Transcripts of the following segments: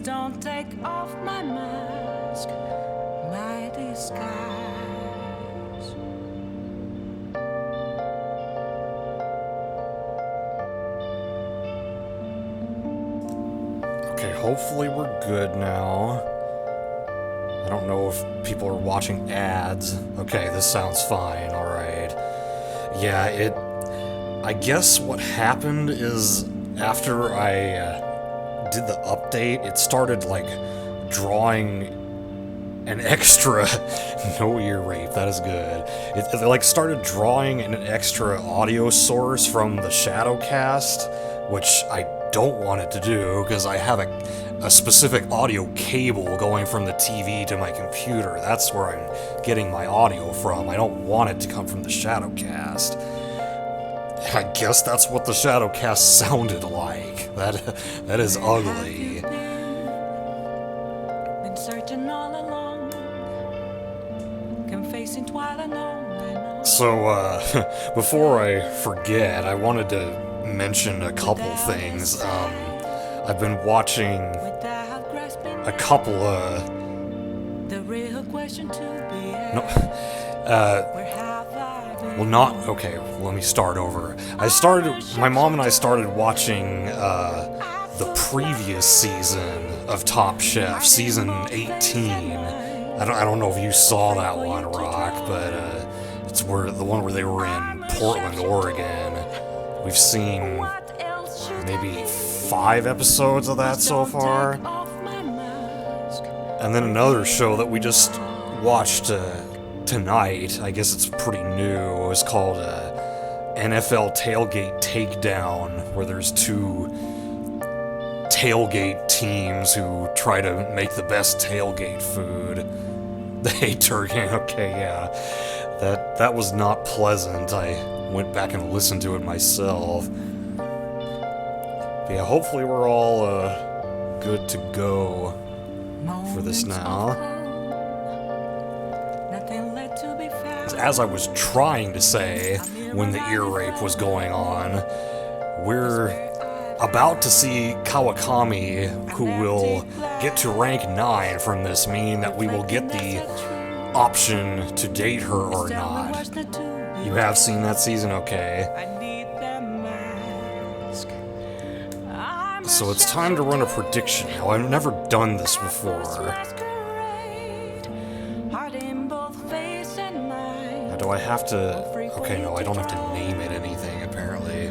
don't take off my mask, my disguise. Okay, hopefully we're good now. I don't know if people are watching ads. Okay, this sounds fine, alright. Yeah, I guess what happened is after I did the update, it started, like, drawing an extra... no ear rape, that is good. It, like, started drawing an extra audio source from the Shadowcast, which I don't want it to do, because I have a specific audio cable going from the TV to my computer. That's where I'm getting my audio from. I don't want it to come from the Shadowcast. I guess that's what the Shadowcast sounded like. That is ugly. Been searching all along, confessing while I know. So, before I forget, I wanted to mention a couple things. I've been watching a couple, The real question to be asked, well, not, okay, let me start over. My mom and I started watching, the previous season of Top Chef, season 18. I don't know if you saw that one, Rock, but, it's the one where they were in Portland, Oregon. We've seen maybe 5 episodes of that so far. And then another show that we just watched tonight, I guess it's pretty new, it's called NFL Tailgate Takedown, where there's 2 tailgate teams who try to make the best tailgate food. They hate turkey, okay, yeah. That was not pleasant. I went back and listened to it myself. But yeah, hopefully we're all good to go for this now. As I was trying to say when the ear rape was going on, we're about to see Kawakami, who will get to rank 9 from this, meaning that we will get the option to date her or not. You have seen that season? Okay. So it's time to run a prediction now. I've never done this before. Now, do I have to... Okay, no, I don't have to name it anything, apparently.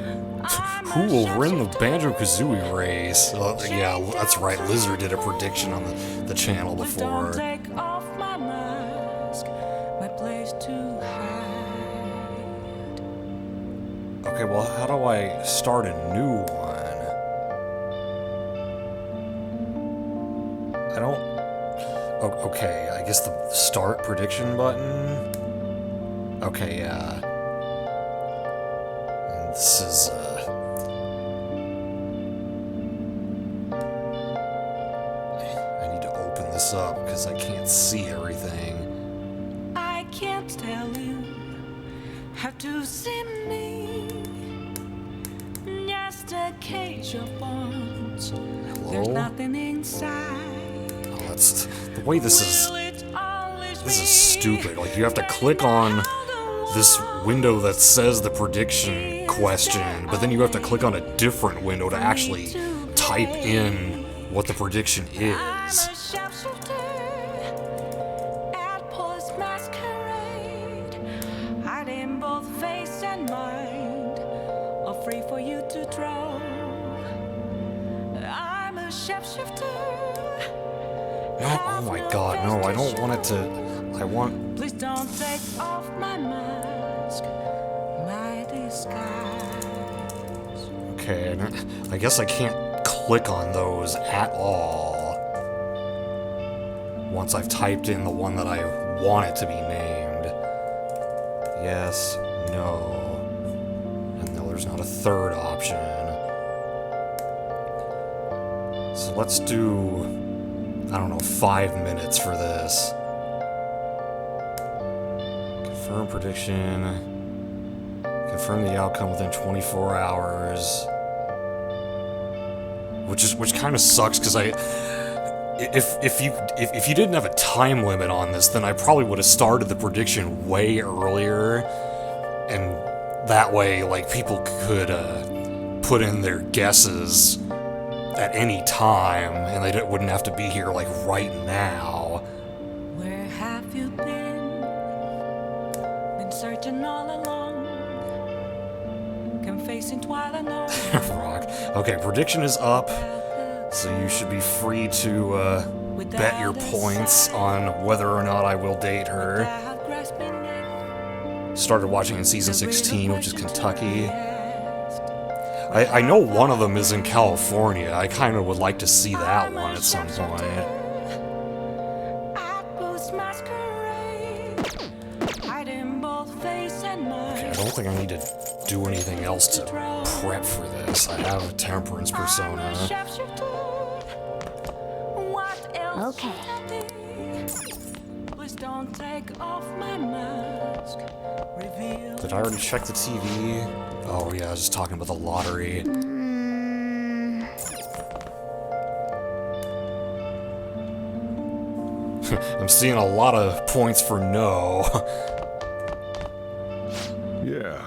Who will win the Banjo-Kazooie race? Yeah, that's right, Lizard did a prediction on the channel before. Okay, well, how do I start a new one? I don't... Okay, I guess the start prediction button? Okay, yeah. And this is, I need to open this up, because I can't see everything. I can't tell you how to see me. Just a cage of bones. Hello? There's nothing inside. Oh, that's... The way this is stupid. Like, you have to click on this window that says the prediction question, but then you have to click on a different window to actually type in what the prediction is. No, oh my god, no, I don't want it to... I want... Please don't take off my mask, my disguise. Okay, I guess I can't click on those at all. Once I've typed in the one that I want it to be named. Yes, no. And no, there's not a third option. So let's do... I don't know, 5 minutes for this. Confirm prediction. Confirm the outcome within 24 hours. Which kind of sucks, because if you didn't have a time limit on this, then I probably would have started the prediction way earlier, and that way, like, people could put in their guesses at any time, and they wouldn't have to be here like right now. Where have you been? Been searching all along. Confessing while I know. Rock. Okay, prediction is up, so you should be free to bet your points on whether or not I will date her. Started watching in season 16, which is Kentucky. I know one of them is in California. I kind of would like to see that one at some point. Okay, I don't think I need to do anything else to prep for this. I have a temperance persona. Okay. Don't take off my mask. Did I already check the TV? Oh yeah, I was just talking about the lottery. I'm seeing a lot of points for no. Yeah.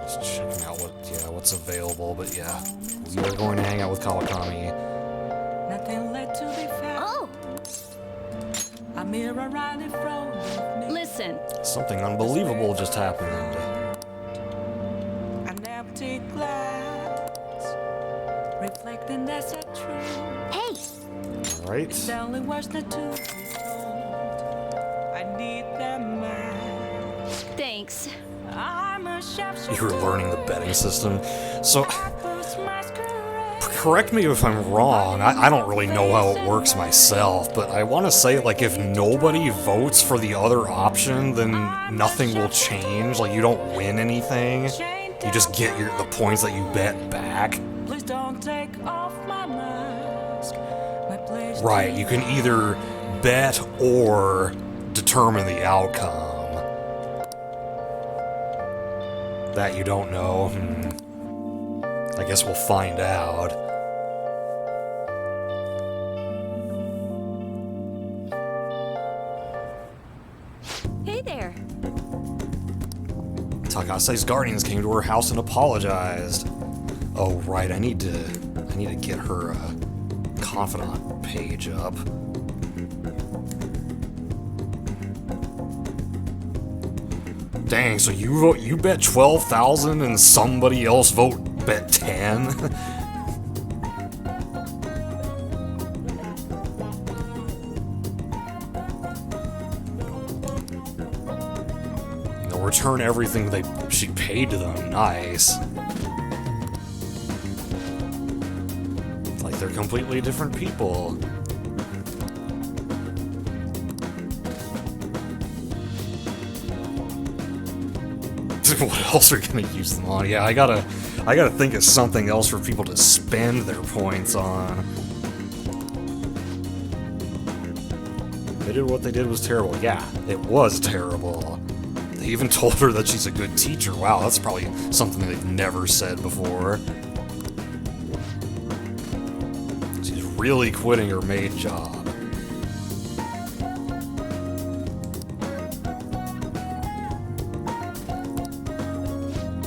Just checking out what's available, but yeah, we are going to hang out with Kawakami. Nothing led to be found. Oh, A mirror right in front of me. listen. Something unbelievable just happened. An empty glass, reflecting that's a truth. Hey, Alright. It's only worse than to be told. I need that mask. thanks. I'm a sharpshooter. You were learning the betting system. So, I push masquerade. correct me if I'm wrong, I don't really know how it works myself, but I want to say, like, if nobody votes for the other option, then nothing will change. Like, you don't win anything. You just get the points that you bet back. Please don't take off my mask. My place Right, you can either bet or determine the outcome. That you don't know. I guess we'll find out. Hey there. Takase's guardians came to her house and apologized. Oh right, I need to get her confidant page up. Dang, so you bet 12,000 and somebody else bet 10? They'll return everything she paid to them. Nice. It's like they're completely different people. What else are gonna use them on? Yeah, I gotta think of something else for people to spend their points on. They did what they did was terrible. Yeah, it was terrible. They even told her that she's a good teacher. Wow, that's probably something they've never said before. She's really quitting her maid job.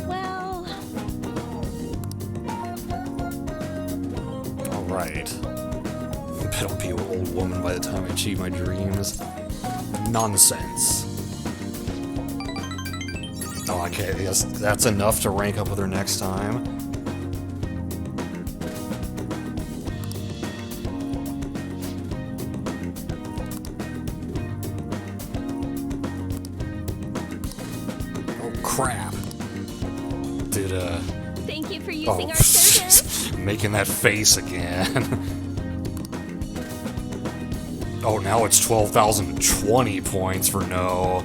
Well, Alright. I bet I'll be an old woman by the time I achieve my dreams. Nonsense. Oh, okay, yes, that's enough to rank up with her next time. Oh, crap. Did, thank you for using oh, our service. making that face again. Oh, now it's 12,020 points for no.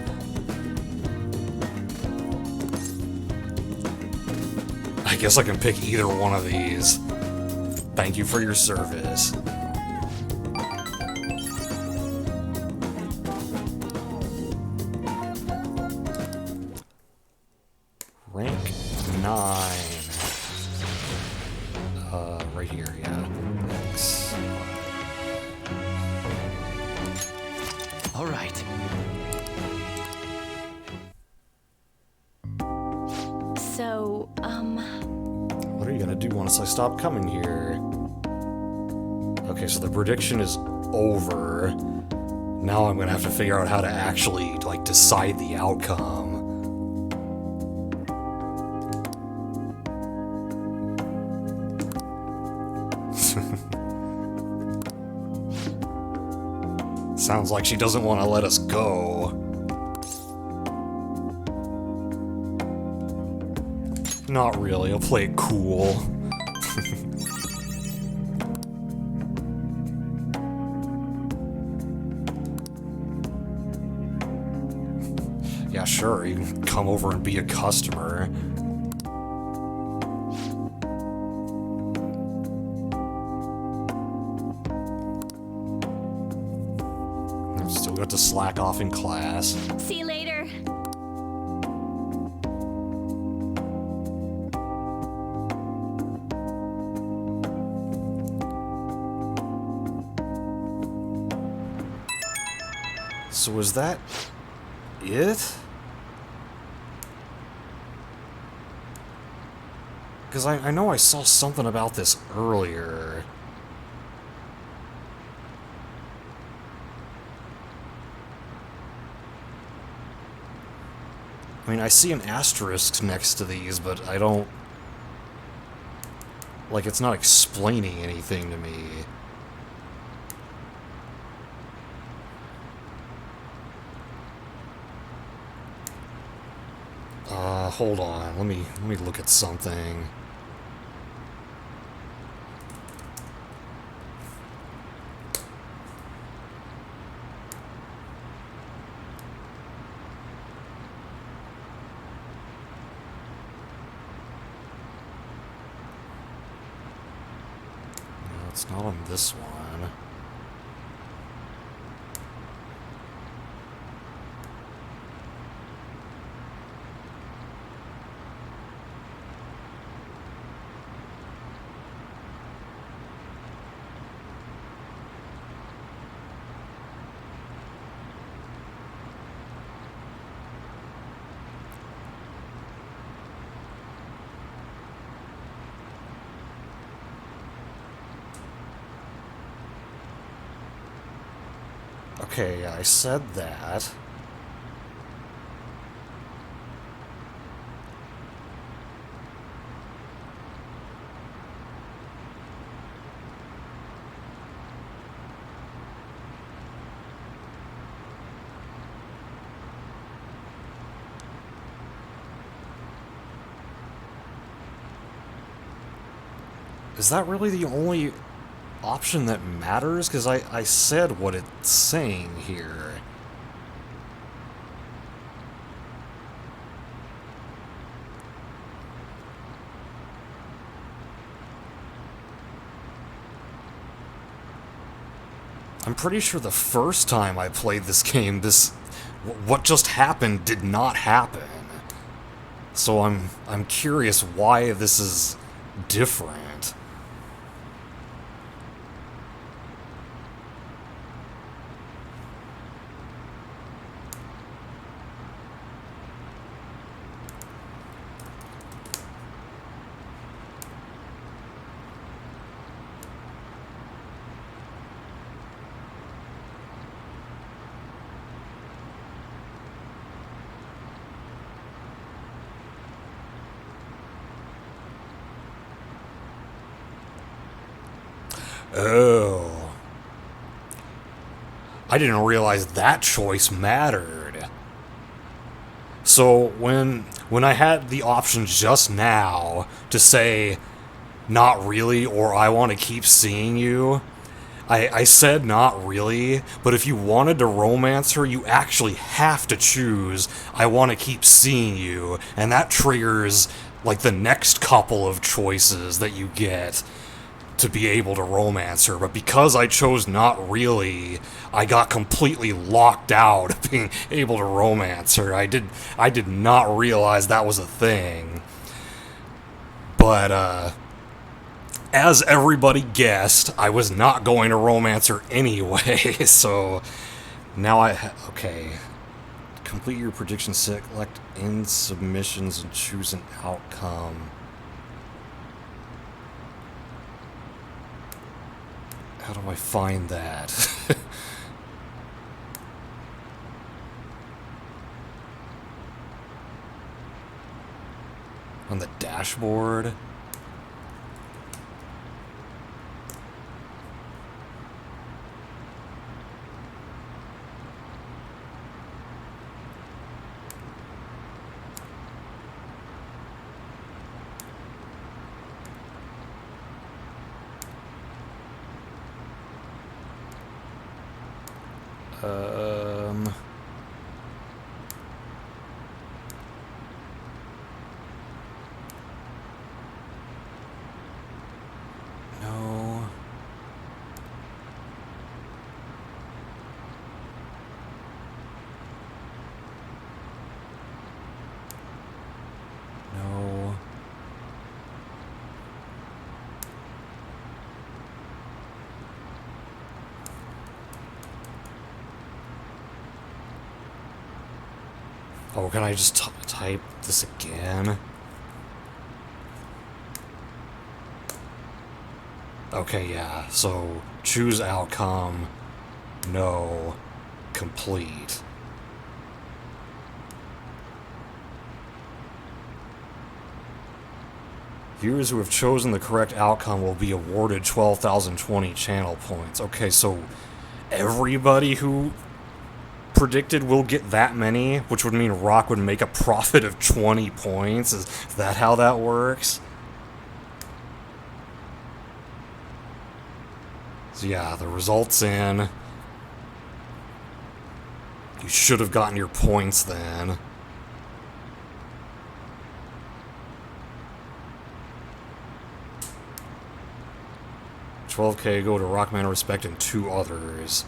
I guess I can pick either one of these. Thank you for your service. Right here, yeah. X. All right. So, What are you gonna do once I stop coming here? Okay, so the prediction is over. Now I'm gonna have to figure out how to actually, like, decide the outcome. Sounds like she doesn't want to let us go. Not really, I'll play it cool. Yeah, sure, you can come over and be a customer. Still got to slack off in class. see you later. So is that it? Because I know I saw something about this earlier. I mean, I see an asterisk next to these, but I don't... Like, it's not explaining anything to me. Hold on. Let me look at something. No, it's not on this one. Okay, I said that. Is that really the only option that matters? Because I said what it's saying here. I'm pretty sure the first time I played this game, what just happened did not happen. So I'm curious why this is different. Oh. I didn't realize that choice mattered. So when I had the option just now to say not really or I want to keep seeing you, I said not really, but if you wanted to romance her, you actually have to choose I want to keep seeing you, and that triggers like the next couple of choices that you get to be able to romance her. But because I chose not really, I got completely locked out of being able to romance her. I did not realize that was a thing. But, as everybody guessed, I was not going to Romancer anyway, so now okay. Complete your prediction, select end submissions, and choose an outcome. How do I find that? On the dashboard? No. No. Oh, can I just type this again? Okay, yeah, so choose outcome, no, complete. Viewers who have chosen the correct outcome will be awarded 12,020 channel points. Okay, so everybody who predicted will get that many, which would mean Rock would make a profit of 20 points. Is that how that works? So yeah, the results in. You should have gotten your points then. $12K go to Rockman Respect and 2 others.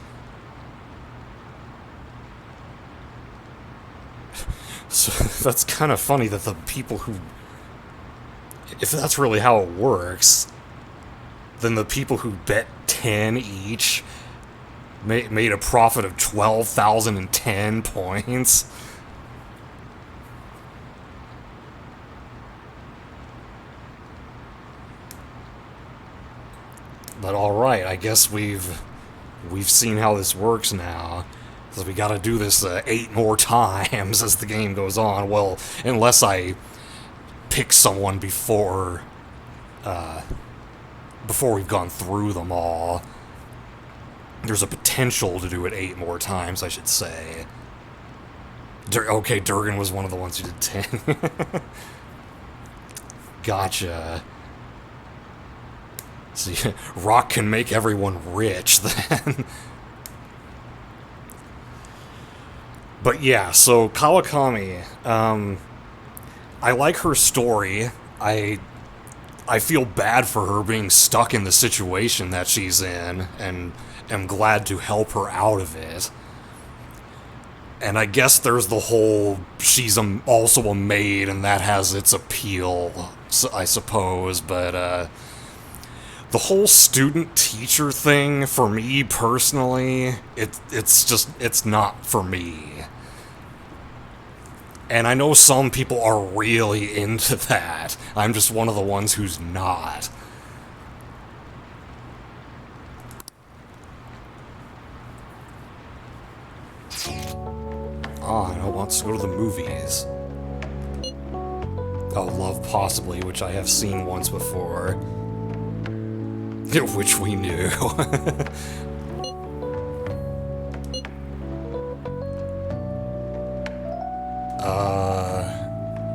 So that's kind of funny that the people who... If that's really how it works, then the people who bet 10 each made a profit of 12,010 points. But alright, I guess we've seen how this works now. So we gotta do this 8 more times as the game goes on. Well, unless I pick someone before we've gone through them all. There's a potential to do it 8 more times, I should say. Okay, Durgan was one of the ones who did 10. Gotcha. See, Rock can make everyone rich, then. But yeah, so Kawakami, I like her story. I feel bad for her being stuck in the situation that she's in, and am glad to help her out of it. And I guess there's the whole, she's also a maid, and that has its appeal, I suppose, but, the whole student-teacher thing, for me personally, it's not for me. And I know some people are really into that. I'm just one of the ones who's not. Anna wants to go to the movies. Oh, Love Possibly, which I have seen once before. Which we knew.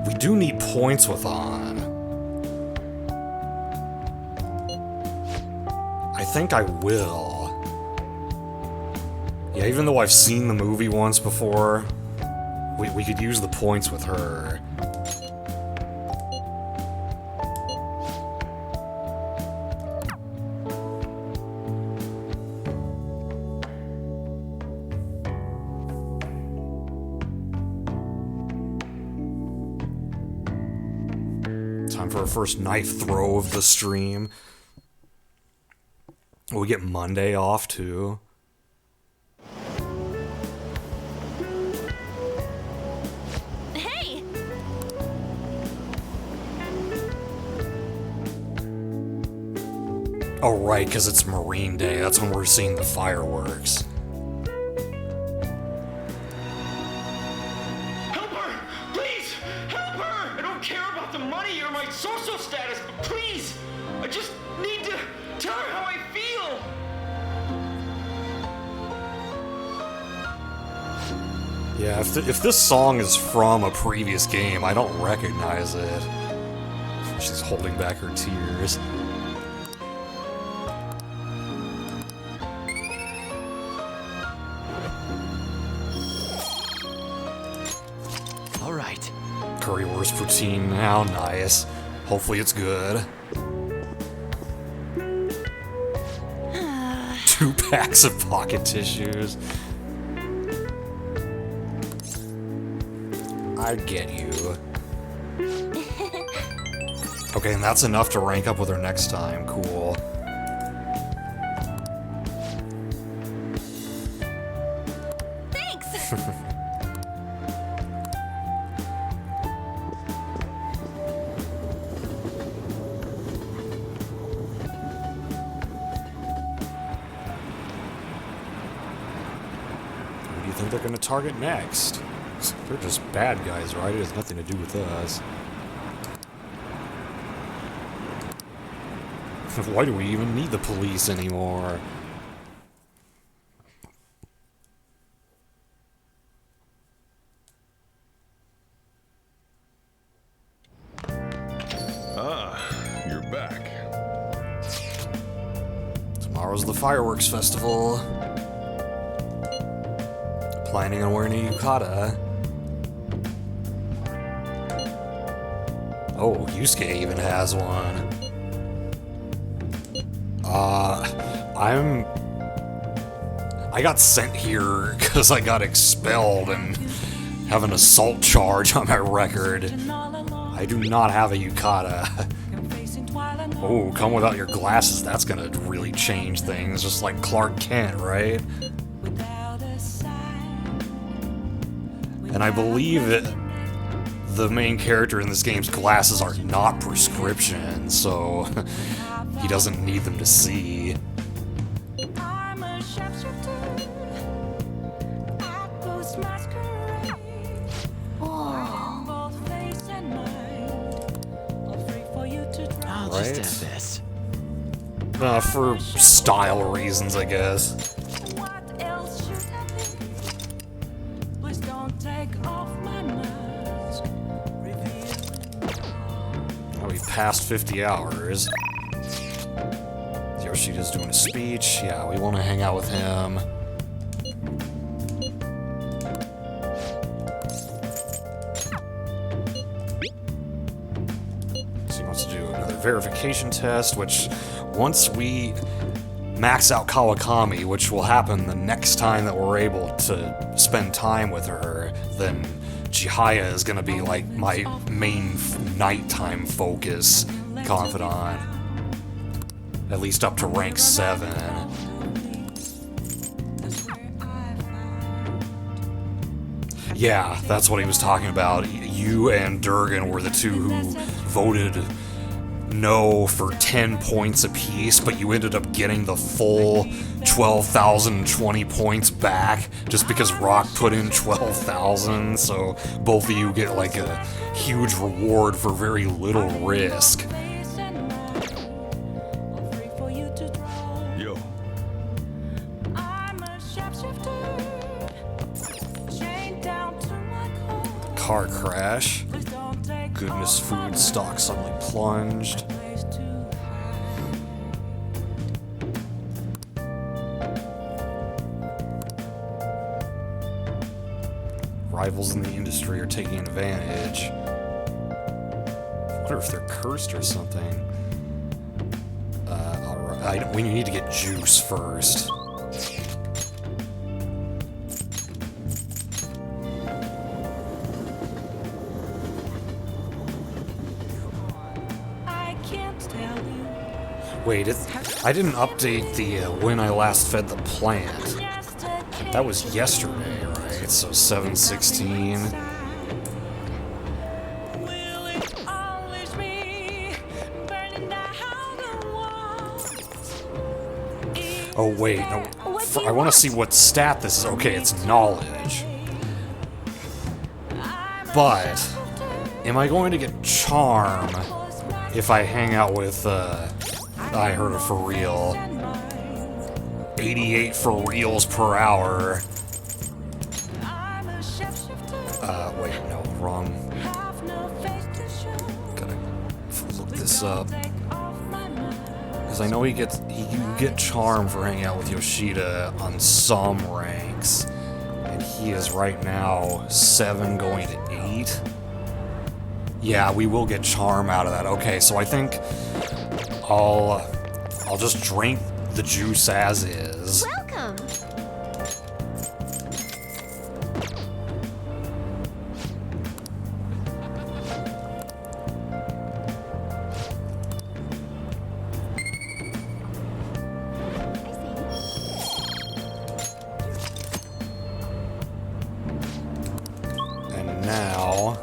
We do need points with On. I think I will. Yeah, even though I've seen the movie once before, we could use the points with her. Time for our first knife throw of the stream. We get Monday off too. Hey! Oh right, because it's Marine Day. That's when we're seeing the fireworks. Help her! Please! Help her! I don't care about the money or my social status, but please! I just need to tell her how I feel! Yeah, if this song is from a previous game, I don't recognize it. She's holding back her tears. All right. Currywurst poutine, how nice. Hopefully it's good. 2 packs of pocket tissues. I get you. Okay, and that's enough to rank up with her next time. Cool. Thanks! Who do you think they're gonna target next? They're just bad guys, right? It has nothing to do with us. Why do we even need the police anymore? You're back. Tomorrow's the fireworks festival. Planning on wearing a yukata. Oh, Yusuke even has one. I got sent here because I got expelled and have an assault charge on my record. I do not have a yukata. Oh, come without your glasses, that's gonna really change things, just like Clark Kent, right? And I believe that the main character in this game's glasses are not prescription, so he doesn't need them to see. I'm a sharpshooter. I post masquerade. I'm both face and mind. All free for you to try. I'll Right. just add this. For style reasons, I guess. What else should I be? Please don't take off my mask. Reveal. Oh, we passed 50 hours. Yoshida's doing a speech. Yeah, we want to hang out with him. So he wants to do another verification test, which once we max out Kawakami, which will happen the next time that we're able to spend time with her, then Chihaya is going to be like my main nighttime focus confidant. At least up to rank 7. Yeah, that's what he was talking about. You and Durgan were the two who voted no for 10 points apiece, but you ended up getting the full 12,020 points back just because Rock put in 12,000, so both of you get like a huge reward for very little risk. Yo, I'm a sharpshooter. Chained down to my core. Car crash. Please don't take Goodness off my food stock suddenly plunged. place to hide. Rivals in the industry are taking advantage. I wonder if they're cursed or something. Alright, we need to get juice first. Wait, I didn't update the when I last fed the plant. That was yesterday, right? So 7/16. Will it always be burning down the walls? Oh wait, no. I want to see what stat this is. Okay, it's knowledge. But am I going to get charm if I hang out with I heard it for real. 88 for reals per hour. Wait, no, wrong. Gotta look this up. Because I know you get charm for hanging out with Yoshida on some ranks. And he is right now 7 going to 8. Yeah, we will get charm out of that. Okay, so I think I'll just drink the juice as is. Welcome. And now,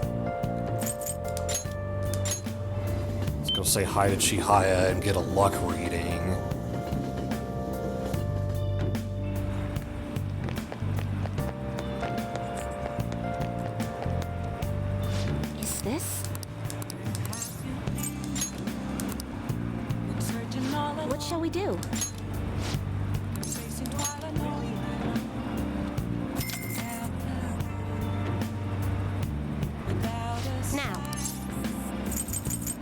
let's go say hi to Chihaya and get a luck reading. Is this? What shall we do? Now.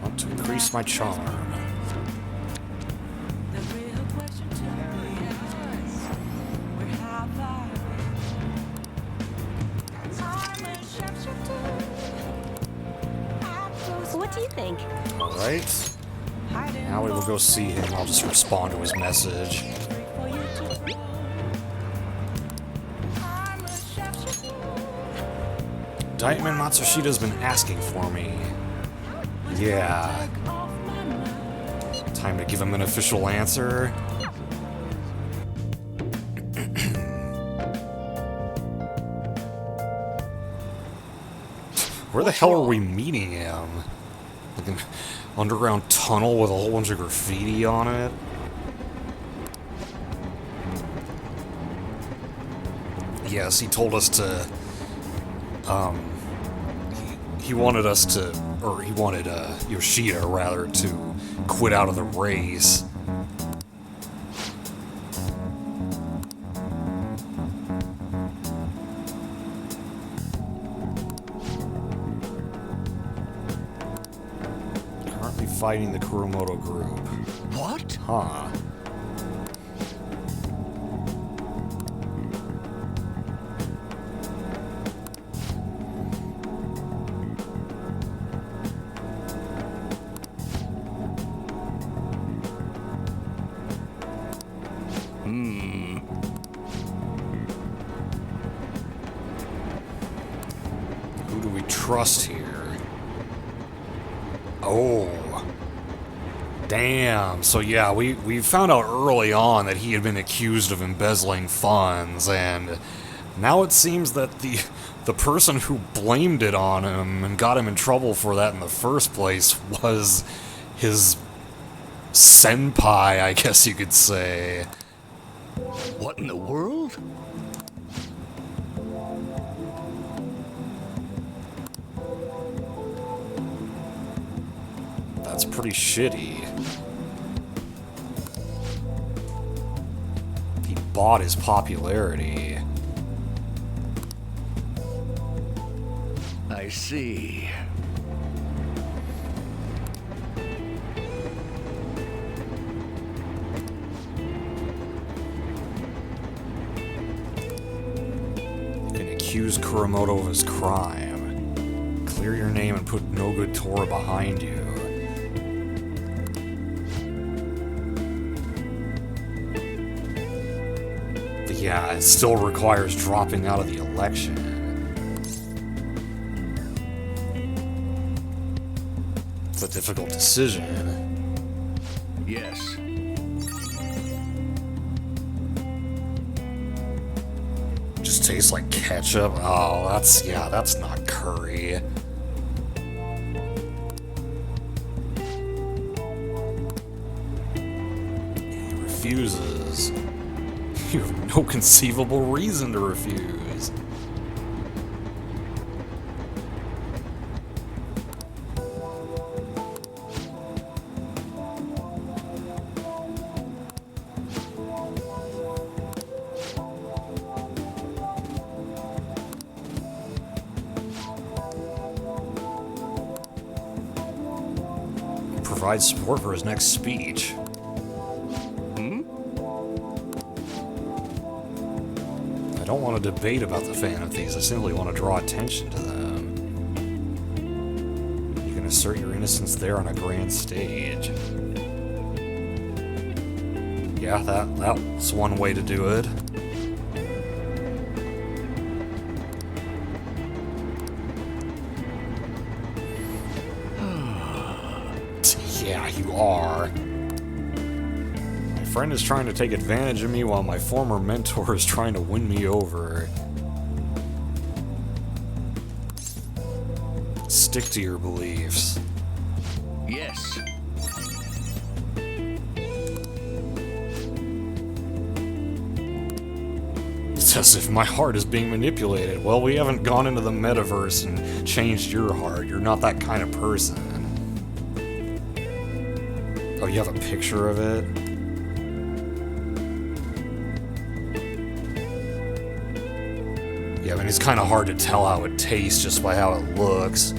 Want to increase my charm. What do you think? Alright. Now we will go see him. I'll just respond to his message. Diamond Matsushita's been asking for me. Yeah. Time to give him an official answer. Where the hell are we meeting him? Like an underground tunnel with a whole bunch of graffiti on it? Yes, he told us to, he wanted us to, or he wanted, Yoshida, rather, to quit out of the race. Currently fighting the Kurumoto group. What? Huh. Who do we trust here? Oh. Damn. So yeah, we found out early on that he had been accused of embezzling funds, and now it seems that the person who blamed it on him and got him in trouble for that in the first place was his senpai, I guess you could say. What in the world? That's pretty shitty. He bought his popularity. I see. You can accuse Kurumoto of his crime. Clear your name and put No Good Tora behind you. But yeah, it still requires dropping out of the election. It's a difficult decision. Yes. tastes like ketchup. Oh, that's not curry. He refuses. You have no conceivable reason to refuse. Provide support for his next speech. I don't want to debate about the Phantom Thieves, I simply want to draw attention to them. You can assert your innocence there on a grand stage. Yeah, that's one way to do it. Yeah, you are. My friend is trying to take advantage of me while my former mentor is trying to win me over. Stick to your beliefs. Yes. It's as if my heart is being manipulated. Well, we haven't gone into the metaverse and changed your heart. You're not that kind of person. Oh, you have a picture of it? Yeah, I mean, it's kind of hard to tell how it tastes just by how it looks.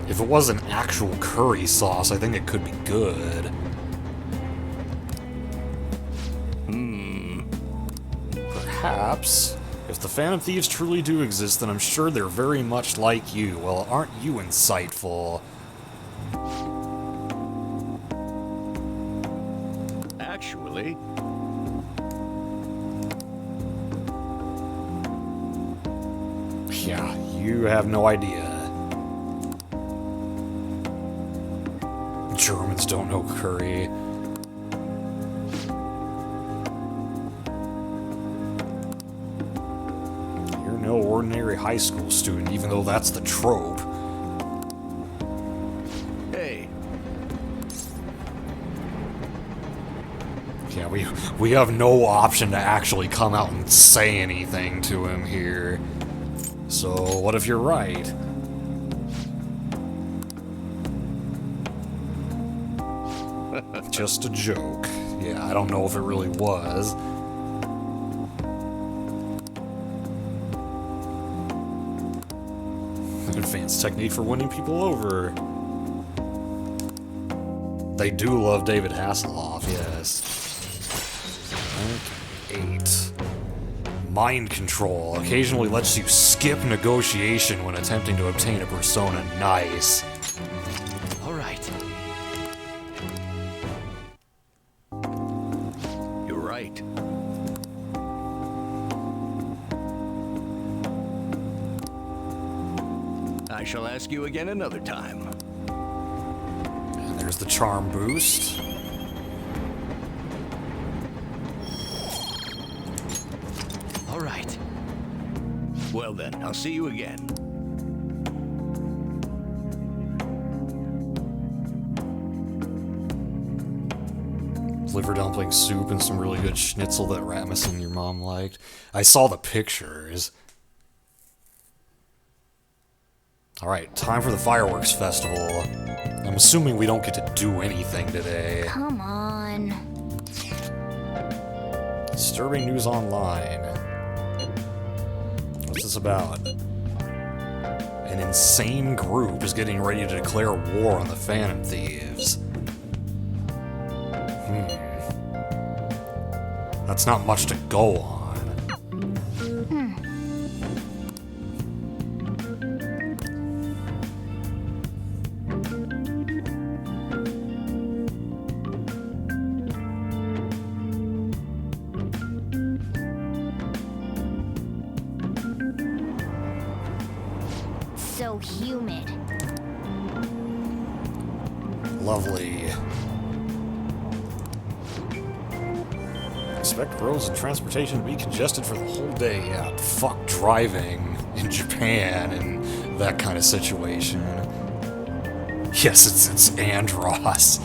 If it was an actual curry sauce, I think it could be good. Perhaps. If the Phantom Thieves truly do exist, then I'm sure they're very much like you. Well, aren't you insightful? Actually, Yeah, you have no idea. Germans don't know curry. You're no ordinary high school student, even though that's the trope. hey, Yeah, we have no option to actually come out and say anything to him here. So, what if you're right? Just a joke. Yeah, I don't know if it really was. An advanced technique for winning people over. They do love David Hasselhoff, yes. Rank 8. Mind control occasionally lets you skip negotiation when attempting to obtain a persona. Nice. all right. You're right. I shall ask you again another time. And there's the charm boost. All right. Well then, I'll see you again. Liver dumpling soup and some really good schnitzel that Rasmussen, your mom, liked. I saw the pictures. Alright, time for the fireworks festival. I'm assuming we don't get to do anything today. Come on. Disturbing news online. What's this about? An insane group is getting ready to declare war on the Phantom Thieves. That's not much to go on. So humid. Expect roads and transportation to be congested for the whole day. Yeah, fuck driving in Japan and that kind of situation. Yes, it's Andros.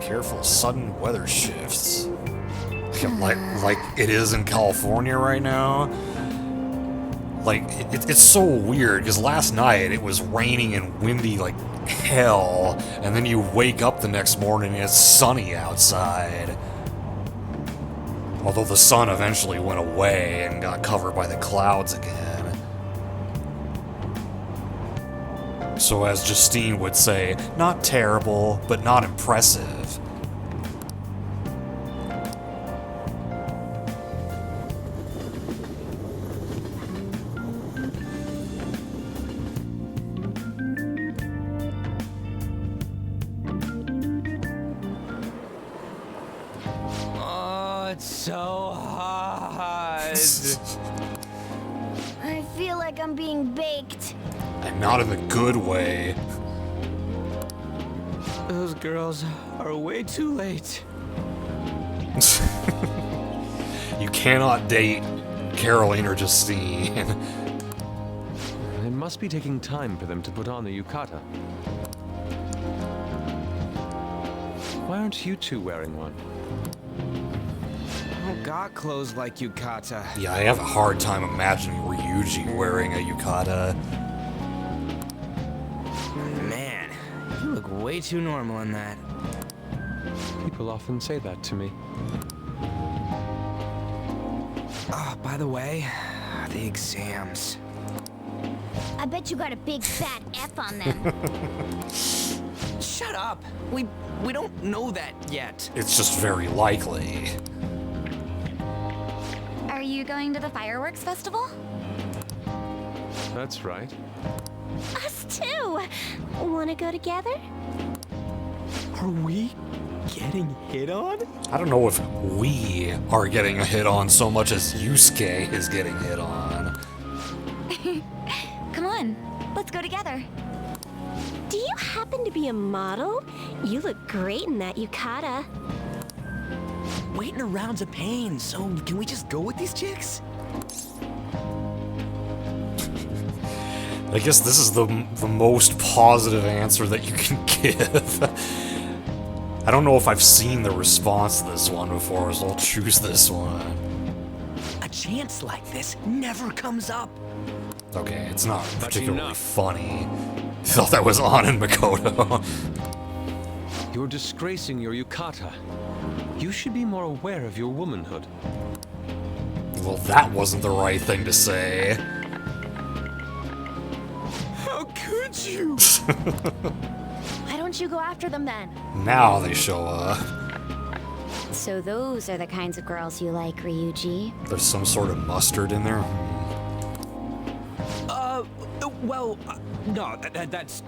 Careful sudden weather shifts. Like it is in California right now. Like, it's so weird, because last night it was raining and windy like hell, and then you wake up the next morning and it's sunny outside. Although the sun eventually went away and got covered by the clouds again. So as Justine would say, not terrible, but not impressive. It's so hot. I feel like I'm being baked. And not in the good way. Those girls are way too late. You cannot date Caroline or Justine. It must be taking time for them to put on the yukata. Why aren't you two wearing one? I don't got clothes like yukata. Yeah, I have a hard time imagining Ryuji wearing a yukata. Man, you look way too normal in that. People often say that to me. Oh, by the way, the exams. I bet you got a big fat F on them. Shut up. We don't know that yet. It's just very likely. Are you going to the fireworks festival? That's right. Us too. Wanna go together? Are we getting hit on? I don't know if we are getting a hit on so much as Yusuke is getting hit on. Come on, let's go together. Do you happen to be a model? You look great in that yukata. Waiting around's a pain, so can we just go with these chicks? I guess this is the most positive answer that you can give. I don't know if I've seen the response to this one before, so I'll choose this one. A chance like this never comes up. Okay, it's not particularly enough. funny. I thought that was on in Makoto. You're disgracing your yukata. You should be more aware of your womanhood. Well, that wasn't the right thing to say. How could you? Why don't you go after them then? Now they show up. So those are the kinds of girls you like, Ryuji. There's some sort of mustard in there. No, that's...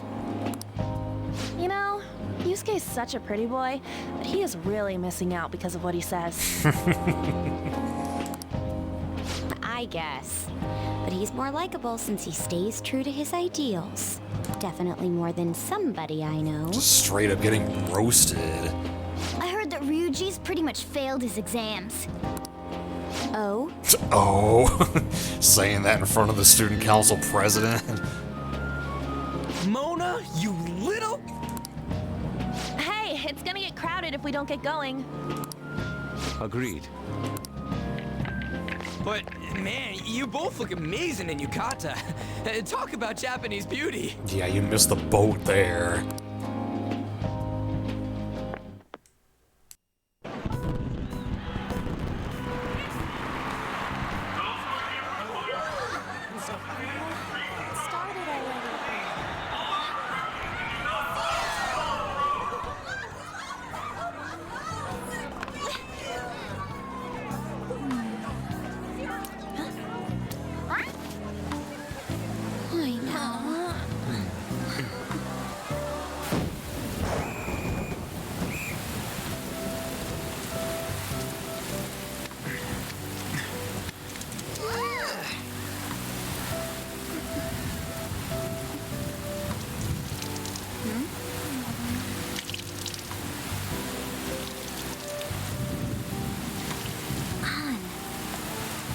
You know, Yusuke's such a pretty boy, but he is really missing out because of what he says. I guess. But he's more likable since he stays true to his ideals. Definitely more than somebody I know. Just straight up getting roasted. I heard that Ryuji's pretty much failed his exams. Oh? Oh, saying that in front of the student council president. Mona, you little... Hey, it's gonna get crowded if we don't get going. Agreed. But, man, you both look amazing in yukata. Talk about Japanese beauty. Yeah, you missed the boat there. Started already. I know.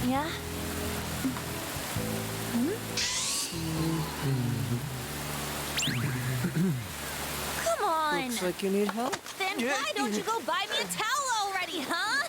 Yeah? Come on! Looks like you need help. Then why don't you go buy me a towel already, huh?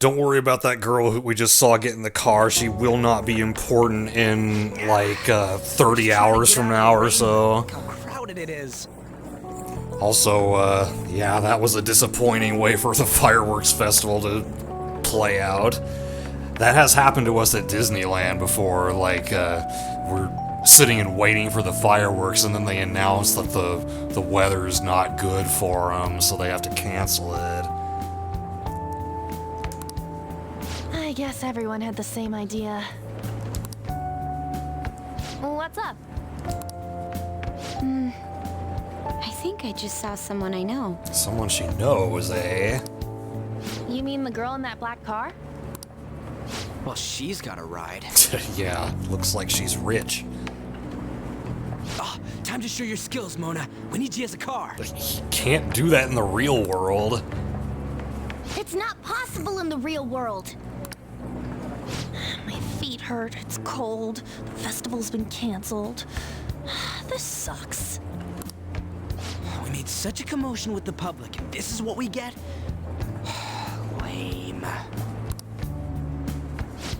Don't worry about that girl who we just saw get in the car. She will not be important in, like, 30 hours from now or so. Look how crowded it is. Also, yeah, that was a disappointing way for the fireworks festival to play out. That has happened to us at Disneyland before, like, we're sitting and waiting for the fireworks, and then they announce that the weather's not good for them, so they have to cancel it. I guess everyone had the same idea. What's up? I think I just saw someone I know. Someone she knows, eh? You mean the girl in that black car? Well, she's got a ride. Yeah, looks like she's rich. Ah, time to show your skills, Mona. We need you as a car. You can't do that in the real world. It's not possible in the real world. My feet hurt, it's cold, the festival's been canceled. This sucks. We made such a commotion with the public, and this is what we get? Lame.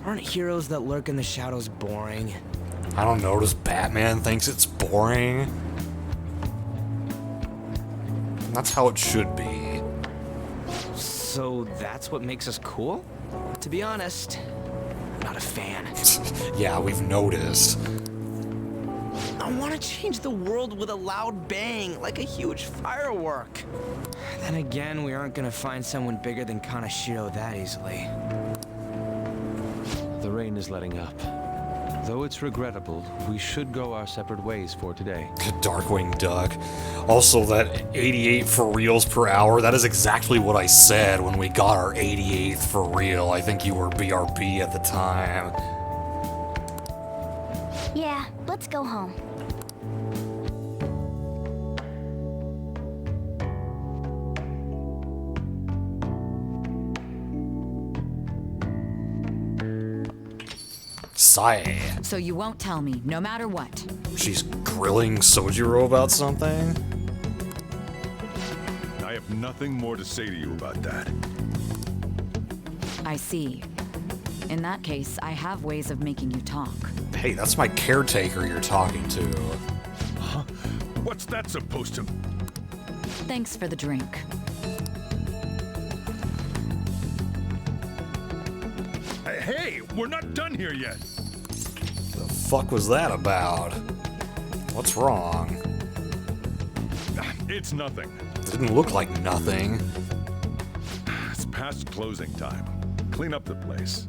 Aren't heroes that lurk in the shadows boring? I don't know, does Batman thinks it's boring? That's how it should be. So that's what makes us cool? To be honest, I'm not a fan. Yeah, we've noticed. I want to change the world with a loud bang, like a huge firework. Then again, we aren't gonna find someone bigger than Kanashiro that easily. The rain is letting up. Though it's regrettable, we should go our separate ways for today. Darkwing Duck. Also, that 88 for reals per hour, that is exactly what I said when we got our 88th for real. I think you were BRB at the time. Yeah, let's go home. Sigh. So you won't tell me, no matter what. She's grilling Sojiro about something? I have nothing more to say to you about that. I see. In that case, I have ways of making you talk. Hey, that's my caretaker you're talking to. Huh? What's that supposed to... Thanks for the drink. Hey, we're not done here yet. The fuck was that about? What's wrong? It's nothing. Didn't look like nothing. It's past closing time. Clean up the place.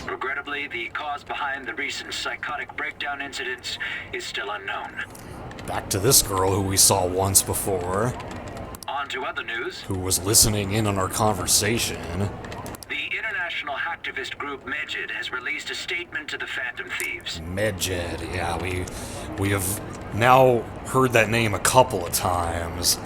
Regrettably, the cause behind the recent psychotic breakdown incidents is still unknown. Back to this girl who we saw once before. On to other news. Who was listening in on our conversation. The international hacktivist group Medjed has released a statement to the Phantom Thieves. Medjed, yeah, we have now heard that name a couple of times.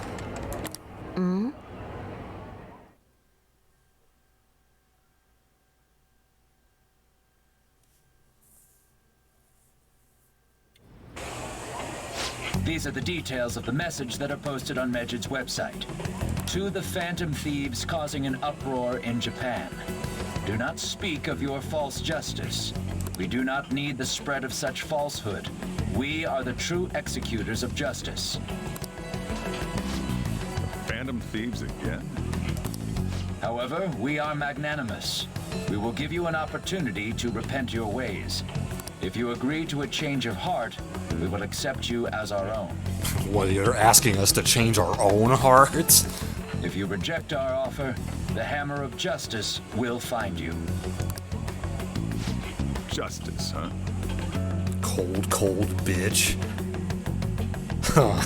These are the details of the message that are posted on Medjed's website. To the Phantom Thieves causing an uproar in Japan. Do not speak of your false justice. We do not need the spread of such falsehood. We are the true executors of justice. Phantom Thieves again? However, we are magnanimous. We will give you an opportunity to repent your ways. If you agree to a change of heart, we will accept you as our own. Well, you're asking us to change our own hearts? If you reject our offer, the hammer of justice will find you. Justice, huh? Cold, cold bitch. Huh.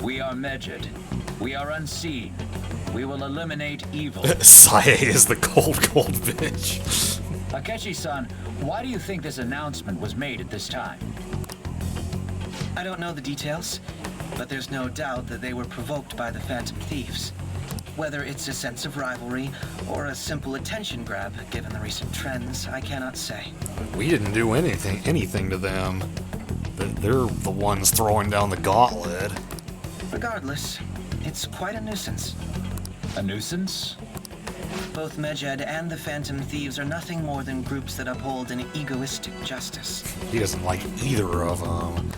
We are Medjed. We are unseen. We will eliminate evil. Sae is the cold, cold bitch. Akechi-san, why do you think this announcement was made at this time? I don't know the details, but there's no doubt that they were provoked by the Phantom Thieves. Whether it's a sense of rivalry or a simple attention grab, given the recent trends, I cannot say. We didn't do anything to them. They're the ones throwing down the gauntlet. Regardless, it's quite a nuisance. A nuisance? Both Medjed and the Phantom Thieves are nothing more than groups that uphold an egoistic justice. He doesn't like either of them.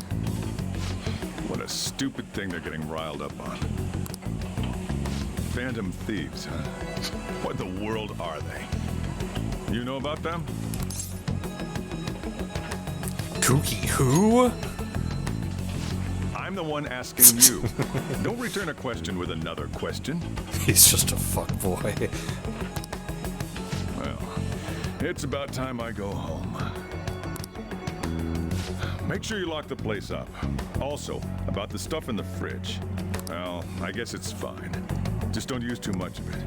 What a stupid thing they're getting riled up on. Phantom Thieves, huh? What the world are they? You know about them? Kooky who? I'm the one asking you. Don't return a question with another question. He's just a fuckboy. Well, it's about time I go home. Make sure you lock the place up. Also, about the stuff in the fridge. Well, I guess it's fine. Just don't use too much of it.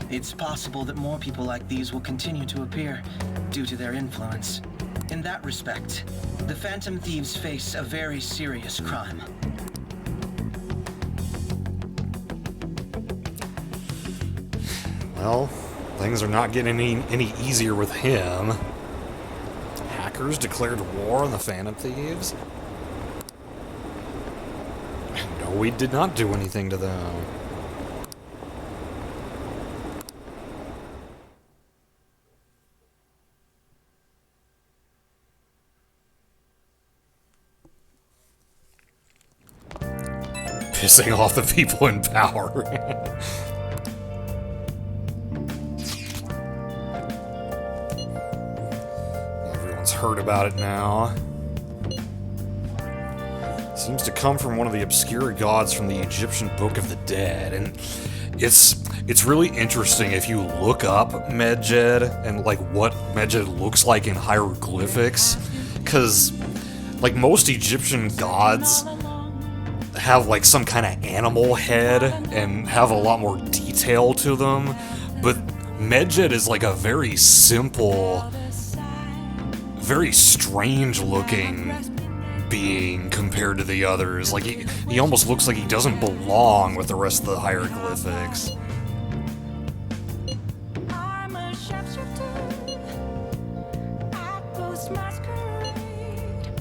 It's possible that more people like these will continue to appear due to their influence. In that respect, the Phantom Thieves face a very serious crime. Well, things are not getting any easier with him. Hackers declared war on the Phantom Thieves? No, we did not do anything to them. Pissing off the people in power. Everyone's heard about it now. Seems to come from one of the obscure gods from the Egyptian Book of the Dead, and it's really interesting if you look up Medjed and like what Medjed looks like in hieroglyphics, because like most Egyptian gods have like some kind of animal head and have a lot more detail to them, but Medjed is like a very simple, very strange looking being compared to the others. Like he almost looks like he doesn't belong with the rest of the hieroglyphics. I'm a sharpshooter. I post masquerade.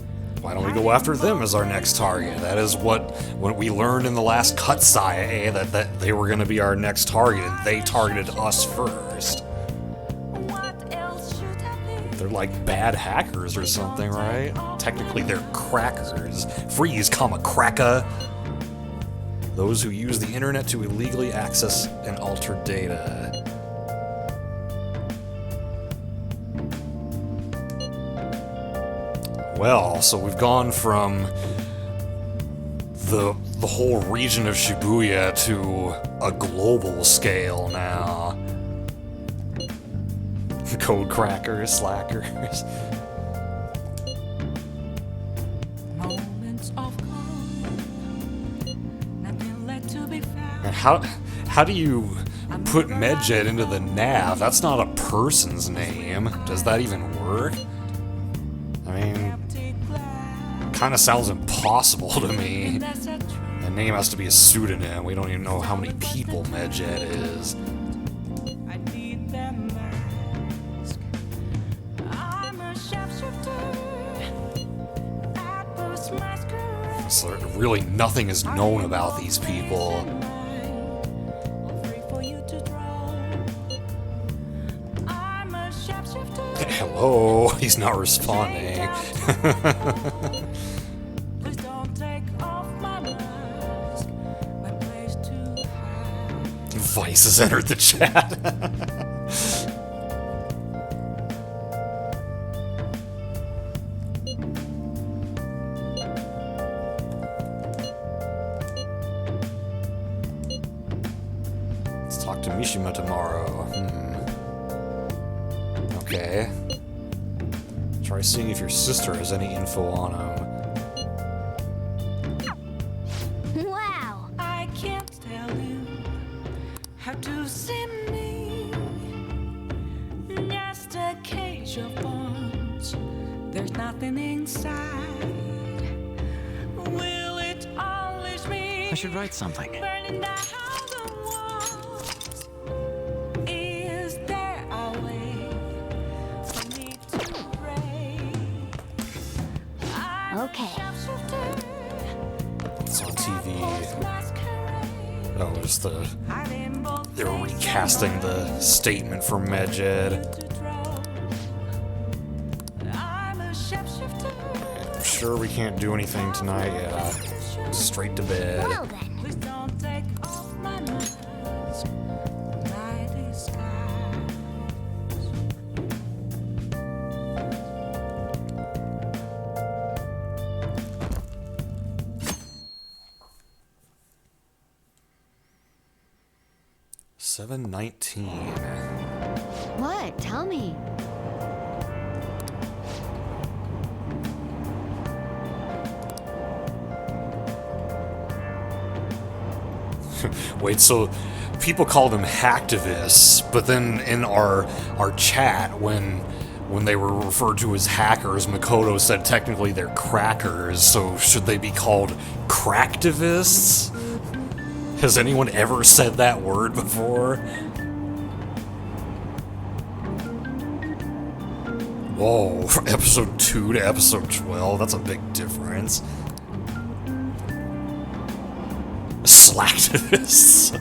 Why don't we go after them as our next target? That is what we learned in the last cut, Sae, that they were going to be our next target, and they targeted us first. What else should I be? They're like bad hackers or something, right? Technically, they're crackers. Freeze, cracker. Those who use the internet to illegally access and alter data. Well, so we've gone from the whole region of Shibuya to a global scale now. Code crackers, slackers. Moments of calm. Nothing left to be found. And how do you put Medjed into the nav? That's not a person's name. Does that even work? I mean, kind of sounds impossible to me. The name has to be a pseudonym. We don't even know how many people Medjed is. I need that mask. I'm a sharpshooter. I post masquerade. So really nothing is known about these people. I'm free for you to draw. I'm a sharpshooter. Hello, he's not responding. Please don't take off my mask. My place to hide. Vice has entered the chat. Let's talk to Mishima tomorrow. Okay. Try seeing if your sister has any info on him. Wow! I can't tell you how to see me. Just a cage of bones. There's nothing inside. Will it always be? I should write something. Burning down the walls. Is there a way for me to break? Okay. It's on TV. Oh, just they're recasting the statement from Medjed. I'm sure we can't do anything tonight. Yeah, straight to bed. Well then. Please don't take off my mask. My disguise. 7:19. What? Tell me. Wait, so people call them hacktivists, but then in our chat, when they were referred to as hackers, Makoto said technically they're crackers, so should they be called cracktivists? Has anyone ever said that word before? Whoa, from episode 2 to episode 12, that's a big difference. Slacktivists.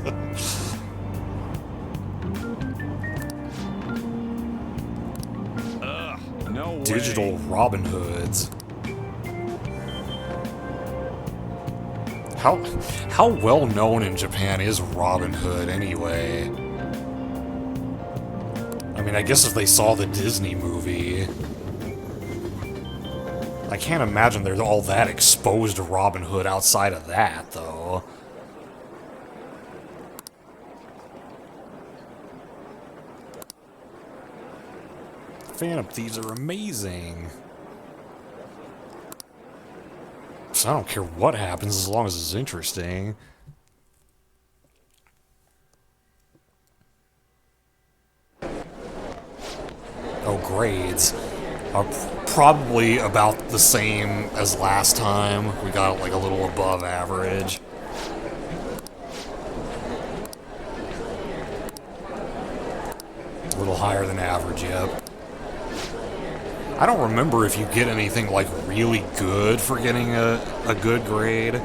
No way. Digital Robin Hoods. How well known in Japan is Robin Hood anyway? I mean, I guess if they saw the Disney movie, I can't imagine they're all that exposed to Robin Hood outside of that, though. Phantom Thieves are amazing. So I don't care what happens as long as it's interesting. Oh, grades are probably about the same as last time. We got like a little above average. A little higher than average, yep. I don't remember if you get anything like really good for getting a good grade.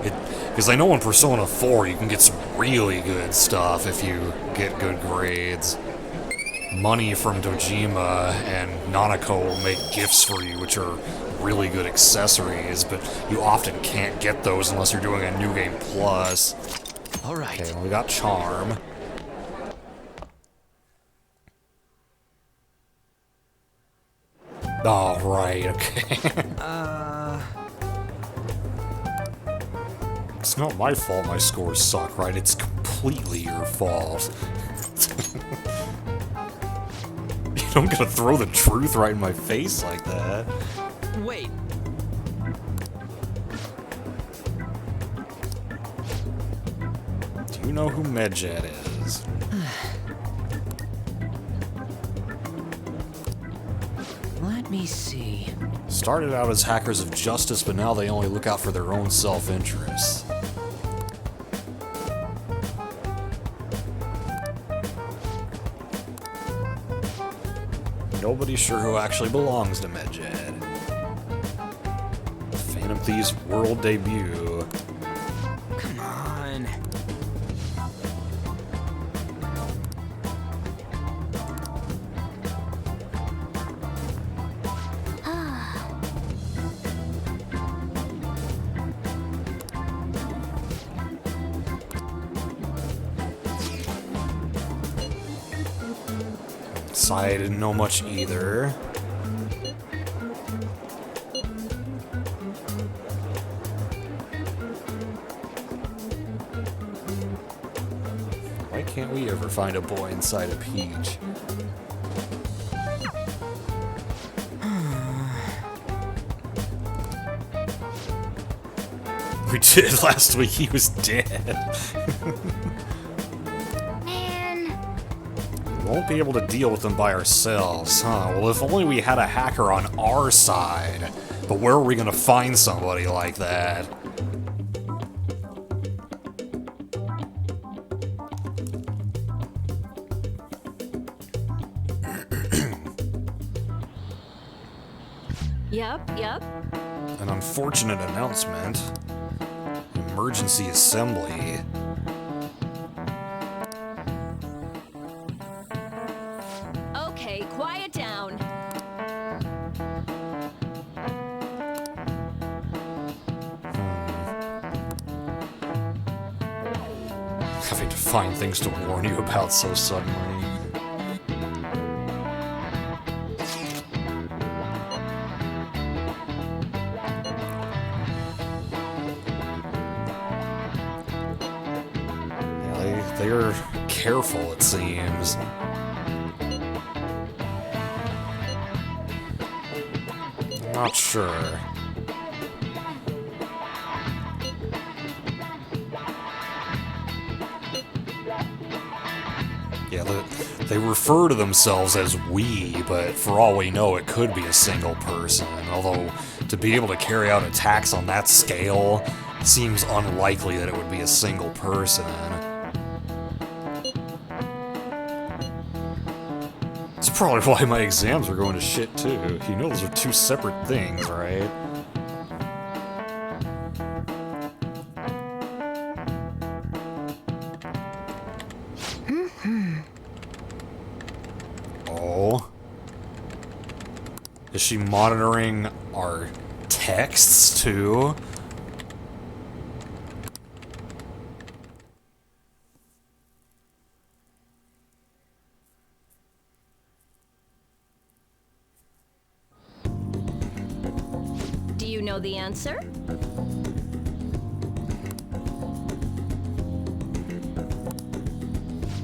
Because I know in Persona 4 you can get some really good stuff if you get good grades. Money from Dojima and Nanako will make gifts for you, which are really good accessories, but you often can't get those unless you're doing a New Game Plus. Alright. Okay, well, we got Charm. Oh, right, okay. It's not my fault my scores suck, right? It's completely your fault. You don't gotta throw the truth right in my face like that. Wait. Do you know who Medjed is? Let me see. Started out as hackers of justice, but now they only look out for their own self-interest. Nobody's sure who actually belongs to Medjed. Phantom Thieves world debut. Come on. I didn't know much either. Why can't we ever find a boy inside a peach? We did last week. He was dead. Man. We won't be able to deal with them by ourselves, huh? Well, if only we had a hacker on our side. But where are we gonna find somebody like that? Yep. An unfortunate announcement. Emergency assembly. Okay, quiet down. Having to find things to warn you about so suddenly. They're careful, it seems. Not sure. Yeah, they refer to themselves as we, but for all we know, it could be a single person. Although, to be able to carry out attacks on that scale, seems unlikely that it would be a single person. That's probably why my exams are going to shit too. You know those are two separate things, right? Oh. Is she monitoring our texts too? Know the answer?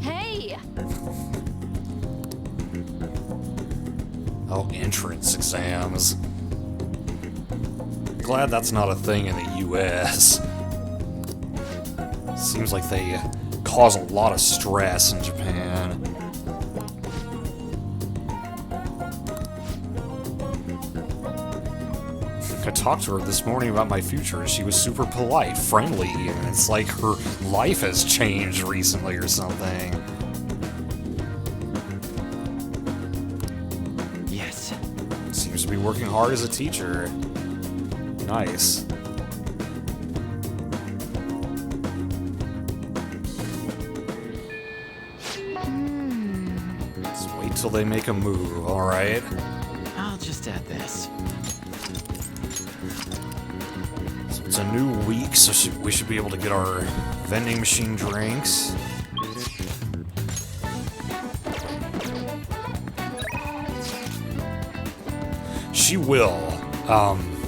Hey! Oh, entrance exams. Glad that's not a thing in the US. Seems like they cause a lot of stress in Japan. I talked to her this morning about my future, and she was super polite, friendly, and it's like her life has changed recently or something. Yes. Seems to be working hard as a teacher. Nice. Just wait till they make a move, alright? I'll just add this. It's a new week, so we should be able to get our vending machine drinks. She will.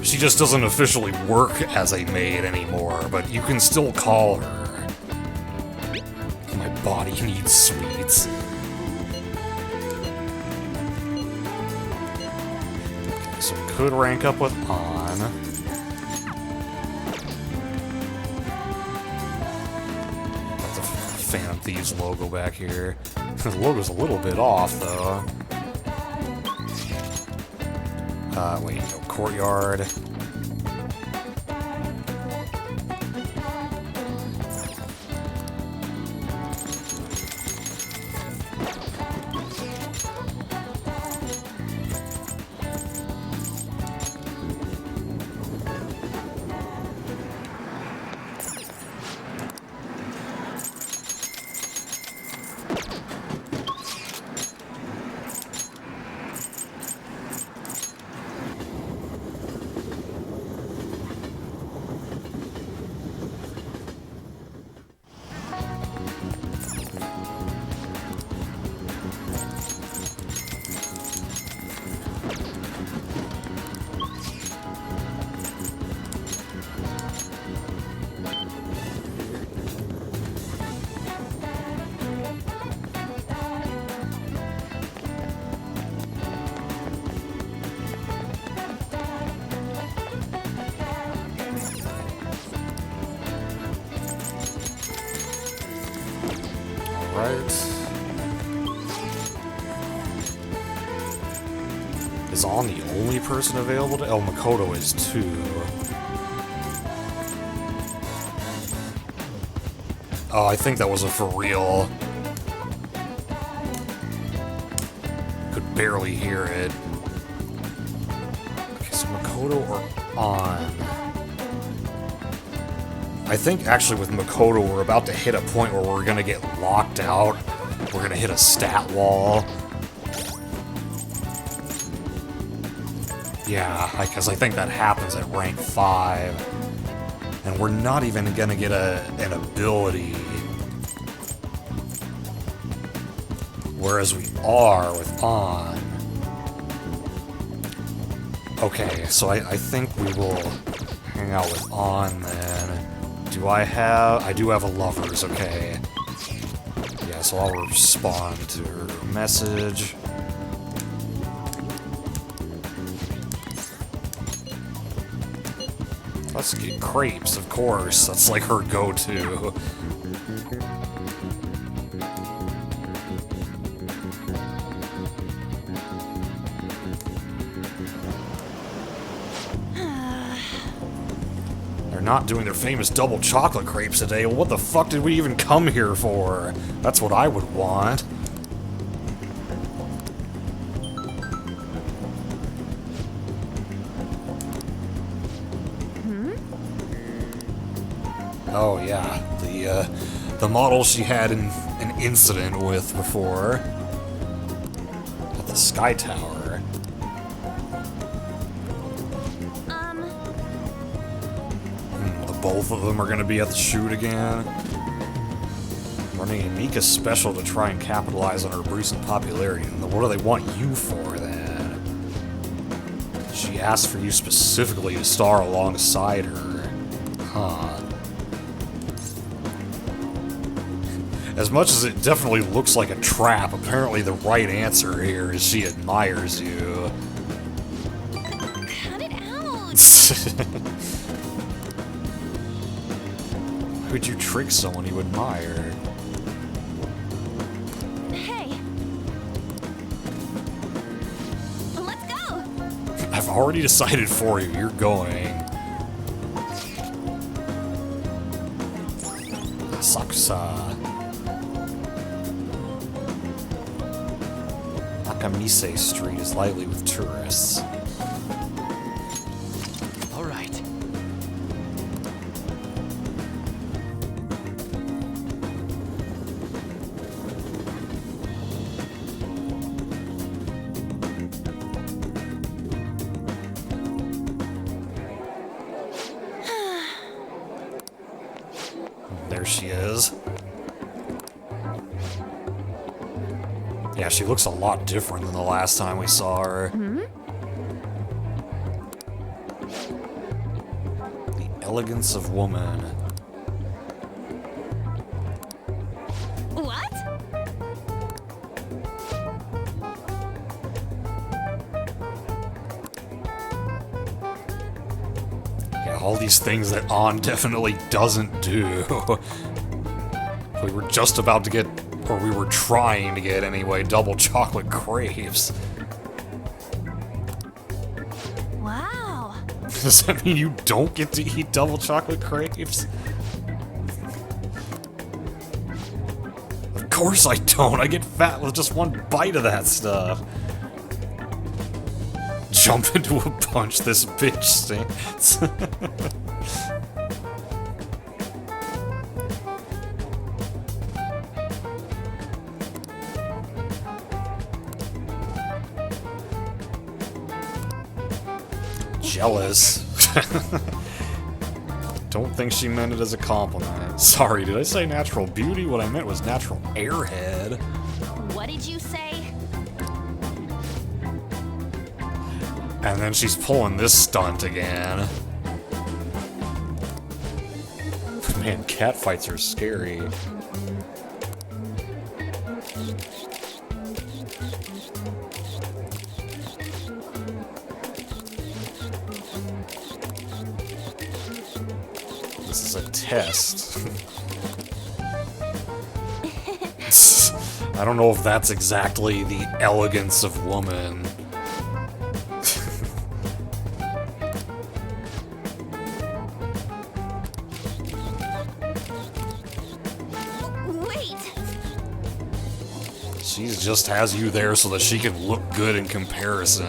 She just doesn't officially work as a maid anymore, but you can still call her. My body needs sweets. Okay, so we could rank up with On. Phantom Thieves logo back here. The logo's a little bit off, though. Wait, no, Courtyard. right? Is On the only person available to... Oh, Makoto is too. Oh, I think that wasn't for real. Could barely hear it. Okay, so Makoto or On? I think actually with Makoto we're about to hit a point where we're gonna get locked out. We're gonna hit a stat wall. Yeah, because I think that happens at rank 5. And we're not even gonna get an ability. Whereas we are with On. Okay, so I think we will hang out with On then. Do I have... I do have a Lovers, okay. Yeah, so I'll respond to her message. Let's get crepes, of course. That's like her go-to. They're not doing their famous double chocolate crepes today. Well, what the fuck did we even come here for? That's what I would want. Oh yeah, the model she had an incident with before at the Sky Tower. The both of them are gonna be at the shoot again. Running a Mika special to try and capitalize on her recent popularity. And what do they want you for then? She asked for you specifically to star alongside her. Huh. As much as it definitely looks like a trap, apparently the right answer here is she admires you. Cut it out! Why would you trick someone you admire? Hey! Let's go! I've already decided for you, you're going. Sakusa. Nakamise Street is lively with tourists. All right. There she is. Yeah, she looks a lot different than the last time we saw her. The elegance of woman. What? Yeah, all these things that On definitely doesn't do. We were just about to get, or we were trying to get anyway, double chocolate crepes. Wow. Does that mean you don't get to eat double chocolate crepes? Of course I don't. I get fat with just one bite of that stuff. Jump into a punch, this bitch stinks. Jealous. Don't think she meant it as a compliment. Sorry, did I say natural beauty? What I meant was natural airhead. What did you say? And then she's pulling this stunt again. Man, catfights are scary. This is a test. I don't know if that's exactly the elegance of woman. Wait! She just has you there so that she can look good in comparison.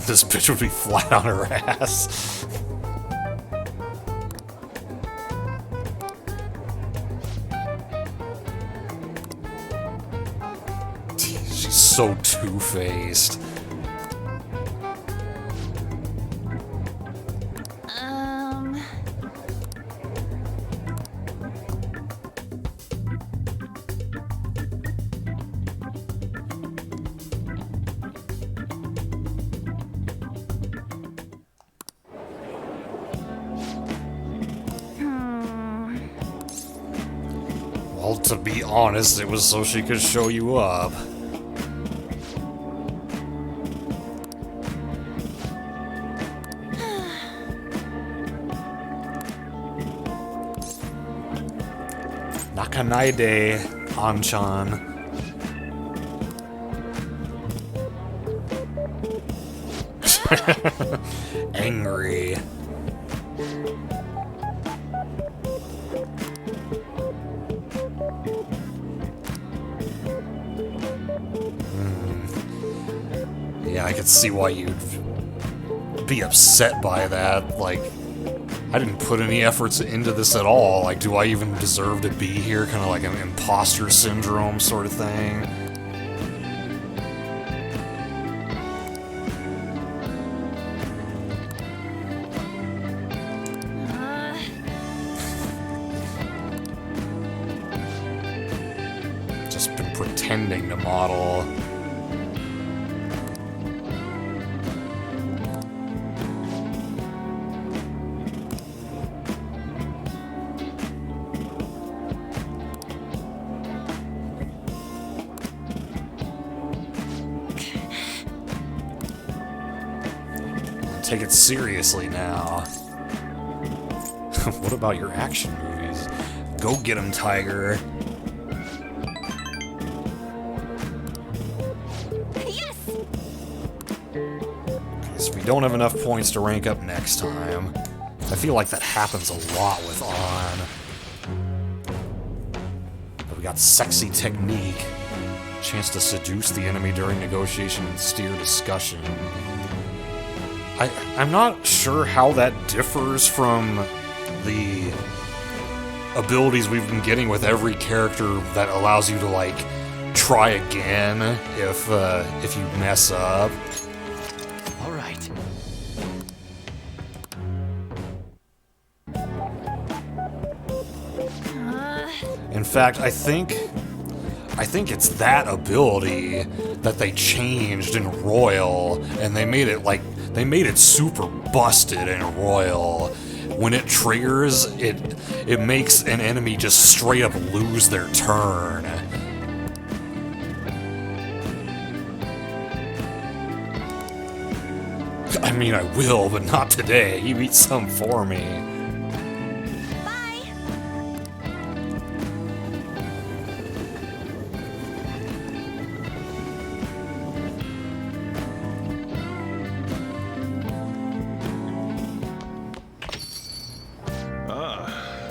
This bitch would be flat on her ass. She's so two-faced. Well, to be honest, it was so she could show you up. Nakanaide, Anchan. Angry. Yeah, I could see why you'd be upset by that. Like, I didn't put any efforts into this at all. Like, do I even deserve to be here? Kind of like an imposter syndrome sort of thing. Just been pretending to model. Take it seriously now. What about your action movies? Go get 'em, Tiger. Yes! So we don't have enough points to rank up next time. I feel like that happens a lot with On. But we got Sexy Technique. Chance to seduce the enemy during negotiation and steer discussion. I'm not sure how that differs from the abilities we've been getting with every character that allows you to, like, try again if you mess up. All right. In fact, I think it's that ability that they changed in Royal, and they made it super busted in Royal. When it triggers, it makes an enemy just straight up lose their turn. I mean, I will, but not today. You eat some for me.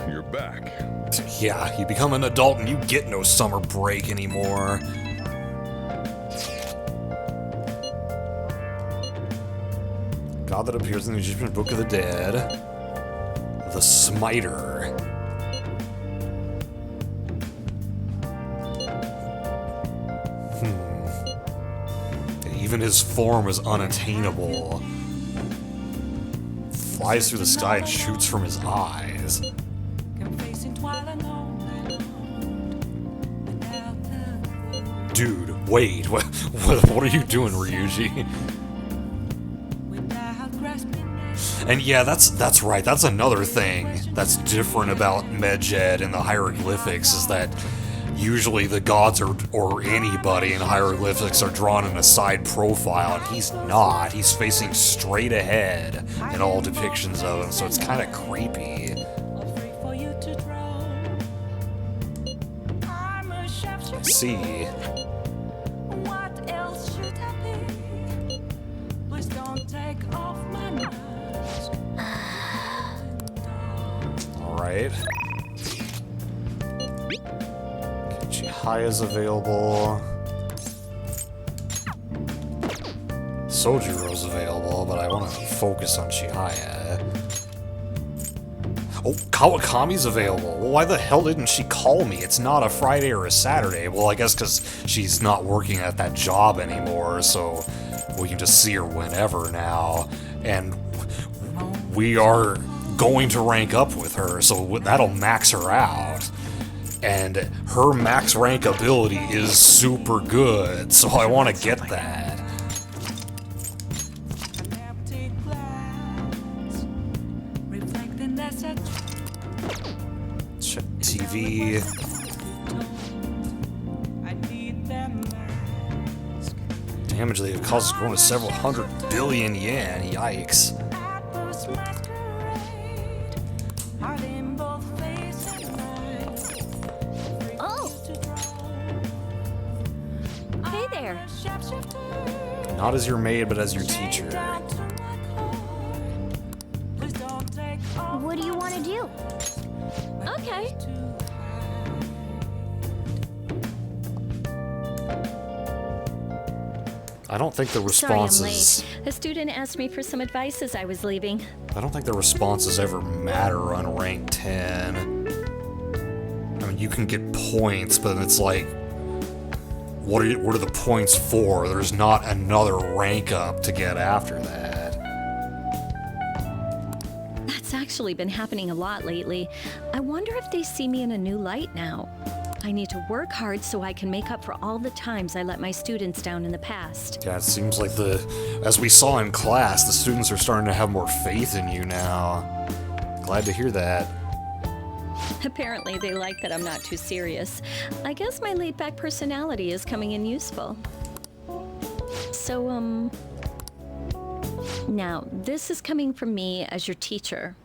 You're back. Yeah, you become an adult and you get no summer break anymore. God that appears in the Egyptian Book of the Dead. The Smiter. Even his form is unattainable. Flies through the sky and shoots from his eyes. Dude, wait, what are you doing, Ryuji? And yeah, that's right, that's another thing that's different about Medjed and the hieroglyphics, is that usually the gods or anybody in hieroglyphics are drawn in a side profile, and he's not. He's facing straight ahead in all depictions of him, so it's kind of creepy. I see. What else should I be? Please don't take off my mask. Alright. Chihiya's available. Sojiro's available, but I want to focus on Chihaya. Oh, Kawakami's available. Well, why the hell didn't she call me? It's not a Friday or a Saturday. Well, I guess because she's not working at that job anymore, so we can just see her whenever now. And we are going to rank up with her, so that'll max her out. And her max rank ability is super good, so I want to get that. Check TV. Damage they have caused has grown to several hundred billion yen. Yikes. Oh! Hey there. Not as your maid, but as your teacher. What do you want to do? Okay. I don't think the Sorry I'm responses. late. A student asked me for some advice as I was leaving. I don't think the responses ever matter on rank 10. I mean, you can get points, but it's like, what are the points for? There's not another rank up to get after that. That's actually been happening a lot lately. I wonder if they see me in a new light now. I need to work hard so I can make up for all the times I let my students down in the past. Yeah, it seems like as we saw in class, the students are starting to have more faith in you now. Glad to hear that. Apparently they like that I'm not too serious. I guess my laid-back personality is coming in useful. So, now, this is coming from me as your teacher.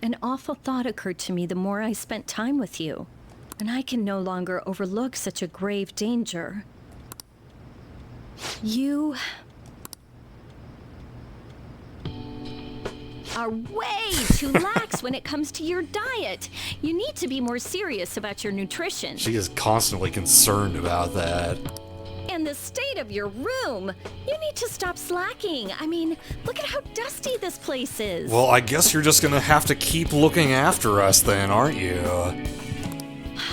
An awful thought occurred to me the more I spent time with you. And I can no longer overlook such a grave danger. You are way too lax when it comes to your diet. You need to be more serious about your nutrition. She is constantly concerned about that. And the state of your room. You need to stop slacking. I mean, look at how dusty this place is. Well, I guess you're just gonna have to keep looking after us then, aren't you?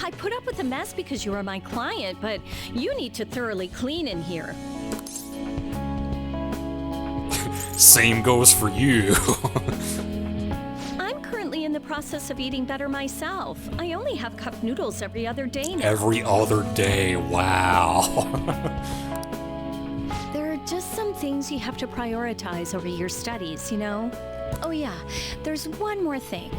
I put up with a mess because you are my client, but you need to thoroughly clean in here. Same goes for you. I'm currently in the process of eating better myself. I only have cup noodles every other day now. Every other day, wow. There are just some things you have to prioritize over your studies, you know? Oh yeah, there's one more thing.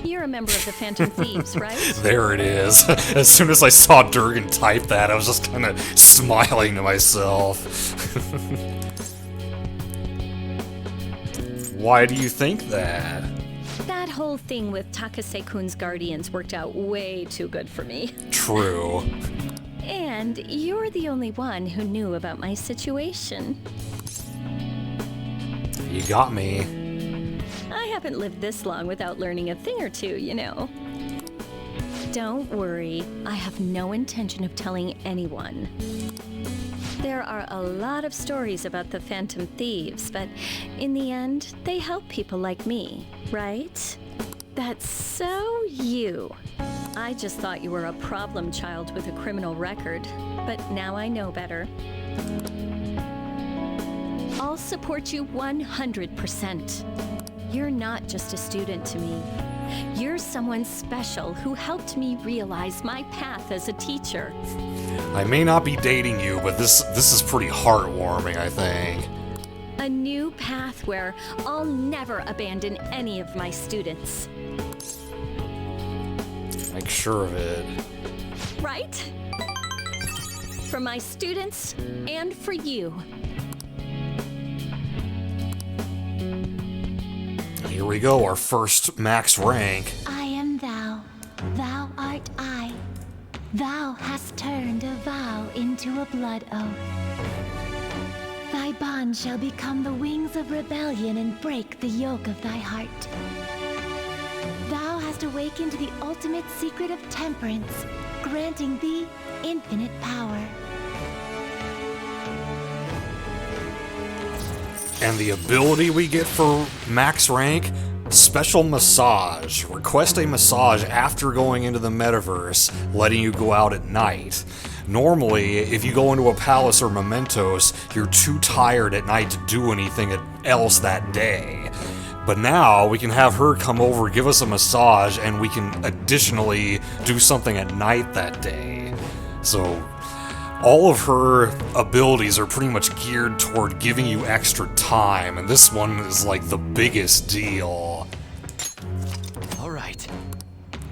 You're a member of the Phantom Thieves, right? There it is. As soon as I saw Durgan type that, I was just kind of smiling to myself. Why do you think that? That whole thing with Takase-kun's guardians worked out way too good for me. True. And you're the only one who knew about my situation. You got me. I haven't lived this long without learning a thing or two, you know. Don't worry, I have no intention of telling anyone. There are a lot of stories about the Phantom Thieves, but in the end, they help people like me, right? That's so you. I just thought you were a problem child with a criminal record, but now I know better. I'll support you 100%. You're not just a student to me. You're someone special who helped me realize my path as a teacher. I may not be dating you, but this is pretty heartwarming, I think. A new path where I'll never abandon any of my students. Make sure of it. right? For my students and for you. Here we go, our first max rank. I am thou, thou art I. Thou hast turned a vow into a blood oath. Thy bond shall become the wings of rebellion and break the yoke of thy heart. Thou hast awakened the ultimate secret of temperance, granting thee infinite power. And the ability we get for max rank, special massage. Request a massage after going into the metaverse, letting you go out at night. Normally, if you go into a palace or mementos, you're too tired at night to do anything else that day. But now, we can have her come over, give us a massage, and we can additionally do something at night that day. So, all of her abilities are pretty much geared toward giving you extra time, and this one is like the biggest deal. Alright.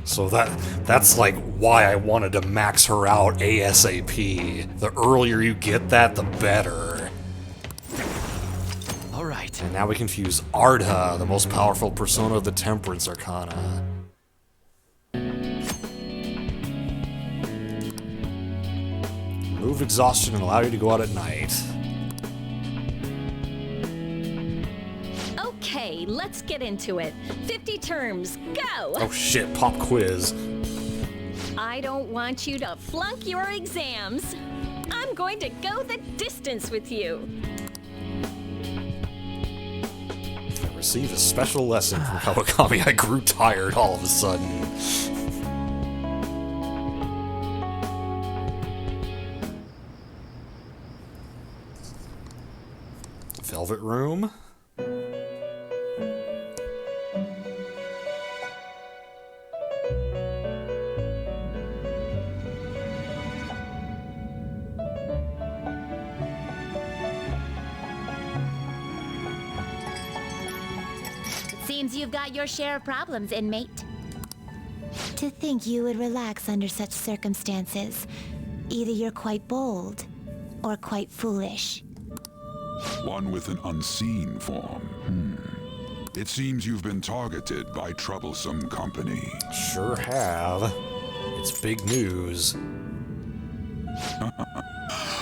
So that's like why I wanted to max her out ASAP. The earlier you get that, the better. Alright. And now we can fuse Ardha, the most powerful persona of the Temperance Arcana. Remove exhaustion and allow you to go out at night. Okay, let's get into it. 50 terms, go! Oh shit, pop quiz. I don't want you to flunk your exams. I'm going to go the distance with you. I received a special lesson from Kawakami. I grew tired all of a sudden. Velvet room? Seems you've got your share of problems, inmate. To think you would relax under such circumstances. Either you're quite bold, or quite foolish. One with an unseen form. It seems you've been targeted by troublesome company. Sure have. It's big news.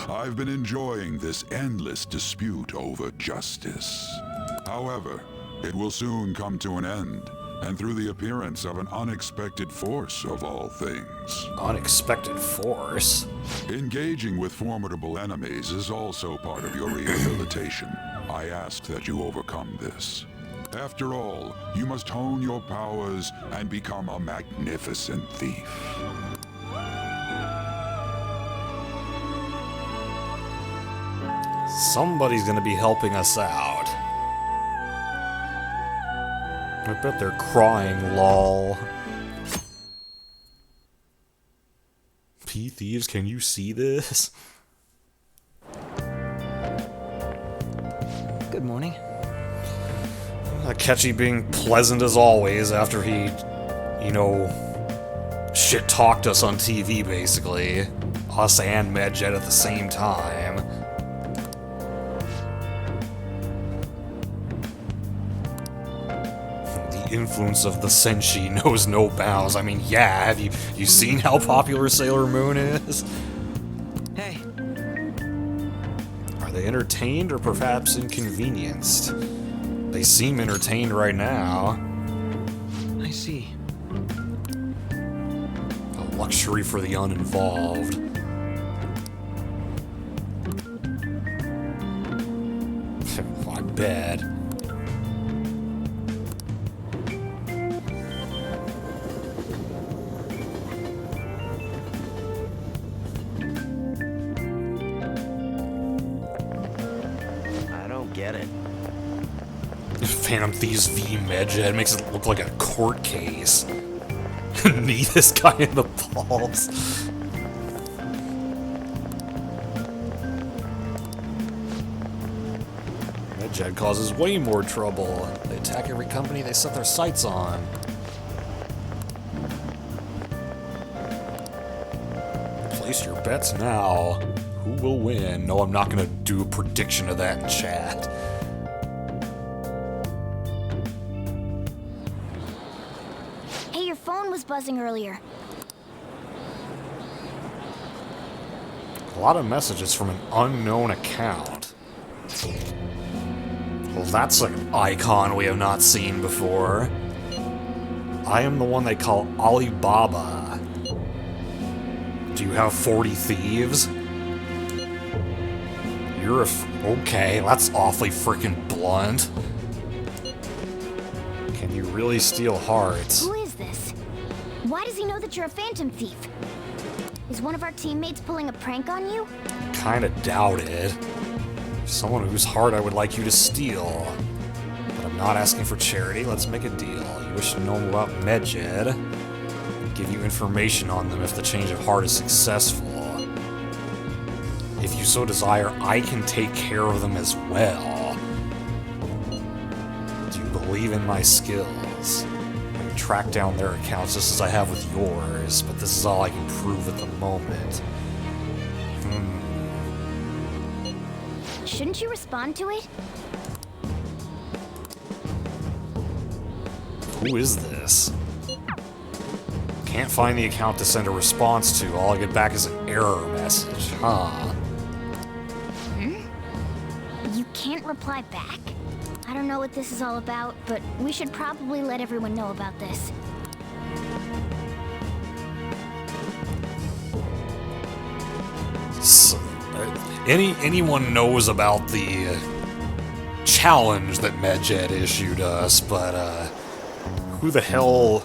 I've been enjoying this endless dispute over justice. However, it will soon come to an end, and through the appearance of an unexpected force of all things. Unexpected force? Engaging with formidable enemies is also part of your rehabilitation. I ask that you overcome this. After all, you must hone your powers and become a magnificent thief. Somebody's gonna be helping us out. I bet they're crying, lol. P-Thieves, can you see this? Good morning. Akechi being pleasant as always after he, you know, shit-talked us on TV, basically. Us and Medjet at the same time. The influence of the Senshi knows no bounds. I mean, yeah, have you seen how popular Sailor Moon is? Hey. Are they entertained or perhaps inconvenienced? They seem entertained right now. I see. A luxury for the uninvolved. I bet. I don't get it. Phantom Thieves v Medjet makes it look like a court case. Knee this guy in the balls. Medjet causes way more trouble. They attack every company they set their sights on. Place your bets now. Who will win? No, I'm not gonna do a prediction of that in chat. Hey, your phone was buzzing earlier. A lot of messages from an unknown account. Well, that's an icon we have not seen before. I am the one they call Alibaba. Do you have 40 thieves? You're okay, that's awfully freaking blunt. Can you really steal hearts? Who is this? Why does he know that you're a phantom thief? Is one of our teammates pulling a prank on you? Kinda doubt it. Someone whose heart I would like you to steal. But I'm not asking for charity, let's make a deal. You wish to know more about Medjed? I'll give you information on them if the change of heart is successful. If you so desire, I can take care of them as well. Do you believe in my skills? I can track down their accounts just as I have with yours, but this is all I can prove at the moment. Shouldn't you respond to it? Who is this? Can't find the account to send a response to. All I get back is an error message. Huh. You can't reply back? I don't know what this is all about, but we should probably let everyone know about this. So, anyone knows about the challenge that Medjed issued us, but who the hell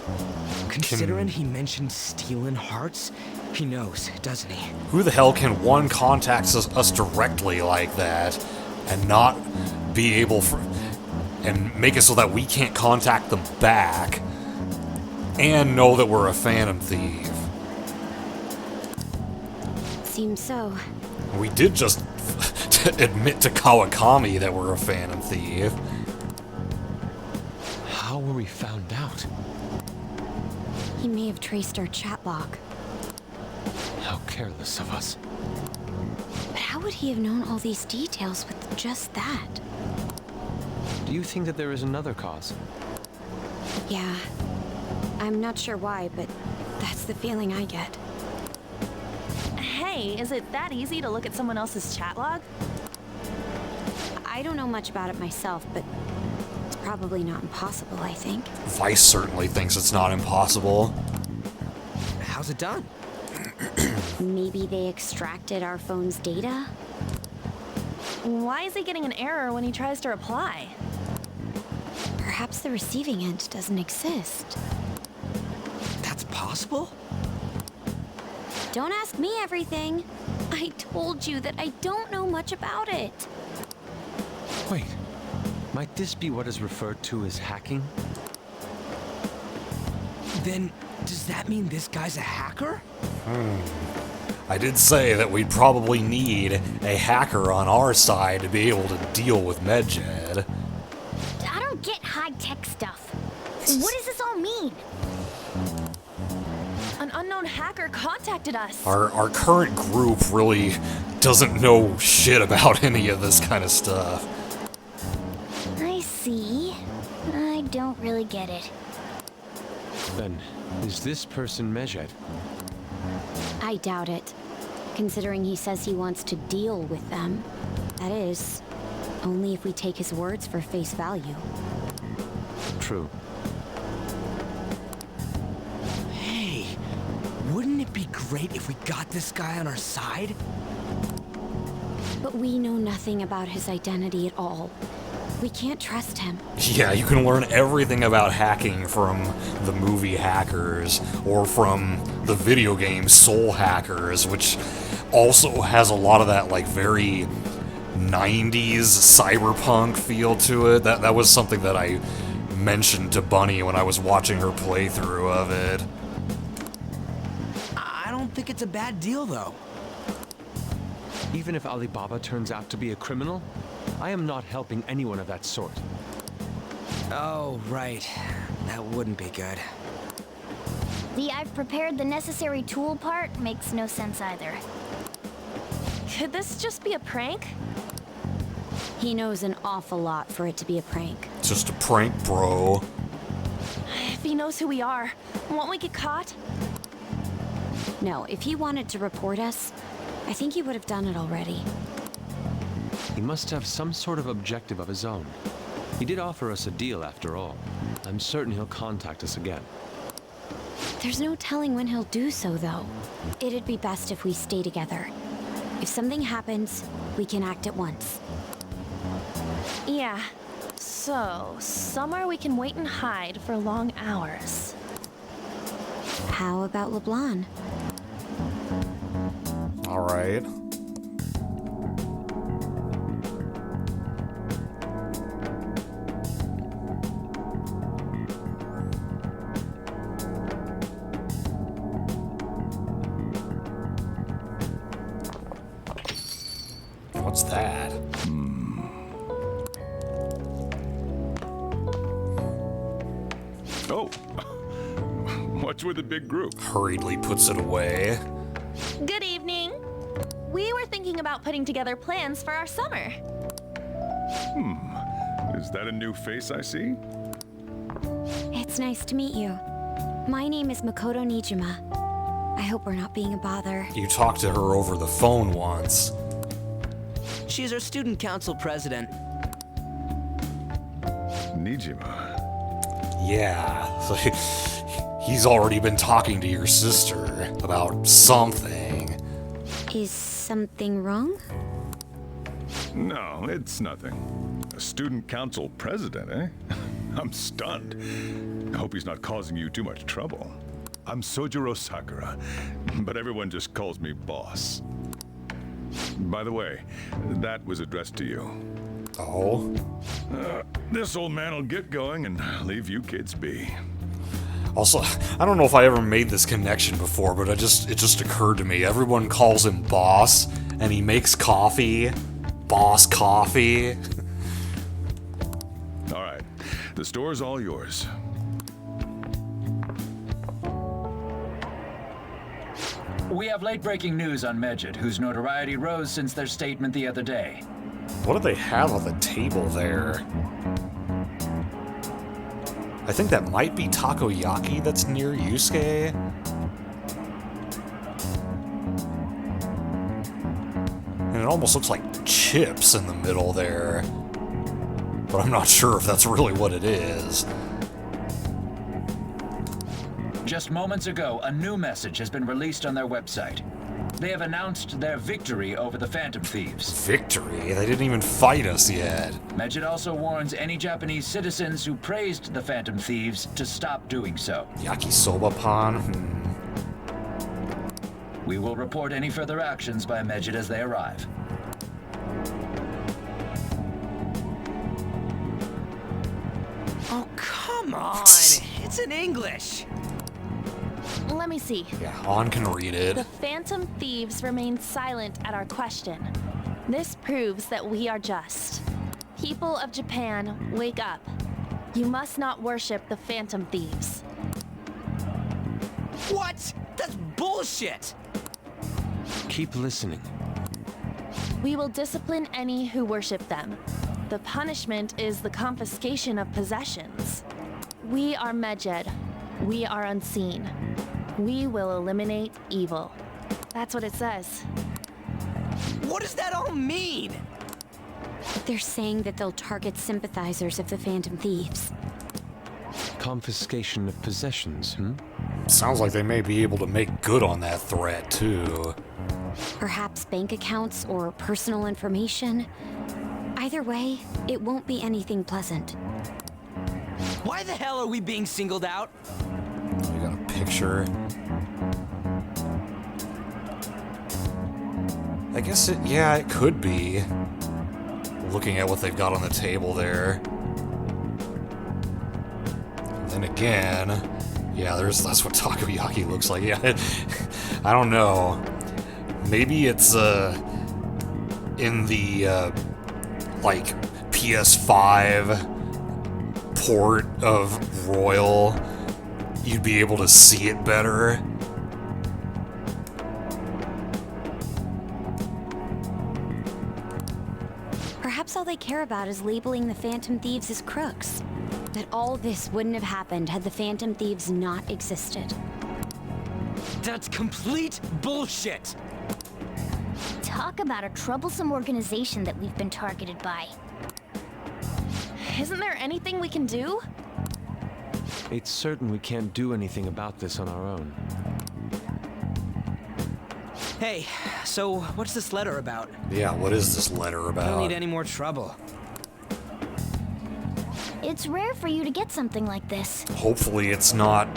Considering he mentioned stealing hearts, he knows, doesn't he? Who the hell can one contact us directly like that and not be able and make it so that we can't contact them back and know that we're a phantom thief? Seems so. We did just admit to Kawakami that we're a phantom thief. How were we found out? He may have traced our chat log. How careless of us. But how would he have known all these details with just that? Do you think that there is another cause? Yeah. I'm not sure why, but that's the feeling I get. Hey, is it that easy to look at someone else's chat log? I don't know much about it myself, but it's probably not impossible, I think. Vice certainly thinks it's not impossible. How's it done? Maybe they extracted our phone's data? Why is he getting an error when he tries to reply? Perhaps the receiving end doesn't exist. That's possible? Don't ask me everything. I told you that I don't know much about it. Wait, might this be what is referred to as hacking? Then, does that mean this guy's a hacker? I did say that we'd probably need a hacker on our side to be able to deal with Medjed. I don't get high-tech stuff. What does this all mean? An unknown hacker contacted us. Our current group really doesn't know shit about any of this kind of stuff. I see. I don't really get it. Then, is this person Medjed? I doubt it, considering he says he wants to deal with them. That is, only if we take his words for face value. True. Hey, wouldn't it be great if we got this guy on our side? But we know nothing about his identity at all. We can't trust him. Yeah, you can learn everything about hacking from the movie Hackers or from the video game Soul Hackers, which also has a lot of that like very 90s cyberpunk feel to it. That was something that I mentioned to Bunny when I was watching her playthrough of it. I don't think it's a bad deal, though. Even if Alibaba turns out to be a criminal, I am not helping anyone of that sort. Oh, right. That wouldn't be good. The "I've prepared the necessary tool" part makes no sense either. Could this just be a prank? He knows an awful lot for it to be a prank. Just a prank, bro. If he knows who we are, won't we get caught? No, if he wanted to report us, I think he would have done it already. He must have some sort of objective of his own. He did offer us a deal after all. I'm certain he'll contact us again. There's no telling when he'll do so, though. It'd be best if we stay together. If something happens, we can act at once. Yeah. So, somewhere we can wait and hide for long hours. How about LeBlanc? All right. What's that? Oh, what's with the big group? Hurriedly puts it away. Good evening. We were thinking about putting together plans for our summer. Is that a new face I see? It's nice to meet you. My name is Makoto Nijima. I hope we're not being a bother. You talked to her over the phone once. She's our student council president. Nijima. Yeah, so he's already been talking to your sister about something. Is something wrong? No, it's nothing. A student council president, eh? I'm stunned. I hope he's not causing you too much trouble. I'm Sojiro Sakura, but everyone just calls me boss. By the way, that was addressed to you. Oh? This old man will get going and leave you kids be. Also, I don't know if I ever made this connection before, but it just occurred to me. Everyone calls him boss, and he makes coffee. Boss coffee. All right, the store's all yours. We have late-breaking news on Medjed, whose notoriety rose since their statement the other day. What do they have on the table there? I think that might be takoyaki that's near Yusuke. And it almost looks like chips in the middle there. But I'm not sure if that's really what it is. Just moments ago, a new message has been released on their website. They have announced their victory over the Phantom Thieves. Victory? They didn't even fight us yet. Medjed also warns any Japanese citizens who praised the Phantom Thieves to stop doing so. Yakisoba pan? We will report any further actions by Medjed as they arrive. Oh, come on! It's in English! Let me see. Yeah, Han can read it. The Phantom Thieves remained silent at our question. This proves that we are just. People of Japan, wake up. You must not worship the Phantom Thieves. What? That's bullshit! Keep listening. We will discipline any who worship them. The punishment is the confiscation of possessions. We are Medjed. We are unseen. We will eliminate evil. That's what it says. What does that all mean? They're saying that they'll target sympathizers of the Phantom Thieves. Confiscation of possessions, Sounds like they may be able to make good on that threat, too. Perhaps bank accounts or personal information. Either way, it won't be anything pleasant. Why the hell are we being singled out? We got a picture. I guess it could be. Looking at what they've got on the table there. And then again, yeah, that's what takoyaki looks like. Yeah, I don't know. Maybe it's in the like PS5 port of Royal. you'd be able to see it better. Perhaps all they care about is labeling the Phantom Thieves as crooks. That all this wouldn't have happened had the Phantom Thieves not existed. That's complete bullshit! Talk about a troublesome organization that we've been targeted by. Isn't there anything we can do? It's certain we can't do anything about this on our own. Hey, so what's this letter about? Yeah, what is this letter I don't about? need any more trouble. It's rare for you to get something like this. Hopefully it's not...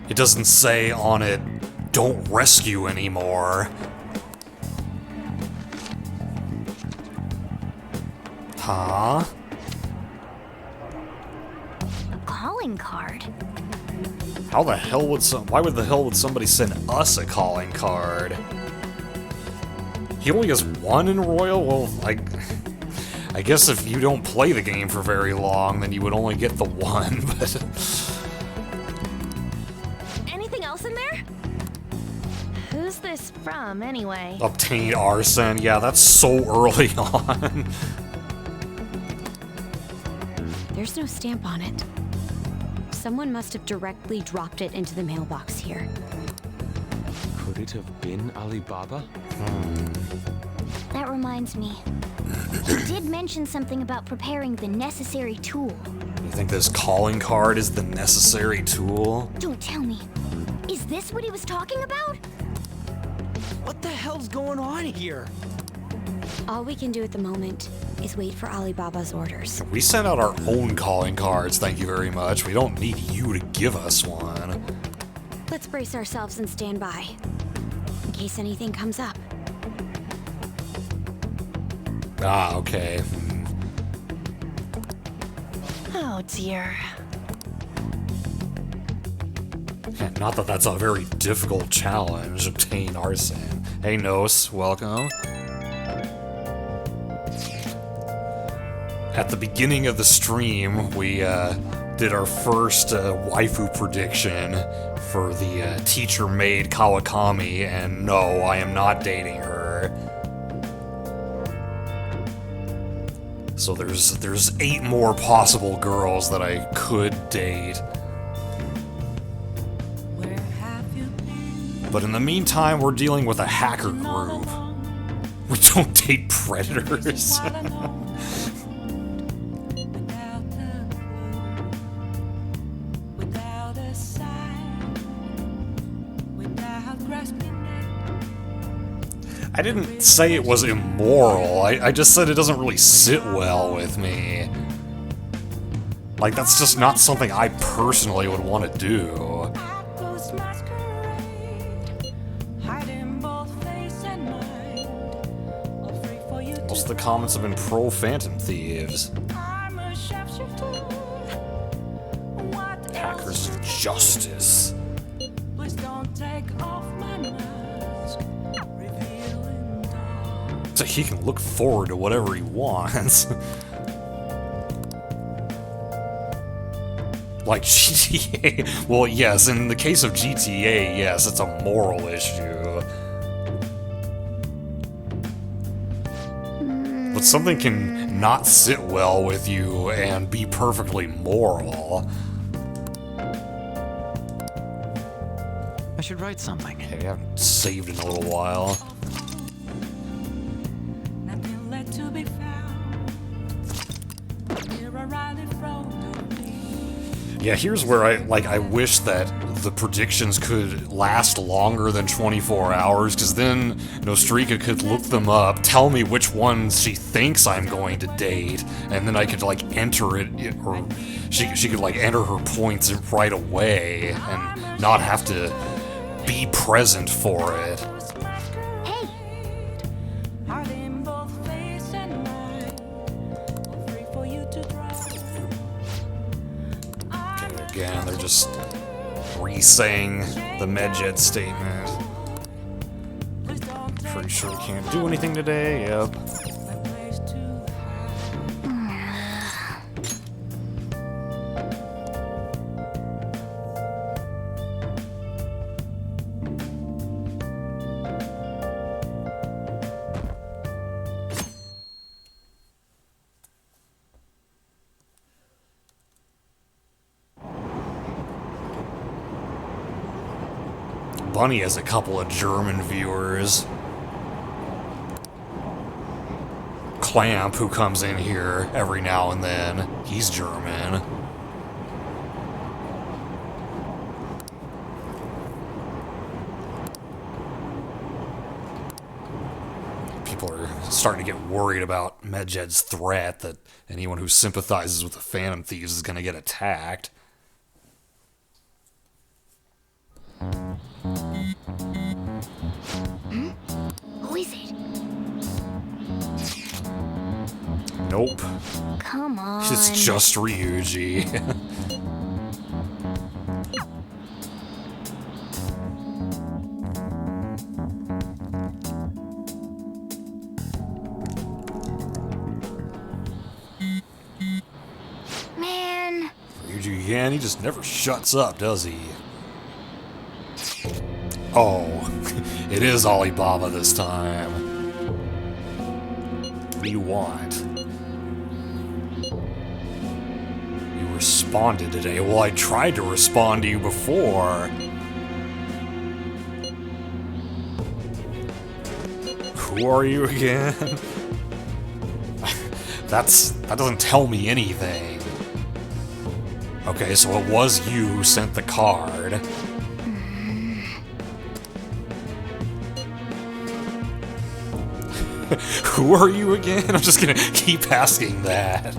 It doesn't say on it, don't rescue anymore. Huh? A calling card. How the hell would why the hell would somebody send us a calling card? He only has one in Royal? Well, I guess if you don't play the game for very long, then you would only get the one, but... Anything else in there? Who's this from, anyway? Obtained arson. Yeah, that's so early on. There's no stamp on it. Someone must have directly dropped it into the mailbox here. Could it have been Alibaba? That reminds me. He did mention something about preparing the necessary tool. You think this calling card is the necessary tool? Don't tell me. Is this what he was talking about? What the hell's going on here? All we can do at the moment is wait for Alibaba's orders. We sent out our own calling cards, thank you very much. We don't need you to give us one. Let's brace ourselves and stand by, in case anything comes up. Ah, okay. Oh dear. Not that that's a very difficult challenge, obtain arson. Hey Nos, welcome. At the beginning of the stream, we did our first waifu prediction for the teacher-maid Kawakami, and no, I am not dating her. So there's 8 more possible girls that I could date. But in the meantime, we're dealing with a hacker group. We don't date predators. I didn't say it was immoral, I just said it doesn't really sit well with me. Like, that's just not something I personally would want to do. Most of the comments have been pro-Phantom Thieves. Hackers of Justice. So he can look forward to whatever he wants. Like GTA. Well, yes, in the case of GTA, yes, it's a moral issue. But something can not sit well with you and be perfectly moral. I should write something. Hey, I haven't saved in a little while. Yeah, here's where I wish that the predictions could last longer than 24 hours, because then Nostrika could look them up, tell me which ones she thinks I'm going to date, and then I could, like, enter it, or she could, like, enter her points right away, and not have to be present for it. Again, they're just re-saying the Medjed statement. Pretty sure we can't do anything today, yep. Bunny has a couple of German viewers. Clamp, who comes in here every now and then, he's German. People are starting to get worried about Medjed's threat that anyone who sympathizes with the Phantom Thieves is going to get attacked. Who is it? Nope. Come on. It's just Ryuji. Man. Ryuji again, he just never shuts up, does he? Oh, it is Alibaba this time. What do you want? You responded today. Well, I tried to respond to you before. Who are you again? That doesn't tell me anything. Okay, so it was you who sent the card. Who are you again? I'm just gonna keep asking that.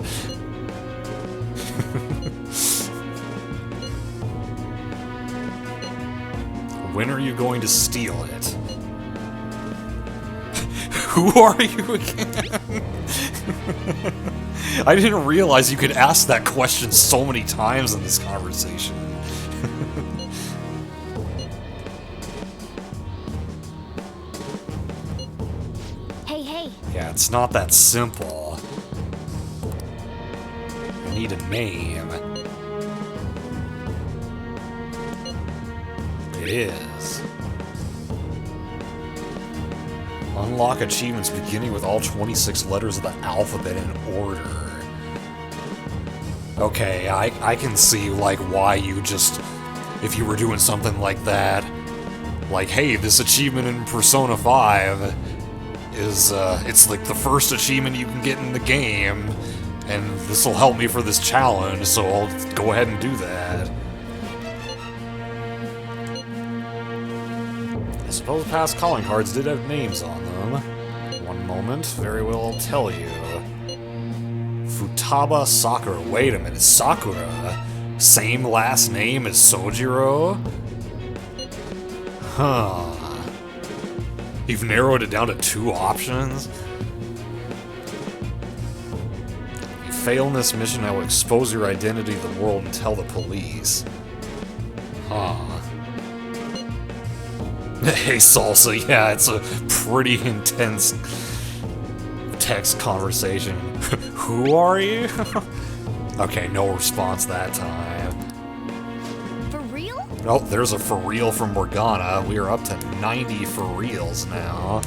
When are you going to steal it? Who are you again? I didn't realize you could ask that question so many times in this conversation. Hey. Yeah, it's not that simple. I need a name. It is. Unlock achievements beginning with all 26 letters of the alphabet in order. Okay, I can see, like, why you just... If you were doing something like that, like, hey, this achievement in Persona 5 is, it's like the first achievement you can get in the game, and this will help me for this challenge, so I'll go ahead and do that. I suppose past calling cards did have names on them. One moment, very well, I'll tell you. Futaba Sakura. Wait a minute, Sakura? Same last name as Sojiro? Huh. You've narrowed it down to 2 options? If you fail in this mission, I will expose your identity to the world and tell the police. Huh. Hey, Salsa, yeah, it's a pretty intense text conversation. Who are you? Okay, no response that time. For real? Oh, there's a for real from Morgana. We are up to 90 for reals now.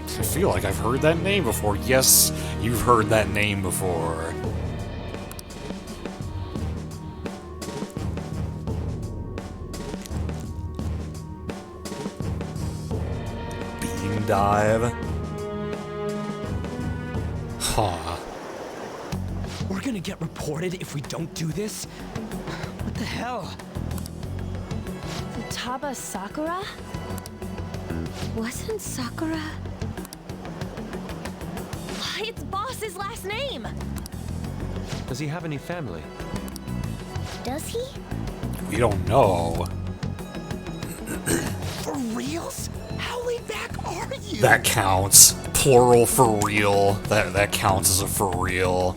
I feel like I've heard that name before. Yes, you've heard that name before. Beam dive. Huh. We're gonna get reported if we don't do this? What the hell? Futaba Sakura? Wasn't Sakura? It's Boss's last name! Does he have any family? Does he? We don't know. For reals? How laid back are you? That counts. Plural for real. That counts as a for real.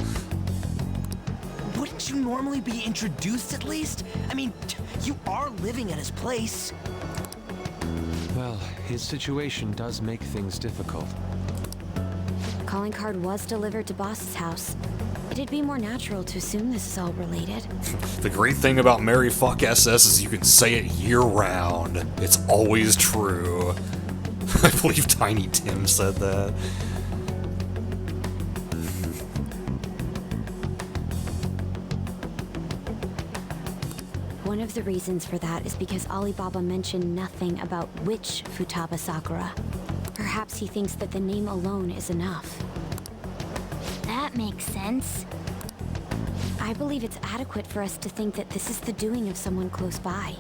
Wouldn't you normally be introduced at least? I mean, you are living at his place. Well, his situation does make things difficult. Calling card was delivered to Boss's house. It'd be more natural to assume this is all related. The great thing about Mary Fuck SS is you can say it year-round. It's always true. I believe Tiny Tim said that. One of of the reasons for that is because Alibaba mentioned nothing about which Futaba Sakura. Perhaps he thinks that the name alone is enough. That makes sense. I believe it's adequate for us to think that this is the doing of someone close by.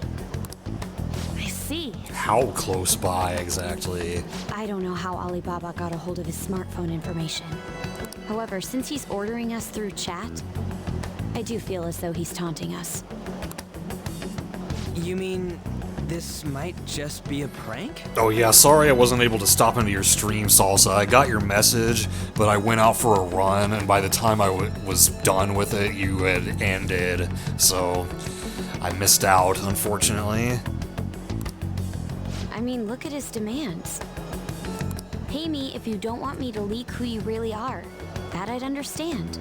I see. How close by, exactly? I don't know how Alibaba got a hold of his smartphone information. However, since he's ordering us through chat, I do feel as though he's taunting us. You mean this might just be a prank? Oh yeah, sorry I wasn't able to stop into your stream, Salsa. I got your message, but I went out for a run, and by the time I was done with it, you had ended. So, I missed out, unfortunately. I mean, look at his demands. Pay me if you don't want me to leak who you really are. That I'd understand.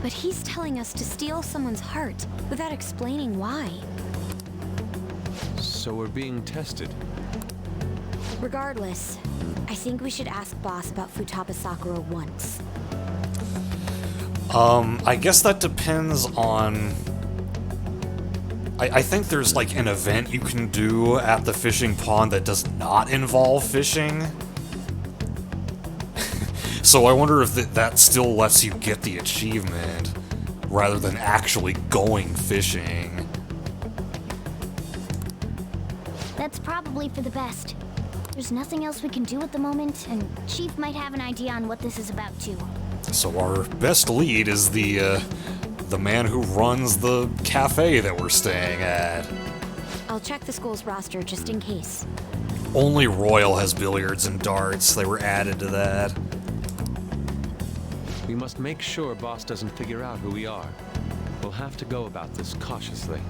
But he's telling us to steal someone's heart without explaining why. So we're being tested. Regardless, I think we should ask Boss about Futaba Sakura once. I guess that depends on... I think there's like an event you can do at the fishing pond that does not involve fishing. So I wonder if that still lets you get the achievement rather than actually going fishing. That's probably for the best. There's nothing else we can do at the moment, and Chief might have an idea on what this is about too. So our best lead is the man who runs the cafe that we're staying at. I'll check the school's roster just in case. Only Royal has billiards and darts. They were added to that. We must make sure Boss doesn't figure out who we are. We'll have to go about this cautiously.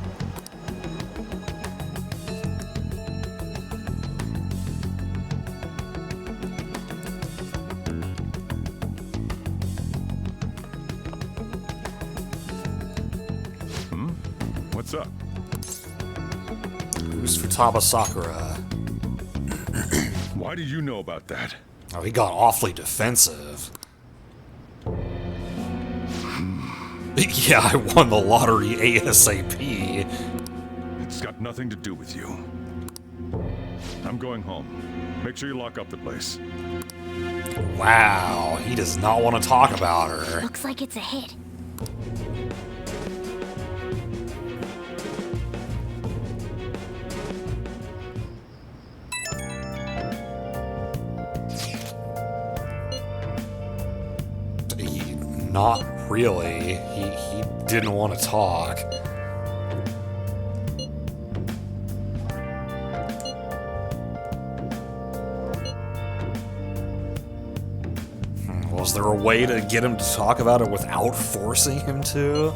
What's up? Who's Futaba Sakura? Why did you know about that? Oh, he got awfully defensive. Yeah, I won the lottery ASAP. It's got nothing to do with you. I'm going home. Make sure you lock up the place. Wow, he does not want to talk about her. Looks like it's a hit. Not really. He didn't want to talk. Was there a way to get him to talk about it without forcing him to?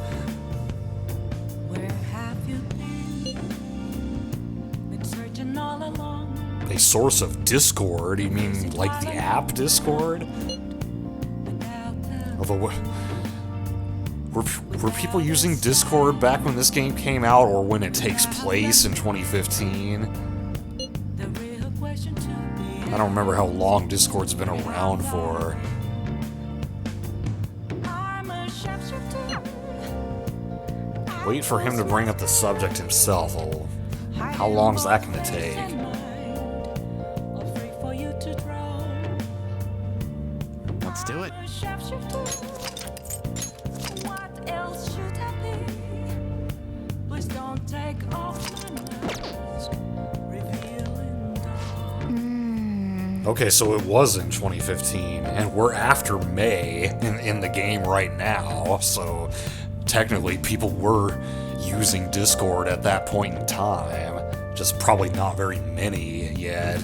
Where have you been? Been searching all along. A source of Discord? You mean like the app Discord? Although, were people using Discord back when this game came out, or when it takes place in 2015? I don't remember how long Discord's been around for. Wait for him to bring up the subject himself. Oh, how long is that going to take? Let's do it. What else should I be? Please don't take off my mask, revealing dawn. Okay, so it was in 2015, and we're after May in the game right now, so technically people were using Discord at that point in time, just probably not very many yet.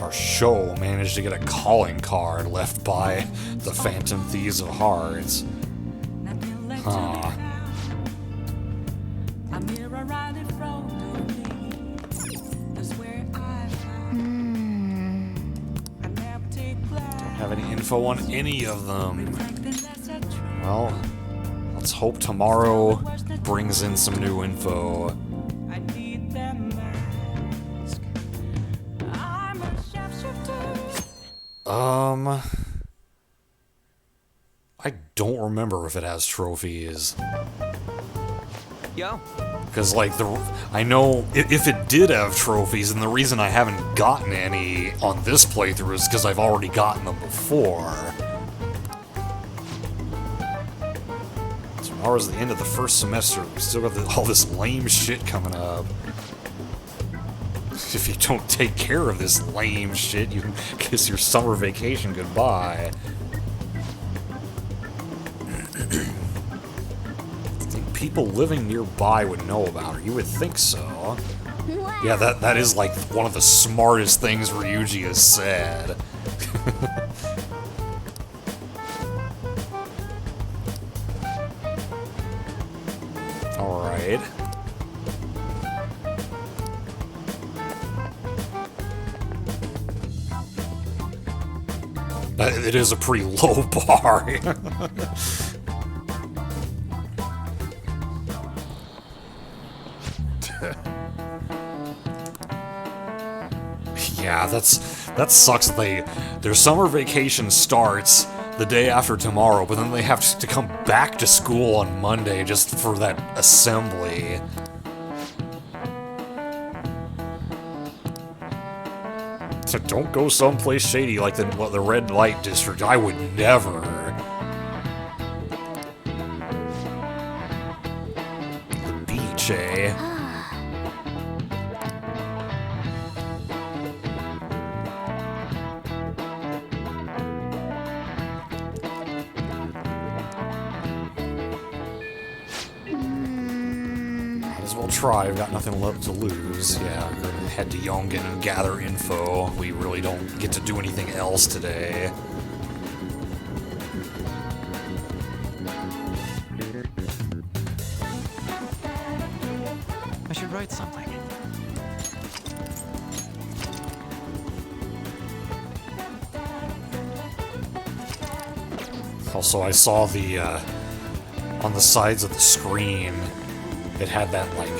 Our show managed to get a calling card left by the Phantom Thieves of Hearts. Huh. A mirror right in front of me. That's where I an empty glass. Don't have any info on any of them. Well, let's hope tomorrow brings in some new info. I need that mask. I'm a sharpshooter. I don't remember if it has trophies. Yo. Because, like, I know if it did have trophies, and the reason I haven't gotten any on this playthrough is because I've already gotten them before. So now it's the end of the first semester. We still got all this lame shit coming up. If you don't take care of this lame shit, you can kiss your summer vacation goodbye. People living nearby would know about her. You would think so. Yeah, that is like one of the smartest things Ryuji has said. Alright. It is a pretty low bar. Yeah, that sucks. Their summer vacation starts the day after tomorrow, but then they have to come back to school on Monday just for that assembly. So don't go someplace shady like the red light district. I would never. The beach, eh? Try. I've got nothing left to lose. Yeah, we're gonna head to Yongen and gather info. We really don't get to do anything else today. I should write something. Also, I saw the, on the sides of the screen, it had that, like,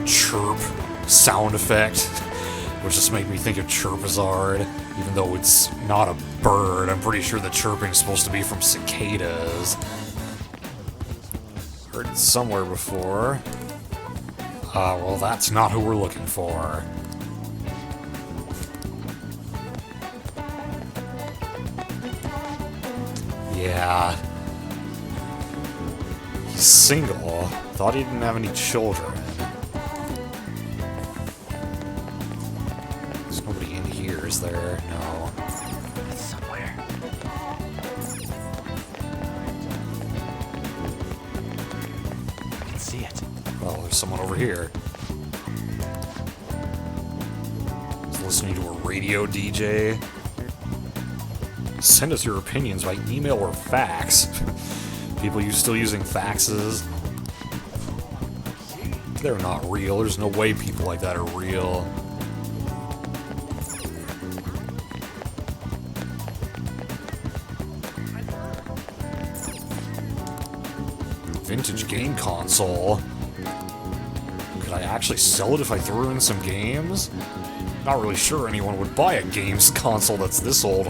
chirp sound effect, which just made me think of Chirpizard, even though it's not a bird. I'm pretty sure the chirping's supposed to be from cicadas. Heard it somewhere before. Well, that's not who we're looking for. Yeah. He's single. Thought he didn't have any children. There's nobody in here, is there? No. It's somewhere. I can see it. Well, there's someone over here. He's listening to a radio DJ. Send us your opinions by email or fax. People still using faxes. They're not real. There's no way people like that are real. Vintage game console. Could I actually sell it if I threw in some games? Not really sure anyone would buy a games console that's this old.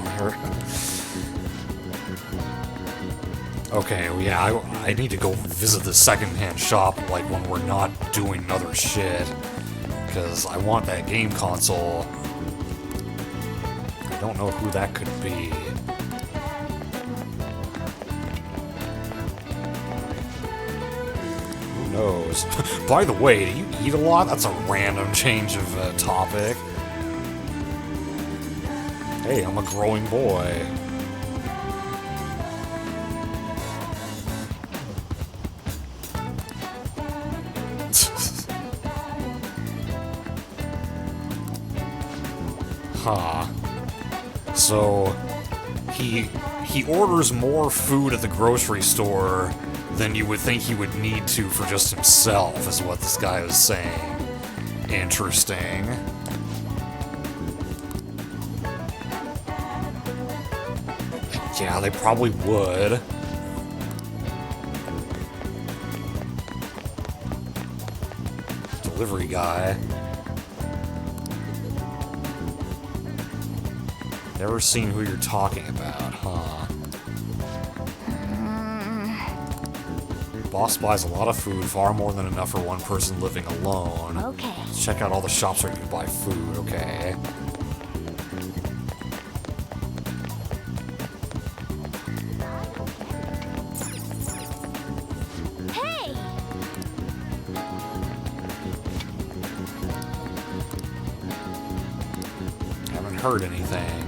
Okay, well, yeah, I need to go visit the secondhand shop, like, when we're not doing other shit. Because I want that game console. I don't know who that could be. Who knows? By the way, do you eat a lot? That's a random change of topic. Hey, I'm a growing boy. Huh. So, he orders more food at the grocery store than you would think he would need to for just himself, is what this guy was saying. Interesting. Yeah, they probably would. Delivery guy. Never seen who you're talking about, huh? Boss buys a lot of food, far more than enough for one person living alone. Okay. Let's check out all the shops where you can buy food, okay? Hey! Haven't heard anything.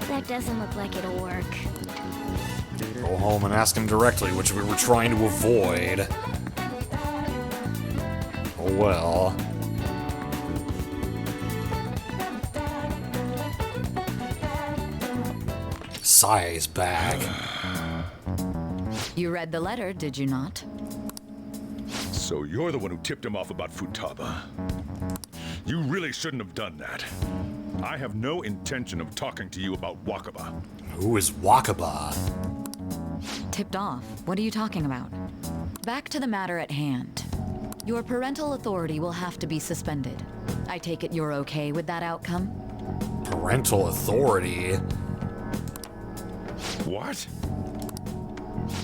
That doesn't look like it'll work. Go home and ask him directly, which we were trying to avoid. Oh well. Sai is back. You read the letter, did you not? So you're the one who tipped him off about Futaba. You really shouldn't have done that. I have no intention of talking to you about Wakaba. Who is Wakaba? Tipped off? What are you talking about? Back to the matter at hand. Your parental authority will have to be suspended. I take it you're okay with that outcome? Parental authority? What?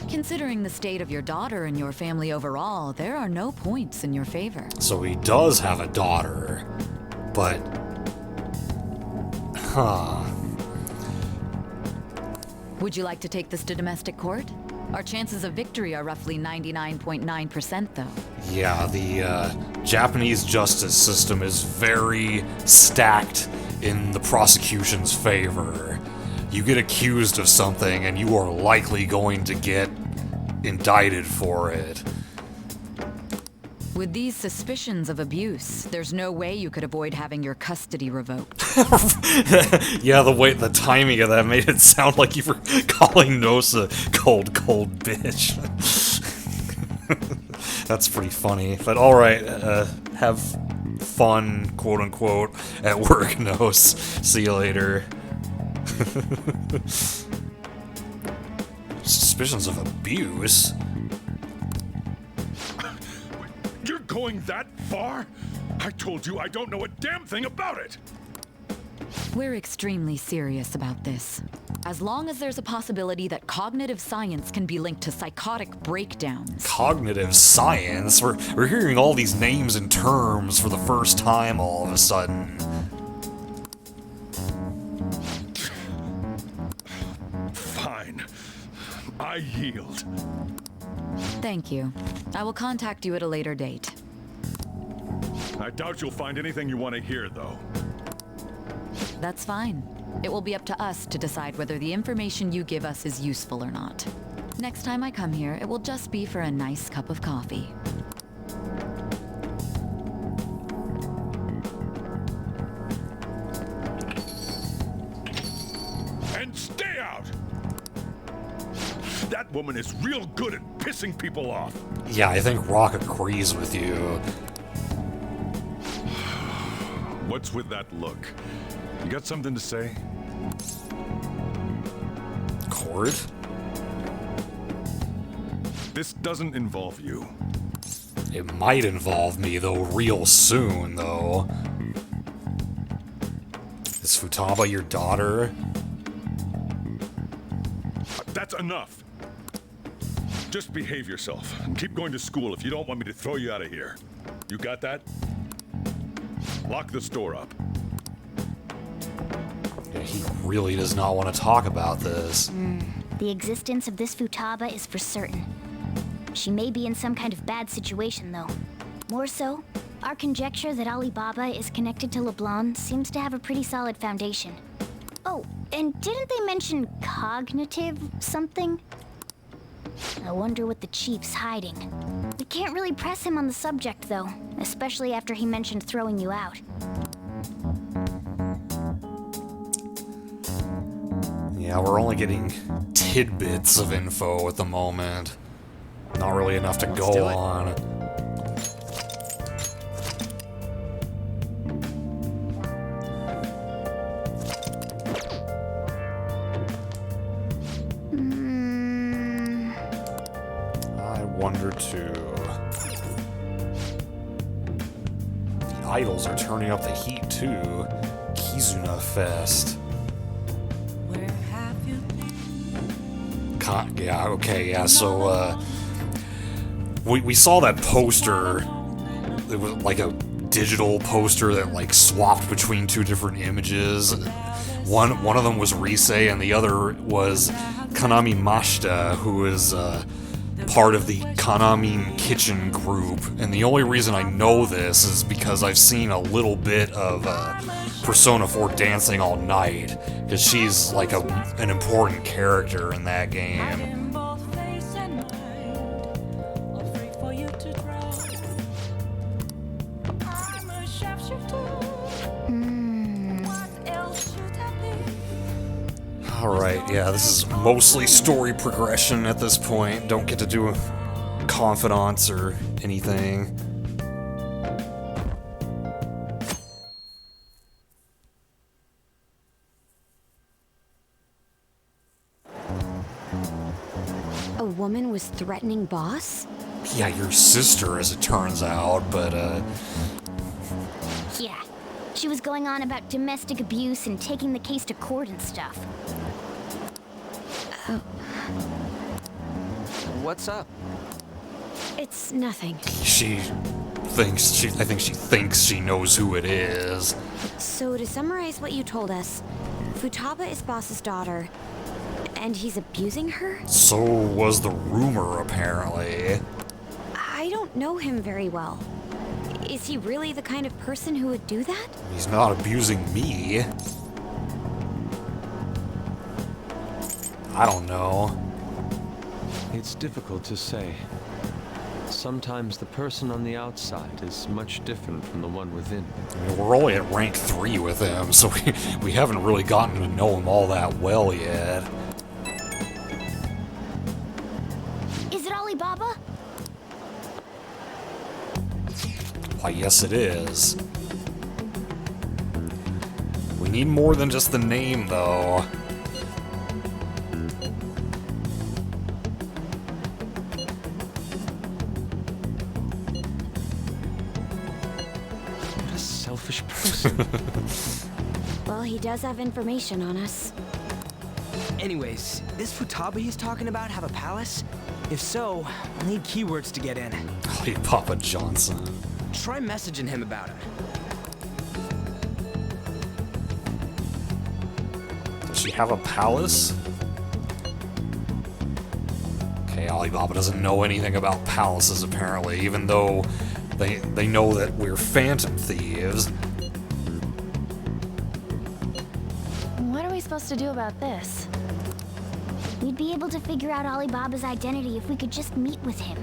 Considering the state of your daughter and your family overall, there are no points in your favor. So he does have a daughter, but... Huh. Would you like to take this to domestic court? Our chances of victory are roughly 99.9%, though. Yeah, the Japanese justice system is very stacked in the prosecution's favor. You get accused of something and you are likely going to get indicted for it. With these suspicions of abuse, there's no way you could avoid having your custody revoked. Yeah, the timing of that made it sound like you were calling Nosa cold bitch. That's pretty funny. But alright, have fun, quote unquote, at work, Nos. See you later. Suspicions of abuse? You're going that far? I told you I don't know a damn thing about it! We're extremely serious about this. As long as there's a possibility that cognitive science can be linked to psychotic breakdowns. Cognitive science? We're hearing all these names and terms for the first time all of a sudden. Fine. I yield. Thank you. I will contact you at a later date. I doubt you'll find anything you want to hear, though. That's fine. It will be up to us to decide whether the information you give us is useful or not. Next time I come here, it will just be for a nice cup of coffee. And stay out! That woman is real good at pissing people off. Yeah, I think Rock agrees with you. What's with that look? You got something to say? Court? This doesn't involve you. It might involve me, though, real soon, though. Is Futaba your daughter? That's enough. Just behave yourself and keep going to school if you don't want me to throw you out of here. You got that? Lock the store up. Yeah, he really does not want to talk about this. The existence of this Futaba is for certain. She may be in some kind of bad situation, though. More so, our conjecture that Alibaba is connected to LeBlanc seems to have a pretty solid foundation. Oh, and didn't they mention cognitive something? I wonder what the chief's hiding. We can't really press him on the subject, though, especially after he mentioned throwing you out. Yeah, we're only getting tidbits of info at the moment. Not really enough to go on. I wonder too. The idols are turning up the heat too. Kizuna Fest. Yeah, okay, yeah, so, we saw that poster. It was like a digital poster that, like, swapped between two different images. One of them was Rise, and the other was Kanami Mashita, who is, part of the Kanami Kitchen group. And the only reason I know this is because I've seen a little bit of, Persona 4 Dancing All Night, because she's like an important character in that game. Alright, yeah, this is mostly story progression at this point. Don't get to do confidants or anything. A woman was threatening Boss? Yeah, your sister, as it turns out, but, Yeah. She was going on about domestic abuse and taking the case to court and stuff. What's up? It's nothing. I think she thinks she knows who it is. So to summarize what you told us, Futaba is Boss's daughter, and he's abusing her? So was the rumor, apparently. I don't know him very well. Is he really the kind of person who would do that? He's not abusing me. I don't know. It's difficult to say. Sometimes the person on the outside is much different from the one within. I mean, we're only at rank 3 with him, so we haven't really gotten to know him all that well yet. Is it Alibaba? Why, yes it is. We need more than just the name, though. What a selfish person. Well, he does have information on us. Anyways, this Futaba he's talking about have a palace? If so, we'll need keywords to get in. Hey, Papa Johnson. Try messaging him about it. Does she have a palace? Okay, Alibaba doesn't know anything about palaces, apparently, even though they know that we're phantom thieves. What are we supposed to do about this? We'd be able to figure out Alibaba's identity if we could just meet with him.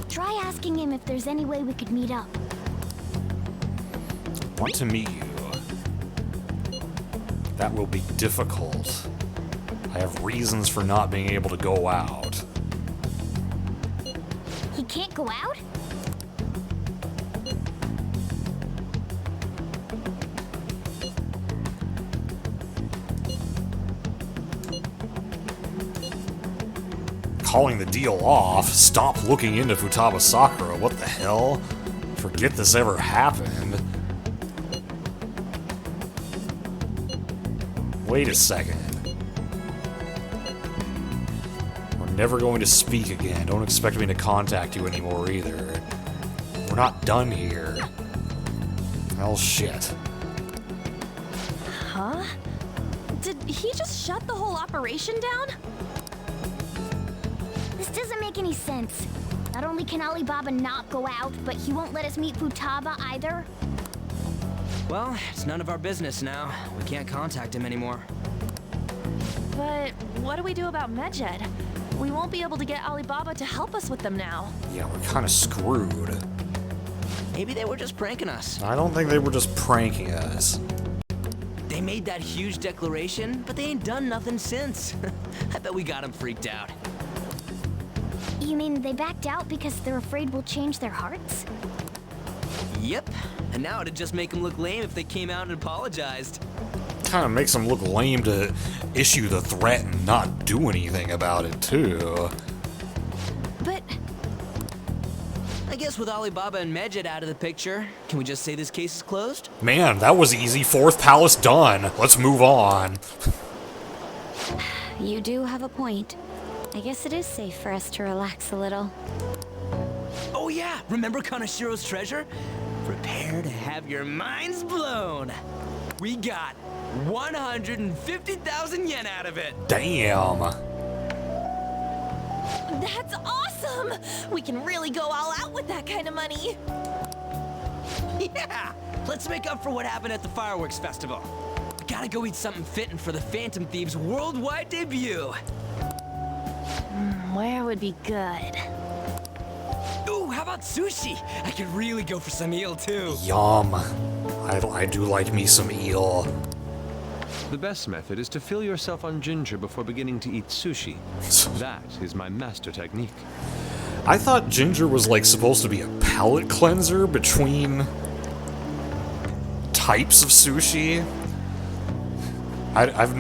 Try asking him if there's any way we could meet up. Want to meet you. That will be difficult. I have reasons for not being able to go out. He can't go out? Calling the deal off. Stop looking into Futaba Sakura. What the hell? Forget this ever happened. Wait a second. We're never going to speak again. Don't expect me to contact you anymore either. We're not done here. Well, shit. Huh? Did he just shut the whole operation down? This doesn't make any sense. Not only can Alibaba not go out, but he won't let us meet Futaba either. Well, it's none of our business now. We can't contact him anymore. But what do we do about Medjed? We won't be able to get Alibaba to help us with them now. Yeah, we're kind of screwed. Maybe they were just pranking us. I don't think they were just pranking us. They made that huge declaration, but they ain't done nothing since. I bet we got them freaked out. You mean they backed out because they're afraid we'll change their hearts? Yep. And now it'd just make them look lame if they came out and apologized. Kind of makes them look lame to issue the threat and not do anything about it, too. But I guess with Alibaba and Medjed out of the picture, can we just say this case is closed? Man, that was easy. Fourth palace done. Let's move on. You do have a point. I guess it is safe for us to relax a little. Oh yeah, remember Kanashiro's treasure? Prepare to have your minds blown. We got 150,000 yen out of it. Damn. That's awesome! We can really go all out with that kind of money. Yeah! Let's make up for what happened at the fireworks festival. We gotta go eat something fitting for the Phantom Thieves' worldwide debut. Where would be good? Ooh, how about sushi? I could really go for some eel too. Yum. I do like me some eel. The best method is to fill yourself on ginger before beginning to eat sushi. That is my master technique. I thought ginger was like supposed to be a palate cleanser between types of sushi. I've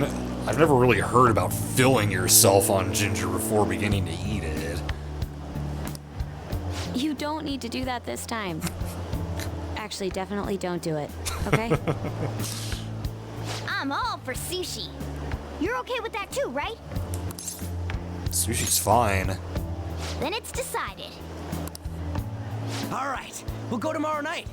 never really heard about filling yourself on ginger before beginning to eat it. You don't need to do that this time. Actually, definitely don't do it, okay? I'm all for sushi. You're okay with that too, right? Sushi's fine. Then it's decided. All right, we'll go tomorrow night.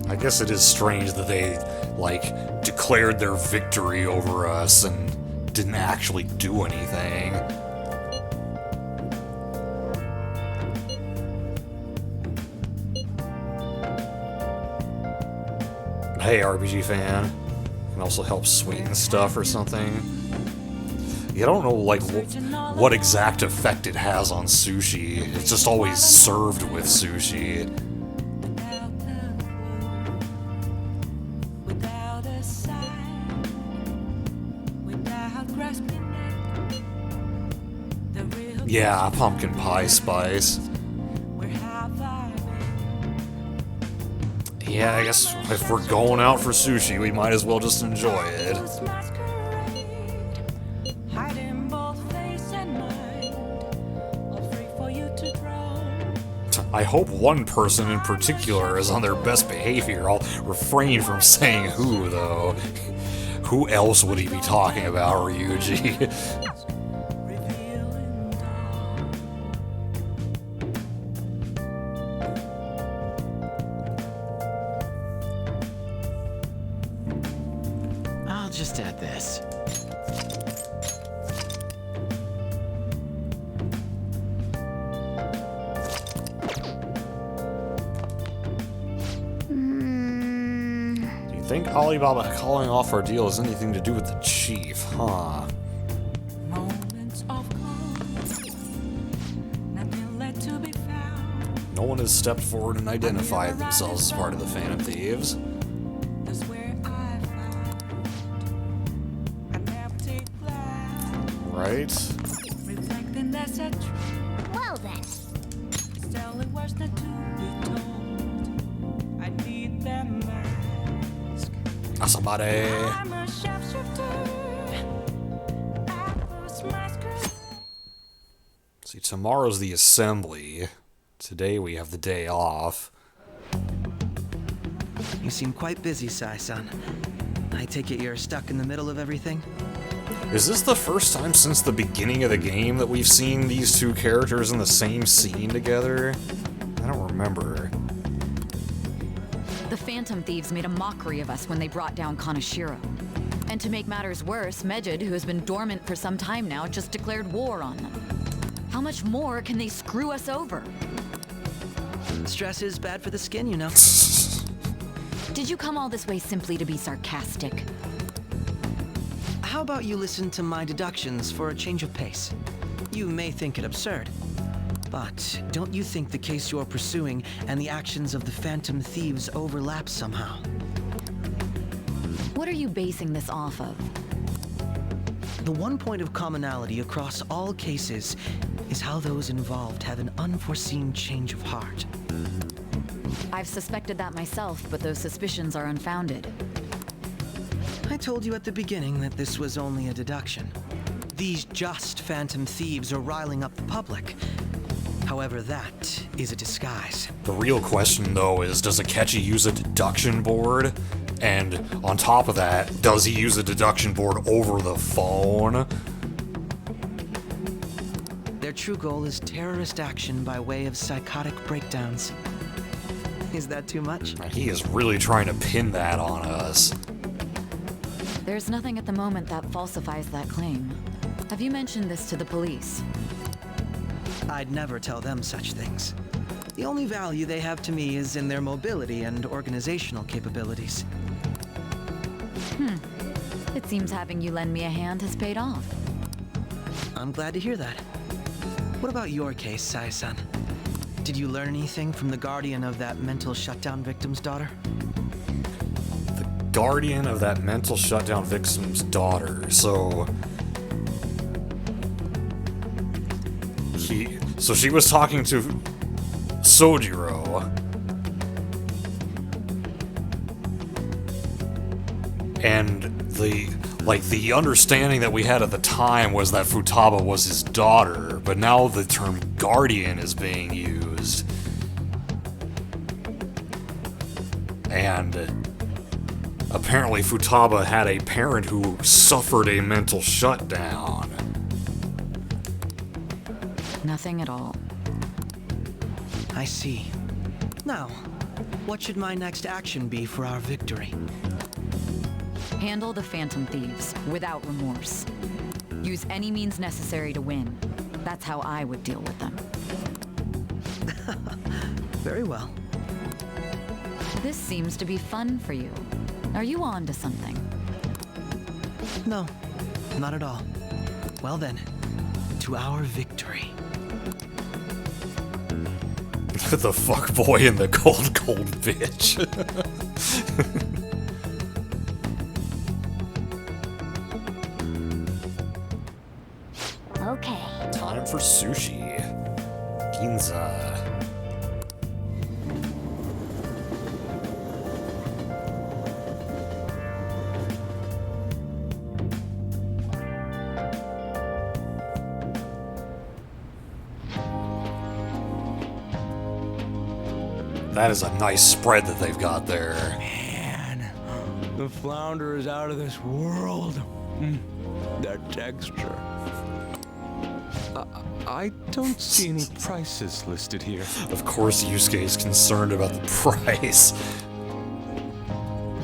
I guess it is strange that they, like, declared their victory over us and didn't actually do anything. Hey, RPG fan. Can also help sweeten stuff or something. You don't know, like, what exact effect it has on sushi. It's just always served with sushi. Yeah, pumpkin pie spice. Yeah, I guess if we're going out for sushi, we might as well just enjoy it. I hope one person in particular is on their best behavior. I'll refrain from saying who, though. Who else would he be talking about, Ryuji? I'll just add this. Do you think Alibaba calling off our deal has anything to do with the chief, huh? No one has stepped forward and identified themselves as part of the Phantom Thieves. Right? Well then. Somebody. See, tomorrow's the assembly. Today we have the day off. You seem quite busy, Sai-san. I take it you're stuck in the middle of everything? Is this the first time since the beginning of the game that we've seen these two characters in the same scene together? I don't remember. The Phantom Thieves made a mockery of us when they brought down Kanashiro. And to make matters worse, Medjed, who has been dormant for some time now, just declared war on them. How much more can they screw us over? Stress is bad for the skin, you know. Did you come all this way simply to be sarcastic? How about you listen to my deductions for a change of pace? You may think it absurd, but don't you think the case you're pursuing and the actions of the Phantom Thieves overlap somehow? What are you basing this off of? The one point of commonality across all cases is how those involved have an unforeseen change of heart. I've suspected that myself, but those suspicions are unfounded. I told you at the beginning that this was only a deduction. These just phantom thieves are riling up the public. However, that is a disguise. The real question, though, is does Akechi use a deduction board? And on top of that, does he use a deduction board over the phone? Their true goal is terrorist action by way of psychotic breakdowns. Is that too much? He is really trying to pin that on us. There's nothing at the moment that falsifies that claim. Have you mentioned this to the police? I'd never tell them such things. The only value they have to me is in their mobility and organizational capabilities. It seems having you lend me a hand has paid off. I'm glad to hear that. What about your case, Sai-san? Did you learn anything from the guardian of that mental shutdown victim's daughter? The guardian of that mental shutdown victim's daughter, so she was talking to Sojiro. And the understanding that we had at the time was that Futaba was his daughter, but now the term guardian is being used. And apparently Futaba had a parent who suffered a mental shutdown. Nothing at all. I see. Now, what should my next action be for our victory? Handle the Phantom Thieves without remorse. Use any means necessary to win. That's how I would deal with them. Very well. This seems to be fun for you. Are you on to something? No, not at all. Well then, to our victory. The fuck boy and the cold bitch. Okay. Time for sushi. Ginza. That is a nice spread that they've got there. Man, the flounder is out of this world. That texture. I don't see any prices listed here. Of course Yusuke is concerned about the price.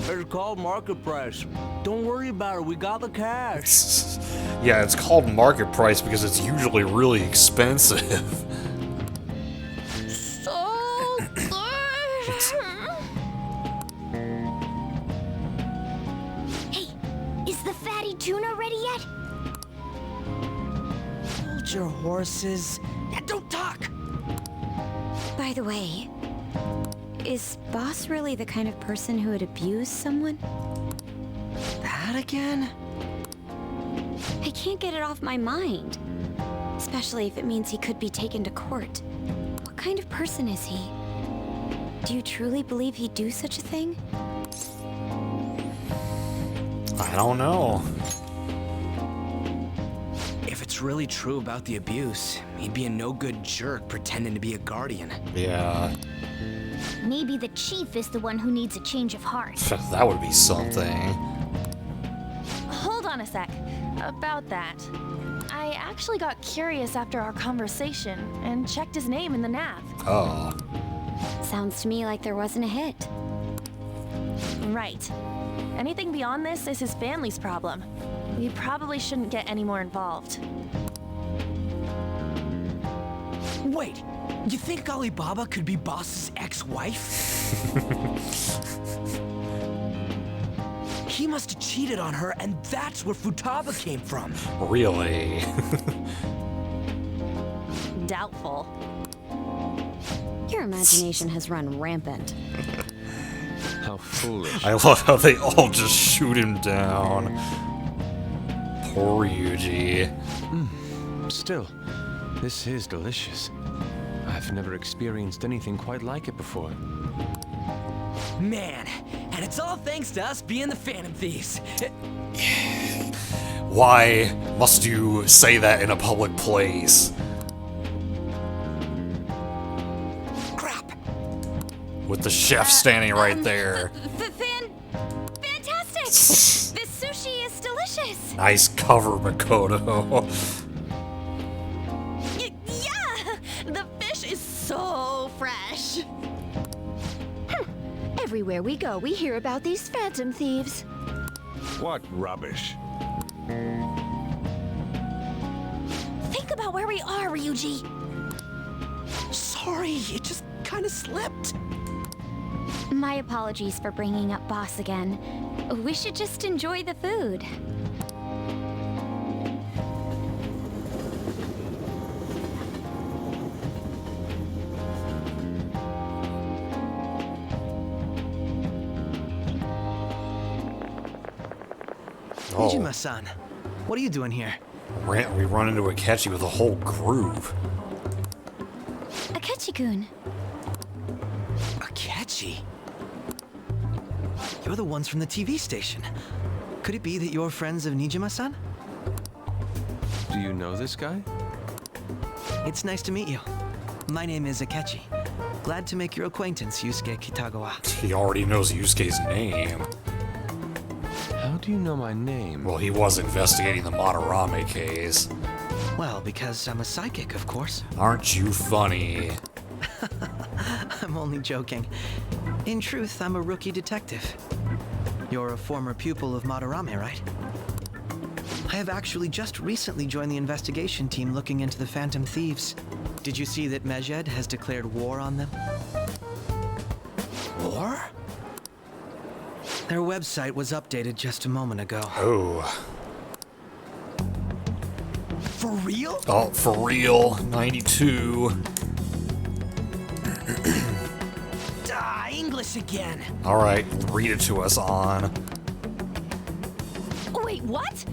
It's called market price. Don't worry about it, we got the cash. Yeah, it's called market price because it's usually really expensive. So good. Hey, is the fatty tuna ready yet? Hold your horses. And don't talk! By the way, is Boss really the kind of person who would abuse someone? That again? I can't get it off my mind. Especially if it means he could be taken to court. What kind of person is he? Do you truly believe he'd do such a thing? I don't know. If it's really true about the abuse, he'd be a no-good jerk pretending to be a guardian. Yeah. Maybe the chief is the one who needs a change of heart. That would be something. Hold on a sec. About that. I actually got curious after our conversation and checked his name in the nav. Oh. Sounds to me like there wasn't a hit. Right. Anything beyond this is his family's problem. We probably shouldn't get any more involved. Wait, you think Alibaba could be Boss's ex-wife? He must have cheated on her, and that's where Futaba came from. Really? Doubtful. Your imagination has run rampant. How foolish. I love how they all just shoot him down. Poor Ryuji. Still, this is delicious. I've never experienced anything quite like it before. Man, and it's all thanks to us being the Phantom Thieves. Why must you say that in a public place? Crap! With the chef standing right there. Fantastic! This sushi is delicious! Nice cover, Makoto. Yeah! The fish is so fresh! Everywhere we go, we hear about these Phantom Thieves. What rubbish. Think about where we are, Ryuji. Sorry, it just kind of slipped. My apologies for bringing up Boss again. We should just enjoy the food. Nijima-san, what are you doing here? We run into Akechi with a whole group. Akechi-kun. Akechi? You're the ones from the TV station. Could it be that you're friends of Nijima-san? Do you know this guy? It's nice to meet you. My name is Akechi. Glad to make your acquaintance, Yusuke Kitagawa. He already knows Yusuke's name. How do you know my name? Well, he was investigating the Madarame case. Well, because I'm a psychic, of course. Aren't you funny? I'm only joking. In truth, I'm a rookie detective. You're a former pupil of Madarame, right? I have actually just recently joined the investigation team looking into the Phantom Thieves. Did you see that Medjed has declared war on them? War? Their website was updated just a moment ago. Oh. For real? Oh, for real. 92. English again. All right, read it to us, On. Wait, what?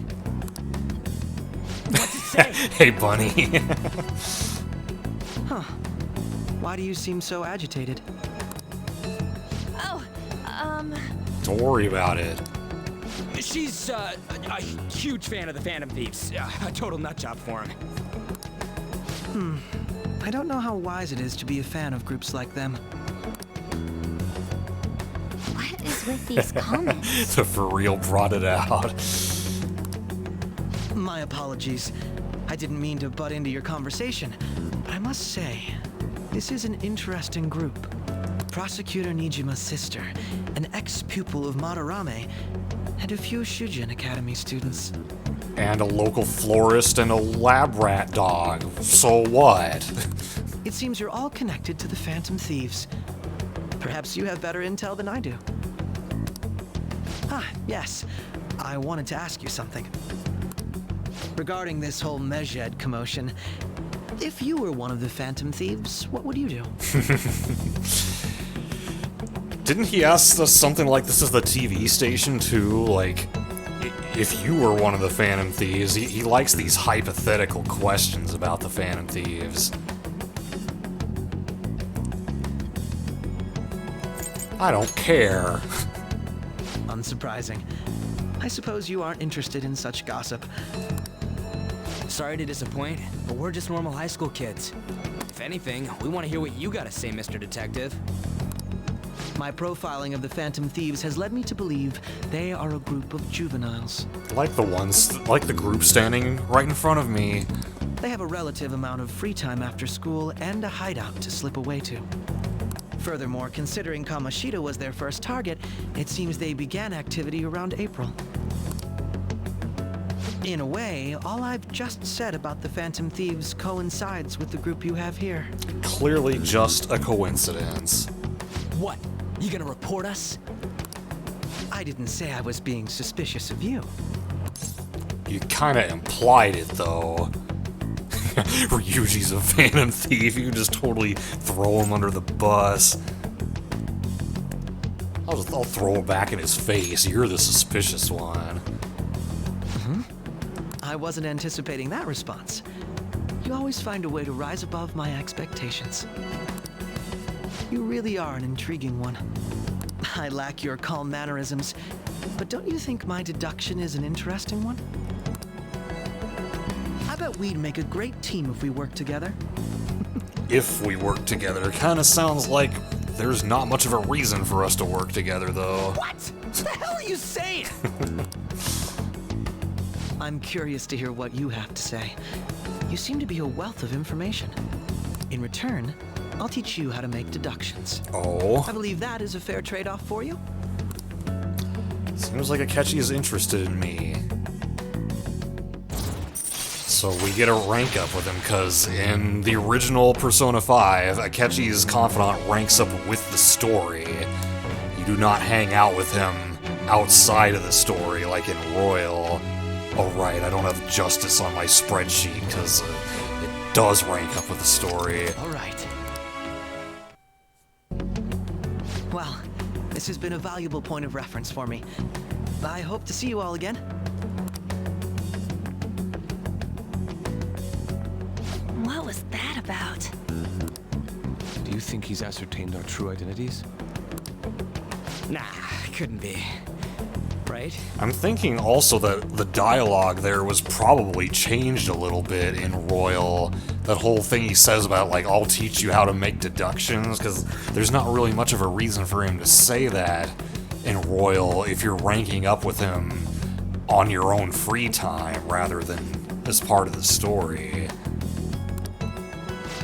What's it say? Hey, Bunny. Huh. Why do you seem so agitated? Oh, Don't worry about it. She's a huge fan of the Phantom Thieves. A total nutjob for him. I don't know how wise it is to be a fan of groups like them. What is with these comments? The for real brought it out. My apologies. I didn't mean to butt into your conversation, but I must say, this is an interesting group. Prosecutor Nijima's sister, an ex-pupil of Madarame, and a few Shujin Academy students. And a local florist and a lab rat dog. So what? It seems you're all connected to the Phantom Thieves. Perhaps you have better intel than I do. Ah, yes. I wanted to ask you something. Regarding this whole Medjed commotion, if you were one of the Phantom Thieves, what would you do? Didn't he ask us something like this is the TV station too? Like, if you were one of the Phantom Thieves, he likes these hypothetical questions about the Phantom Thieves. I don't care. Unsurprising. I suppose you aren't interested in such gossip. Sorry to disappoint, but we're just normal high school kids. If anything, we want to hear what you gotta say, Mr. Detective. My profiling of the Phantom Thieves has led me to believe they are a group of juveniles. Like the group standing right in front of me. They have a relative amount of free time after school and a hideout to slip away to. Furthermore, considering Kamoshida was their first target, it seems they began activity around April. In a way, all I've just said about the Phantom Thieves coincides with the group you have here. Clearly just a coincidence. What? You gonna report us? I didn't say I was being suspicious of you. You kinda implied it, though. Ryuji's a Phantom Thief, you just totally throw him under the bus. I'll throw it back in his face, you're the suspicious one. I wasn't anticipating that response. You always find a way to rise above my expectations. You really are an intriguing one. I lack your calm mannerisms, but don't you think my deduction is an interesting one? I bet we'd make a great team if we worked together. If we work together, kind of sounds like there's not much of a reason for us to work together, though. What? What the hell are you saying? I'm curious to hear what you have to say. You seem to be a wealth of information. In return, I'll teach you how to make deductions. Oh. I believe that is a fair trade-off for you. Seems like Akechi is interested in me. So we get a rank up with him, because in the original Persona 5, Akechi's confidant ranks up with the story. You do not hang out with him outside of the story, like in Royal. Oh right, I don't have Justice on my spreadsheet, because it does rank up with the story. All right. Well, this has been a valuable point of reference for me. I hope to see you all again. What was that about? Do you think he's ascertained our true identities? Nah, couldn't be. Right? I'm thinking also that the dialogue there was probably changed a little bit in Royal. That whole thing he says about, like, I'll teach you how to make deductions, because there's not really much of a reason for him to say that in Royal if you're ranking up with him on your own free time rather than as part of the story.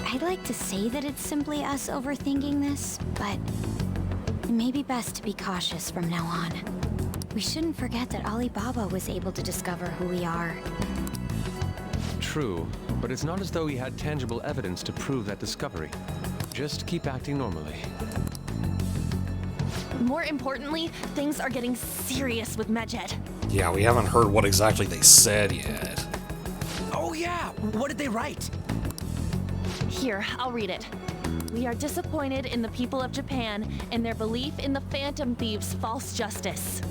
I'd like to say that it's simply us overthinking this, but it may be best to be cautious from now on. We shouldn't forget that Alibaba was able to discover who we are. True, but it's not as though he had tangible evidence to prove that discovery. Just keep acting normally. More importantly, things are getting serious with Medjed. Yeah, we haven't heard what exactly they said yet. Oh yeah, what did they write? Here, I'll read it. We are disappointed in the people of Japan and their belief in the Phantom Thieves' false justice.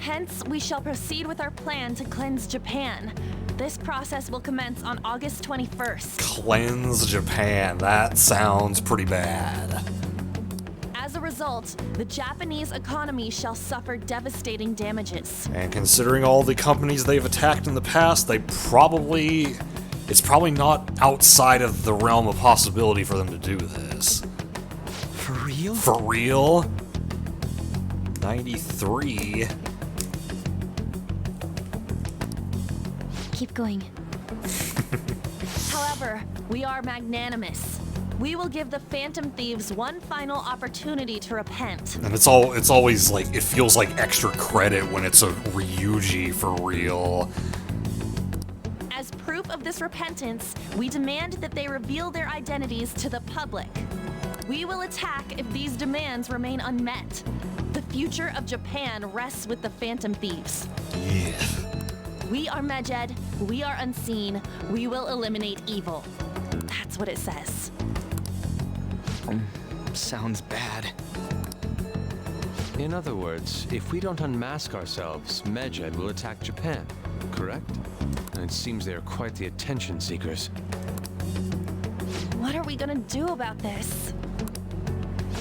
Hence, we shall proceed with our plan to cleanse Japan. This process will commence on August 21st. Cleanse Japan, that sounds pretty bad. As a result, the Japanese economy shall suffer devastating damages. And considering all the companies they've attacked in the past, it's probably not outside of the realm of possibility for them to do this. For real? For real? 93. Keep going. However, we are magnanimous. We will give the Phantom Thieves one final opportunity to repent. And it's always like, it feels like extra credit when it's a Ryuji for real. As proof of this repentance, we demand that they reveal their identities to the public. We will attack if these demands remain unmet. The future of Japan rests with the Phantom Thieves. Yeah. We are Medjed, we are unseen, we will eliminate evil. That's what it says. Sounds bad. In other words, if we don't unmask ourselves, Medjed will attack Japan, correct? And it seems they are quite the attention seekers. What are we gonna do about this?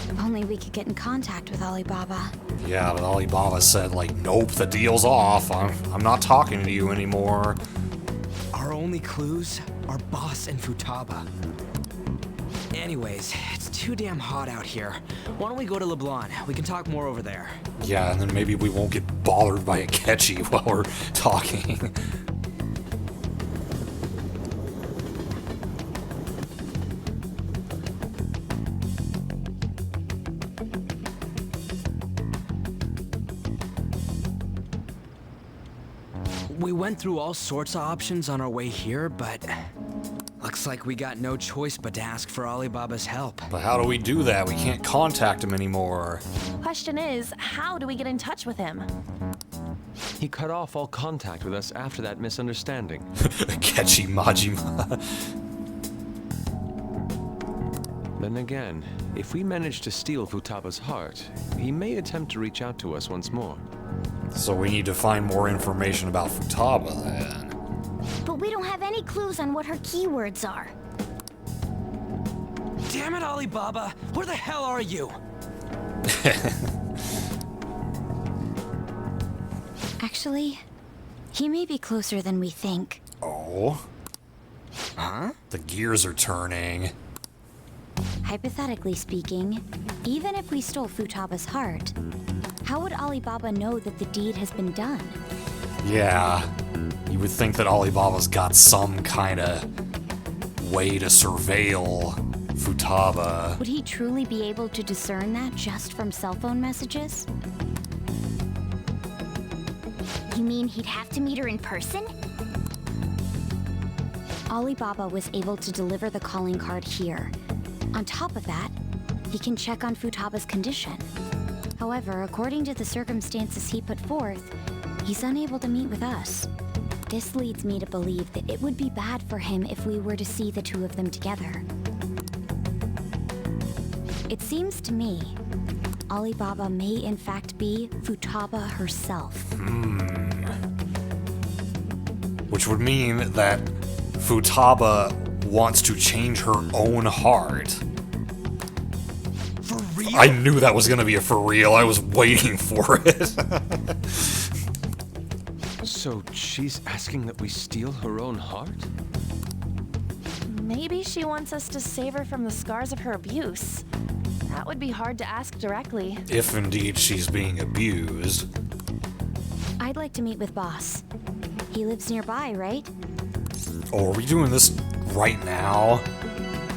If only we could get in contact with Alibaba. Yeah, but Alibaba said, like, nope, the deal's off. I'm not talking to you anymore. Our only clues are Boss and Futaba. Anyways, it's too damn hot out here. Why don't we go to LeBlanc? We can talk more over there. Yeah, and then maybe we won't get bothered by Akechi while we're talking. We went through all sorts of options on our way here, but looks like we got no choice but to ask for Alibaba's help. But how do we do that? We can't contact him anymore. Question is, how do we get in touch with him? He cut off all contact with us after that misunderstanding. Akechi Majima. Then again, if we manage to steal Futaba's heart, he may attempt to reach out to us once more. So we need to find more information about Futaba then. but we don't have any clues on what her keywords are. Damn it, Alibaba! Where the hell are you? Actually, he may be closer than we think. Oh? Huh? The gears are turning. Hypothetically speaking, even if we stole Futaba's heart, how would Alibaba know that the deed has been done? Yeah. You would think that Alibaba's got some kind of way to surveil Futaba. Would he truly be able to discern that just from cell phone messages? You mean he'd have to meet her in person? Alibaba was able to deliver the calling card here. On top of that, he can check on Futaba's condition. However, according to the circumstances he put forth, he's unable to meet with us. This leads me to believe that it would be bad for him if we were to see the two of them together. It seems to me, Alibaba may in fact be Futaba herself. Which would mean that Futaba wants to change her own heart. For real? I knew that was gonna be a for real. I was waiting for it. So she's asking that we steal her own heart? Maybe she wants us to save her from the scars of her abuse. That would be hard to ask directly. If indeed she's being abused. I'd like to meet with Boss. He lives nearby, right? Oh, are we doing this right now?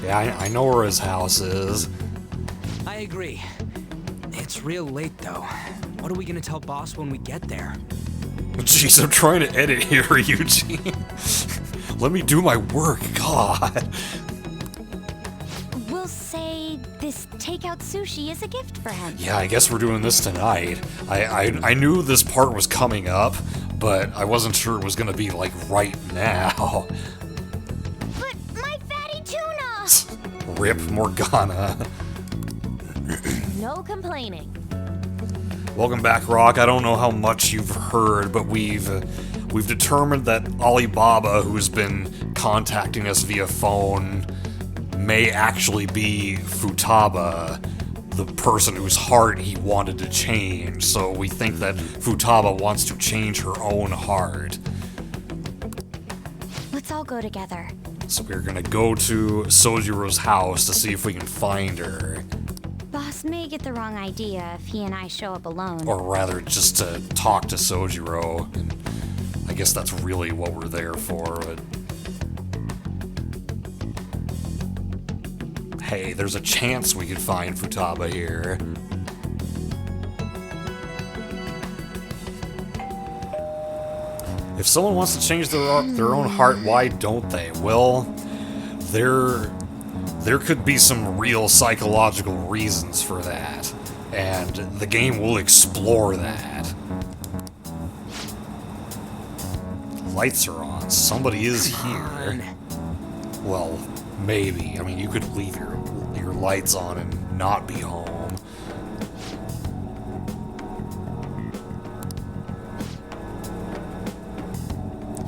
Yeah, I know where his house is. I agree. It's real late, though. What are we gonna tell Boss when we get there? Jeez, I'm trying to edit here, Eugene. Let me do my work, God. We'll say this takeout sushi is a gift for him. Yeah, I guess we're doing this tonight. I knew this part was coming up, but I wasn't sure it was gonna be, like, right now. But my fatty tuna! Rip Morgana. No complaining. Welcome back, Rock. I don't know how much you've heard, but we've determined that Alibaba, who's been contacting us via phone, may actually be Futaba, the person whose heart he wanted to change. So we think that Futaba wants to change her own heart. Let's all go together. So we're gonna go to Sojiro's house to see if we can find her. Boss may get the wrong idea if he and I show up alone. Or rather, just to talk to Sojiro. And I guess that's really what we're there for, but... Hey, there's a chance we could find Futaba here. If someone wants to change their own heart, why don't they? Well, there could be some real psychological reasons for that, and the game will explore that. Lights are on. Somebody is here. Well, maybe. I mean, you could leave your lights on and not be home.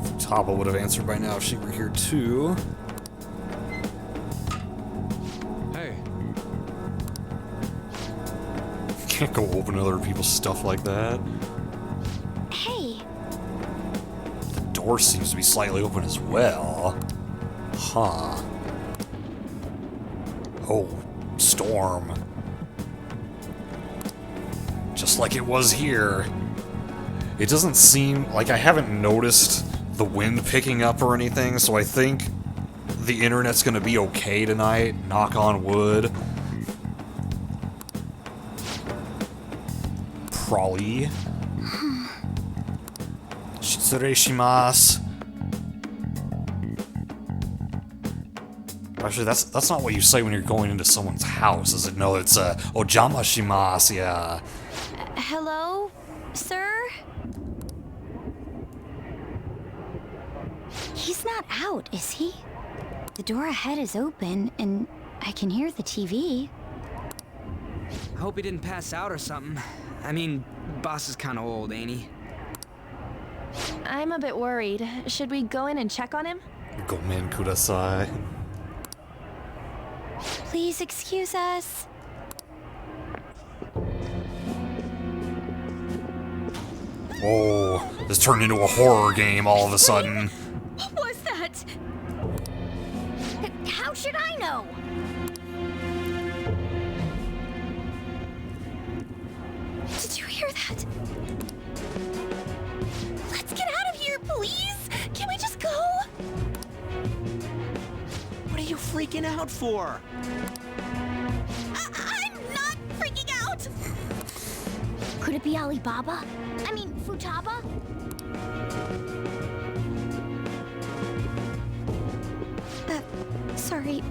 Futaba would have answered by now if she were here too. Hey. Can't go open other people's stuff like that. Hey. The door seems to be slightly open as well. Huh. Oh, storm. Just like it was here. It doesn't seem like I haven't noticed the wind picking up or anything, so I think the internet's gonna be okay tonight, knock on wood. Probably. Shitsureshimasu. Actually, that's not what you say when you're going into someone's house, is it? No, it's ojama shimasu, yeah. Hello, sir? He's not out, is he? The door ahead is open, and I can hear the TV. I hope he didn't pass out or something. I mean, Boss is kind of old, ain't he? I'm a bit worried. Should we go in and check on him? Gomen kudasai. Please excuse us. Oh, this turned into a horror game all of a sudden. What was that? How should I know? Did you hear that? Let's get out of here, please! Can we just go? What are you freaking out for? I'm not freaking out! Could it be Alibaba? I mean, Futaba? Sorry,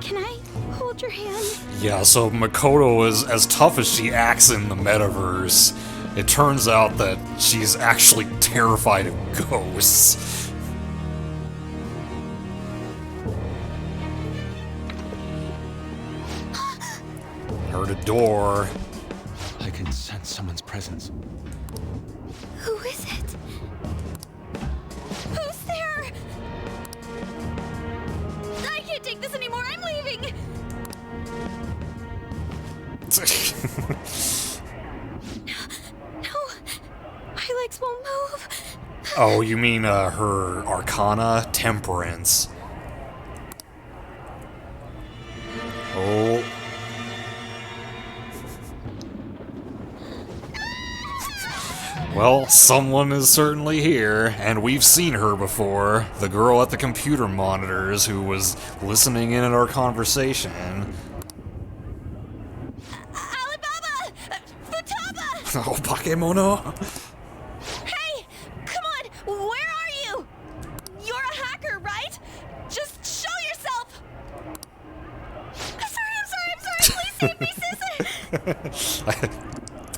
can I hold your hand? Yeah, so Makoto is as tough as she acts in the metaverse. It turns out that she's actually terrified of ghosts. Heard a door. I can sense someone's presence. Who is it? Who's there? I can't take this anymore. I'm leaving. No, my legs won't move. Oh, you mean her Arcana? Temperance. Oh. Well, someone is certainly here, and we've seen her before. The girl at the computer monitors who was listening in at our conversation. Alibaba! Futaba! Oh, Bakemono! Hey! Come on! Where are you? You're a hacker, right? Just show yourself! I'm sorry! Please save me, sis!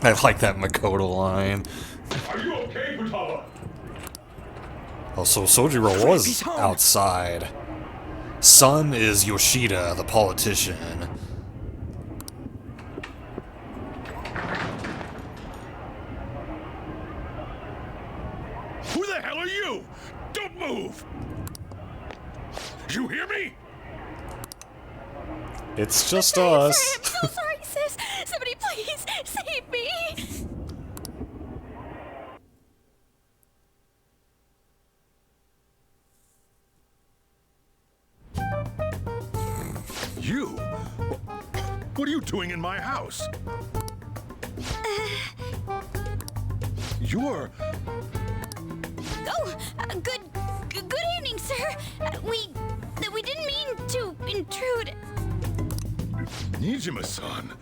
I like that Makoto line. Are you okay, Futaba? Oh, so Sojiro was outside. Son is Yoshida, the politician. Who the hell are you? Don't move! You hear me? It's just us. I'm so sorry, sis! Somebody please save me! You? What are you doing in my house? You're... Oh, good evening, sir. We didn't mean to intrude. Nijima-san.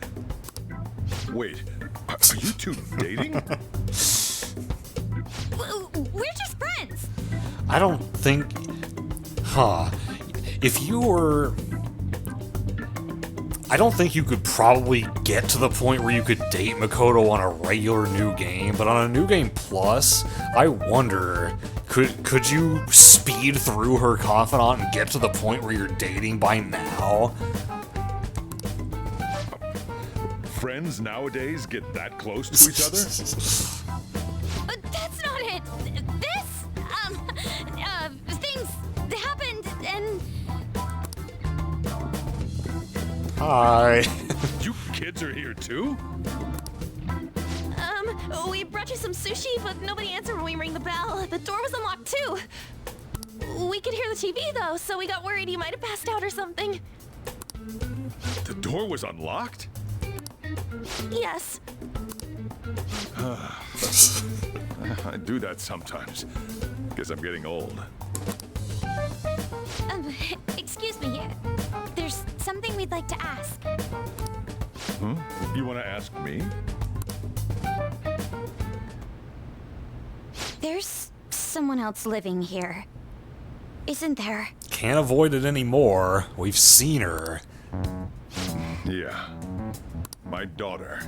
Wait, are you two dating? We're just friends. I don't think... Huh. If you were... I don't think you could probably get to the point where you could date Makoto on a regular new game, but on a new game plus, I wonder, could you speed through her confidant and get to the point where you're dating by now? Friends nowadays get that close to each other? But that's not it. Things happened and... Hi. You kids are here too? We brought you some sushi, but nobody answered when we rang the bell. The door was unlocked too. We could hear the TV though, so we got worried you might have passed out or something. The door was unlocked? Yes. I do that sometimes. Guess I'm getting old. Excuse me. There's something we'd like to ask. Hmm? You want to ask me? There's someone else living here, isn't there? Can't avoid it anymore. We've seen her. Yeah. My daughter.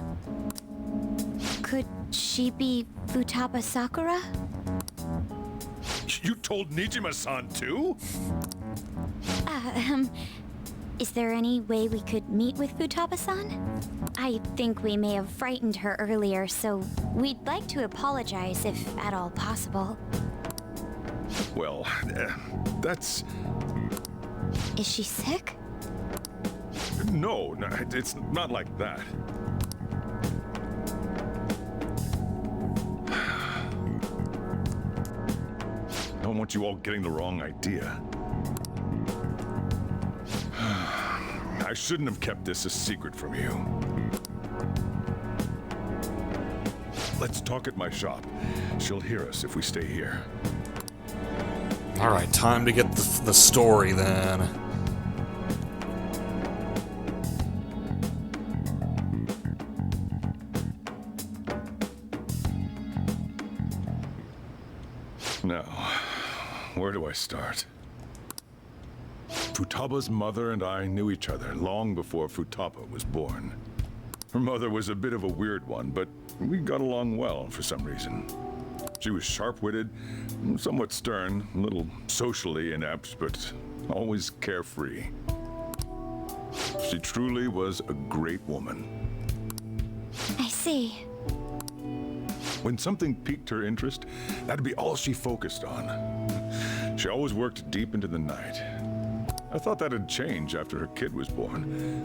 Could she be Futaba Sakura? You told Nijima-san too? Is there any way we could meet with Futaba-san? I think we may have frightened her earlier, so we'd like to apologize if at all possible. Well, that's... Is she sick? No, it's not like that. I don't want you all getting the wrong idea. I shouldn't have kept this a secret from you. Let's talk at my shop. She'll hear us if we stay here. Alright, time to get the story then. Now, where do I start? Futaba's mother and I knew each other long before Futaba was born. Her mother was a bit of a weird one, but we got along well for some reason. She was sharp-witted, somewhat stern, a little socially inept, but always carefree. She truly was a great woman. I see. When something piqued her interest, that'd be all she focused on. She always worked deep into the night. I thought that'd change after her kid was born,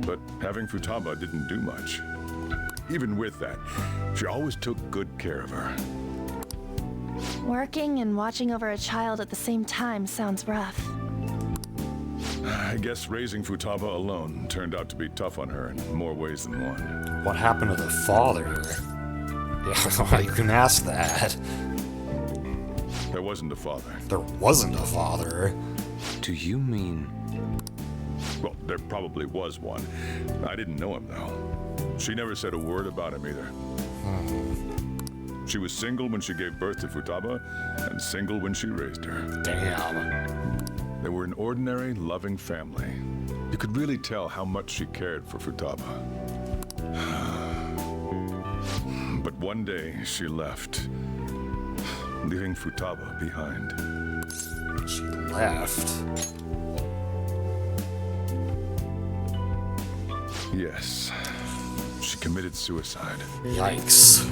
but having Futaba didn't do much. Even with that, she always took good care of her. Working and watching over a child at the same time sounds rough. I guess raising Futaba alone turned out to be tough on her in more ways than one. What happened to the father? Yeah, you can ask that. There wasn't a father. There wasn't a father? Do you mean... Well, there probably was one. I didn't know him, though. She never said a word about him either. She was single when she gave birth to Futaba, and single when she raised her. Damn. They were an ordinary, loving family. You could really tell how much she cared for Futaba. But one day, she left, leaving Futaba behind. She left? Yes. She committed suicide. Yikes.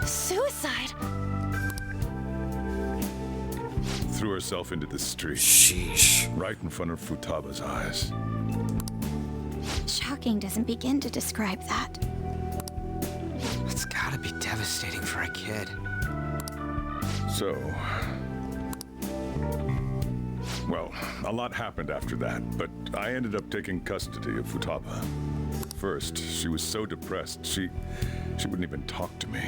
Suicide? Threw herself into the street. Sheesh. Right in front of Futaba's eyes. Shocking doesn't begin to describe that. It's gotta be devastating for a kid. So... Well, a lot happened after that, but I ended up taking custody of Futaba. First, she was so depressed, she wouldn't even talk to me.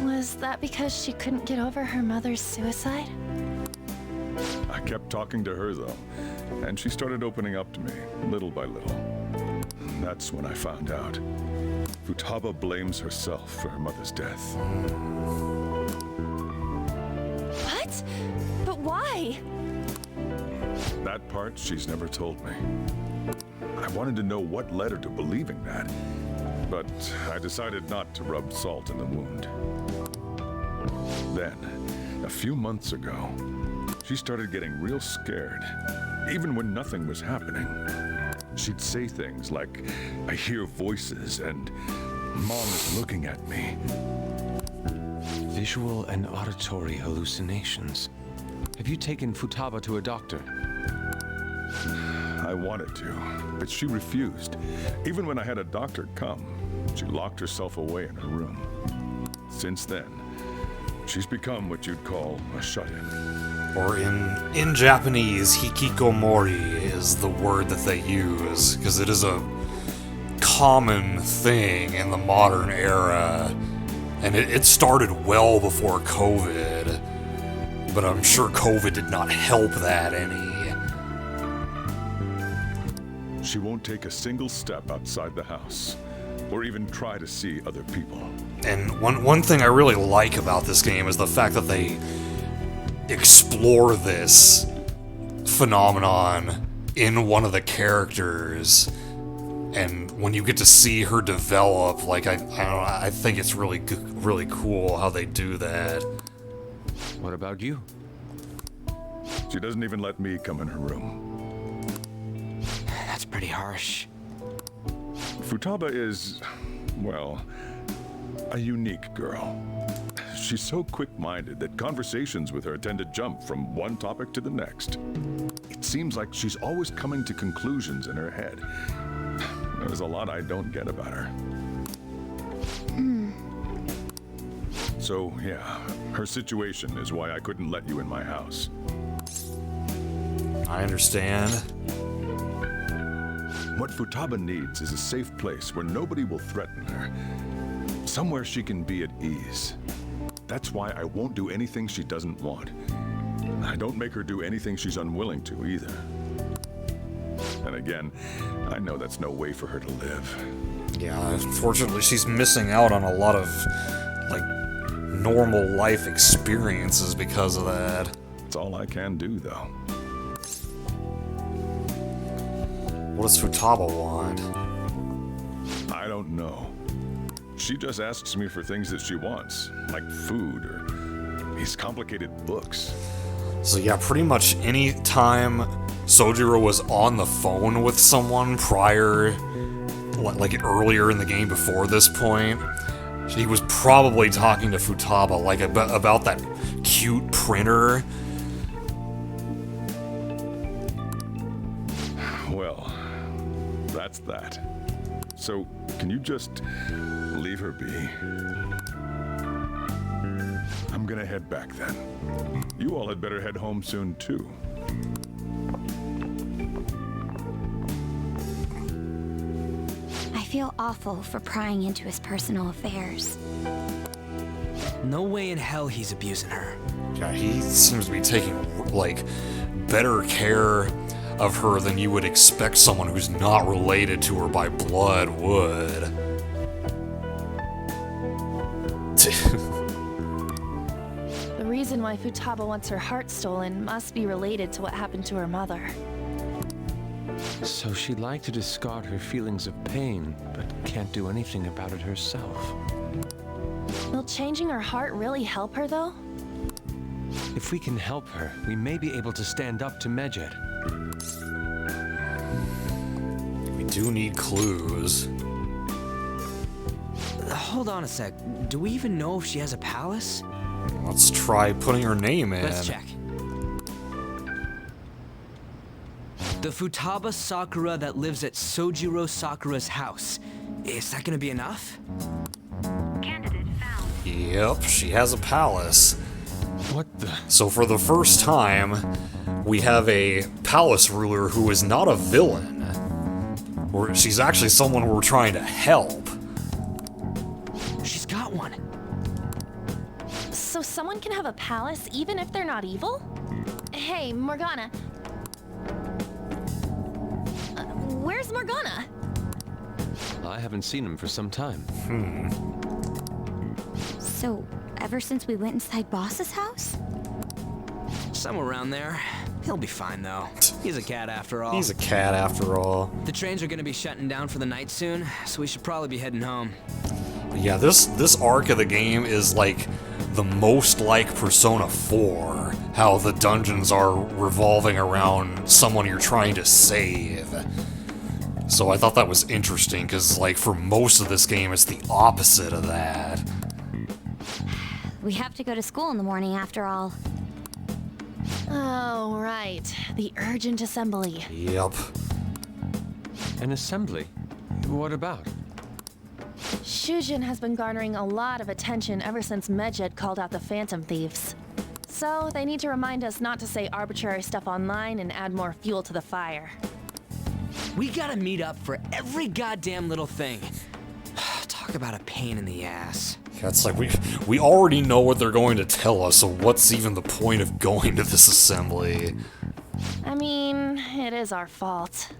Was that because she couldn't get over her mother's suicide? I kept talking to her, though, and she started opening up to me, little by little. That's when I found out. Futaba blames herself for her mother's death. What? But why? That part she's never told me. I wanted to know what led her to believing that, but I decided not to rub salt in the wound. Then, a few months ago, she started getting real scared, even when nothing was happening. She'd say things like, "I hear voices," and "Mom is looking at me." Visual and auditory hallucinations. Have you taken Futaba to a doctor? I wanted to, but she refused. Even when I had a doctor come, she locked herself away in her room. Since then, she's become what you'd call a shut-in. Or in Japanese, hikikomori is the word that they use, because it is a common thing in the modern era. And it started well before COVID, but I'm sure COVID did not help that any. She won't take a single step outside the house, or even try to see other people. And one thing I really like about this game is the fact that they explore this phenomenon in one of the characters. And when you get to see her develop, like I don't know, I think it's really cool how they do that. What about you? She doesn't even let me come in her room. That's pretty pretty harsh. Futaba is, well, a unique girl. She's so quick-minded that conversations with her tend to jump from one topic to the next. It seems like she's always coming to conclusions in her head. There's a lot I don't get about her. So, yeah, her situation is why I couldn't let you in my house. I understand. What Futaba needs is a safe place where nobody will threaten her. Somewhere she can be at ease. That's why I won't do anything she doesn't want. I don't make her do anything she's unwilling to either. And again, I know that's no way for her to live. Yeah, unfortunately, she's missing out on a lot of, like, normal life experiences because of that. It's all I can do, though. What does Futaba want? I don't know. She just asks me for things that she wants, like food or these complicated books. So yeah, pretty much any time Sojiro was on the phone with someone prior, like earlier in the game before this point, he was probably talking to Futaba, like about that cute printer. Well, that's that. So, can you just leave her be? I'm gonna head back then. You all had better head home soon, too. I feel awful for prying into his personal affairs. No way in hell he's abusing her. Yeah, he seems to be taking, like, better care of her than you would expect someone who's not related to her by blood would. The reason why Futaba wants her heart stolen must be related to what happened to her mother. So she'd like to discard her feelings of pain, but can't do anything about it herself. Will changing her heart really help her, though? If we can help her, we may be able to stand up to Medjed. We do need clues. Hold on a sec. Do we even know if she has a palace? Let's try putting her name in. Let's check. The Futaba Sakura that lives at Sojiro Sakura's house. Is that gonna be enough? Candidate found. Yep, she has a palace. What the? So for the first time, we have a palace ruler who is not a villain. She's actually someone we're trying to help. She's got one. So someone can have a palace even if they're not evil? Hey, Morgana. Where's Morgana? I haven't seen him for some time. So, ever since we went inside Boss's house? Somewhere around there. He'll be fine, though. He's a cat after all. He's a cat after all. The trains are gonna be shutting down for the night soon, so we should probably be heading home. Yeah, this arc of the game is like the most like Persona 4. How the dungeons are revolving around someone you're trying to save. So I thought that was interesting, because like for most of this game it's the opposite of that. We have to go to school in the morning after all. Oh, right. The urgent assembly. Yep. An assembly? What about? Shujin has been garnering a lot of attention ever since Medjed called out the Phantom Thieves. So they need to remind us not to say arbitrary stuff online and add more fuel to the fire. We gotta meet up for every goddamn little thing. Talk about a pain in the ass. Yeah, it's like we already know what they're going to tell us, so what's even the point of going to this assembly? I mean, it is our fault.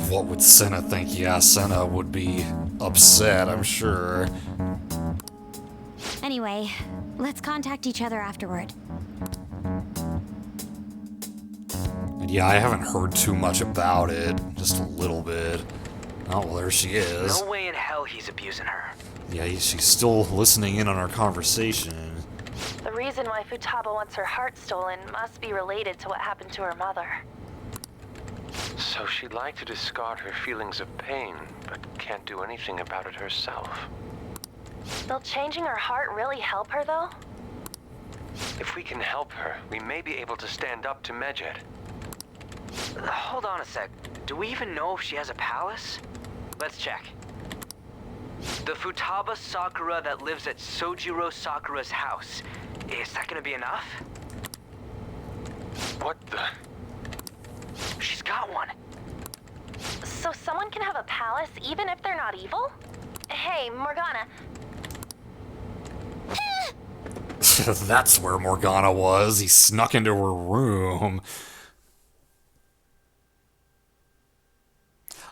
What would Senna think? Yeah, Senna would be upset, I'm sure. Anyway, let's contact each other afterward. And yeah, I haven't heard too much about it, just a little bit. Oh, well, there she is. No way in hell he's abusing her. Yeah, she's still listening in on our conversation. The reason why Futaba wants her heart stolen must be related to what happened to her mother. So she'd like to discard her feelings of pain, but can't do anything about it herself. Will changing her heart really help her, though? If we can help her, we may be able to stand up to Medjed. Hold on a sec. Do we even know if she has a palace? Let's check. The Futaba Sakura that lives at Sojiro Sakura's house. Is that gonna be enough? What the? She's got one. So someone can have a palace even if they're not evil? Hey, Morgana. That's where Morgana was. He snuck into her room.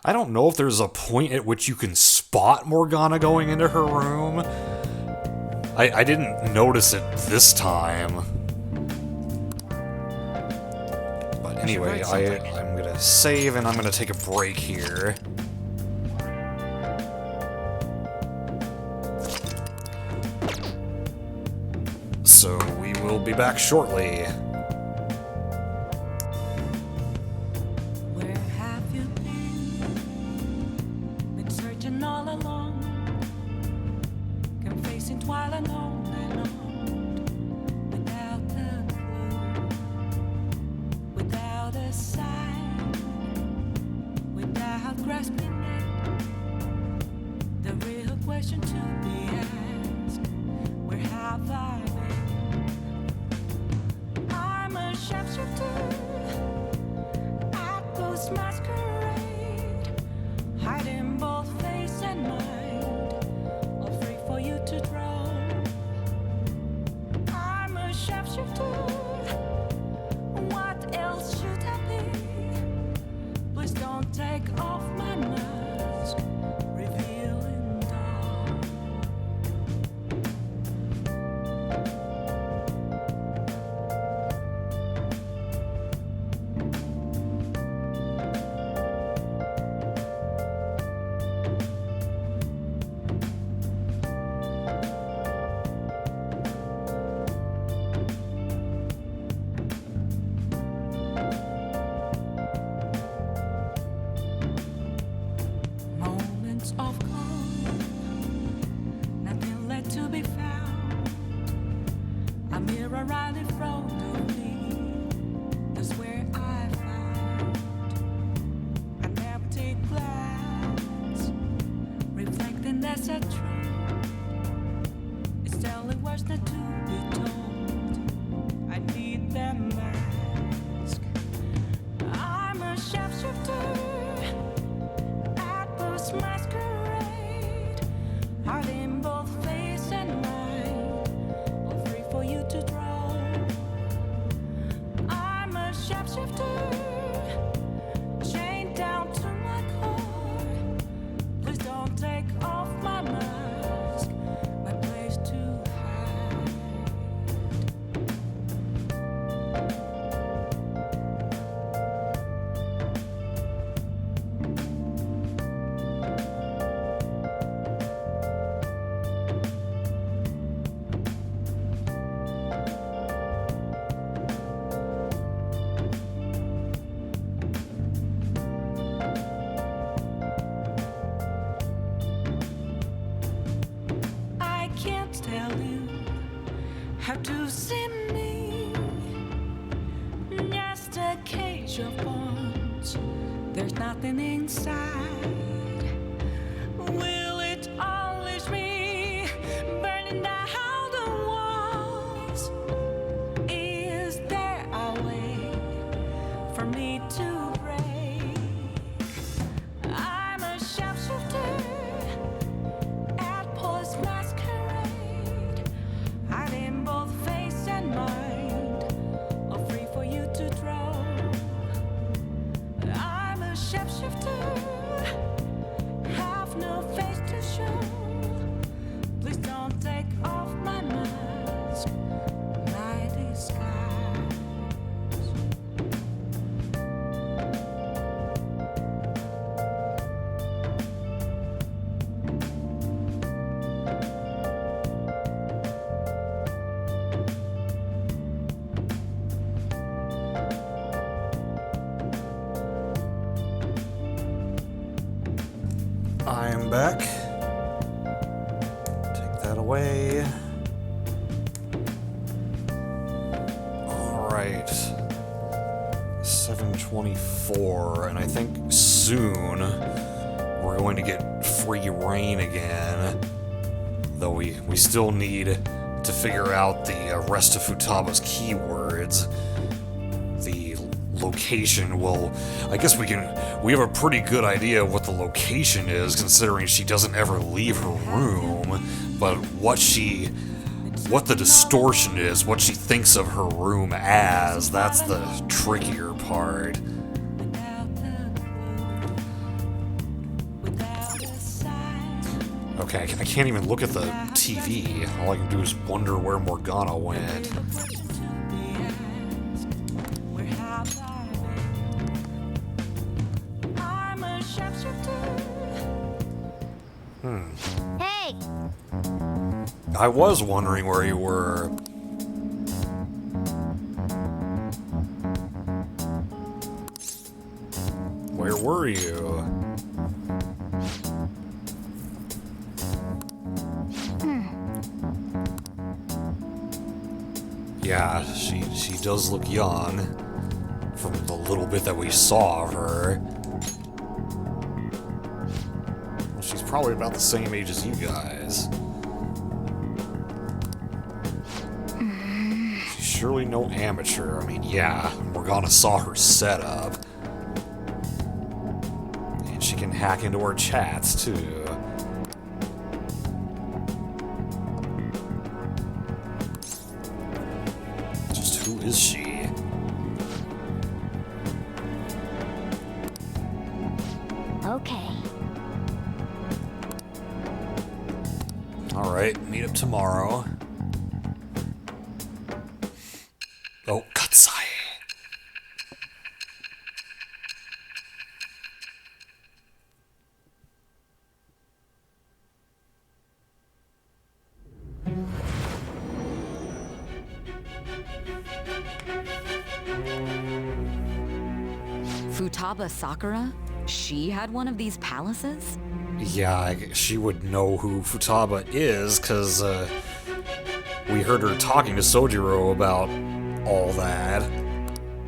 I don't know if there's a point at which you can spot Morgana going into her room. I didn't notice it this time. But anyway, I'm gonna save and I'm gonna take a break here. So we will be back shortly. Where have you been? Been searching all along, confessing while alone and on, without a clue, without a sign, without grasping it. The real question to be asked: where have I been? I'm a shapeshifter at Ghost Masquerade, hiding both face and mind, all free for you to draw. I'm a shapeshifter. What else should I be? Please don't take off my mask, revealing dawn. Moments of calm, nothing left to be found. A mirror right in front of me, that's where I found an empty glass, reflecting that's a truth. It's telling words not to be told. I need that mask. I'm a shapeshifter. Masquerade, hiding both face and mind, all free for you to draw. I'm a shapeshifter, chained down to my core. Please don't take off my mask, my place to hide. I can't tell you how to see me. Just a cage of bones. There's nothing inside. Will it unleash me, burning down the walls? Is there a way for me to break? I'm a shapeshifter at Post Masquerade, hiding both face and mind, all free for you to draw. I'm a shapeshifter. back. Take that away. Alright. 7:24, and I think soon we're going to get free reign again. Though we still need to figure out the rest of Futaba's keywords. The location, well, I guess we have a pretty good idea of what the location is, considering she doesn't ever leave her room, but what the distortion is, what she thinks of her room as, that's the trickier part. Okay, I can't even look at the TV. All I can do is wonder where Morgana went. Hey! I was wondering where you were. Where were you? Yeah, she does look young, from the little bit that we saw of her. Well, she's probably about the same age as you guys. She's surely no amateur. I mean, yeah, Morgana saw her setup. And she can hack into our chats, too. Who is she? Okay. Alright, meet up tomorrow. Oh, Katsai. Futaba Sakura? She had one of these palaces? Yeah, she would know who Futaba is, because we heard her talking to Sojiro about all that.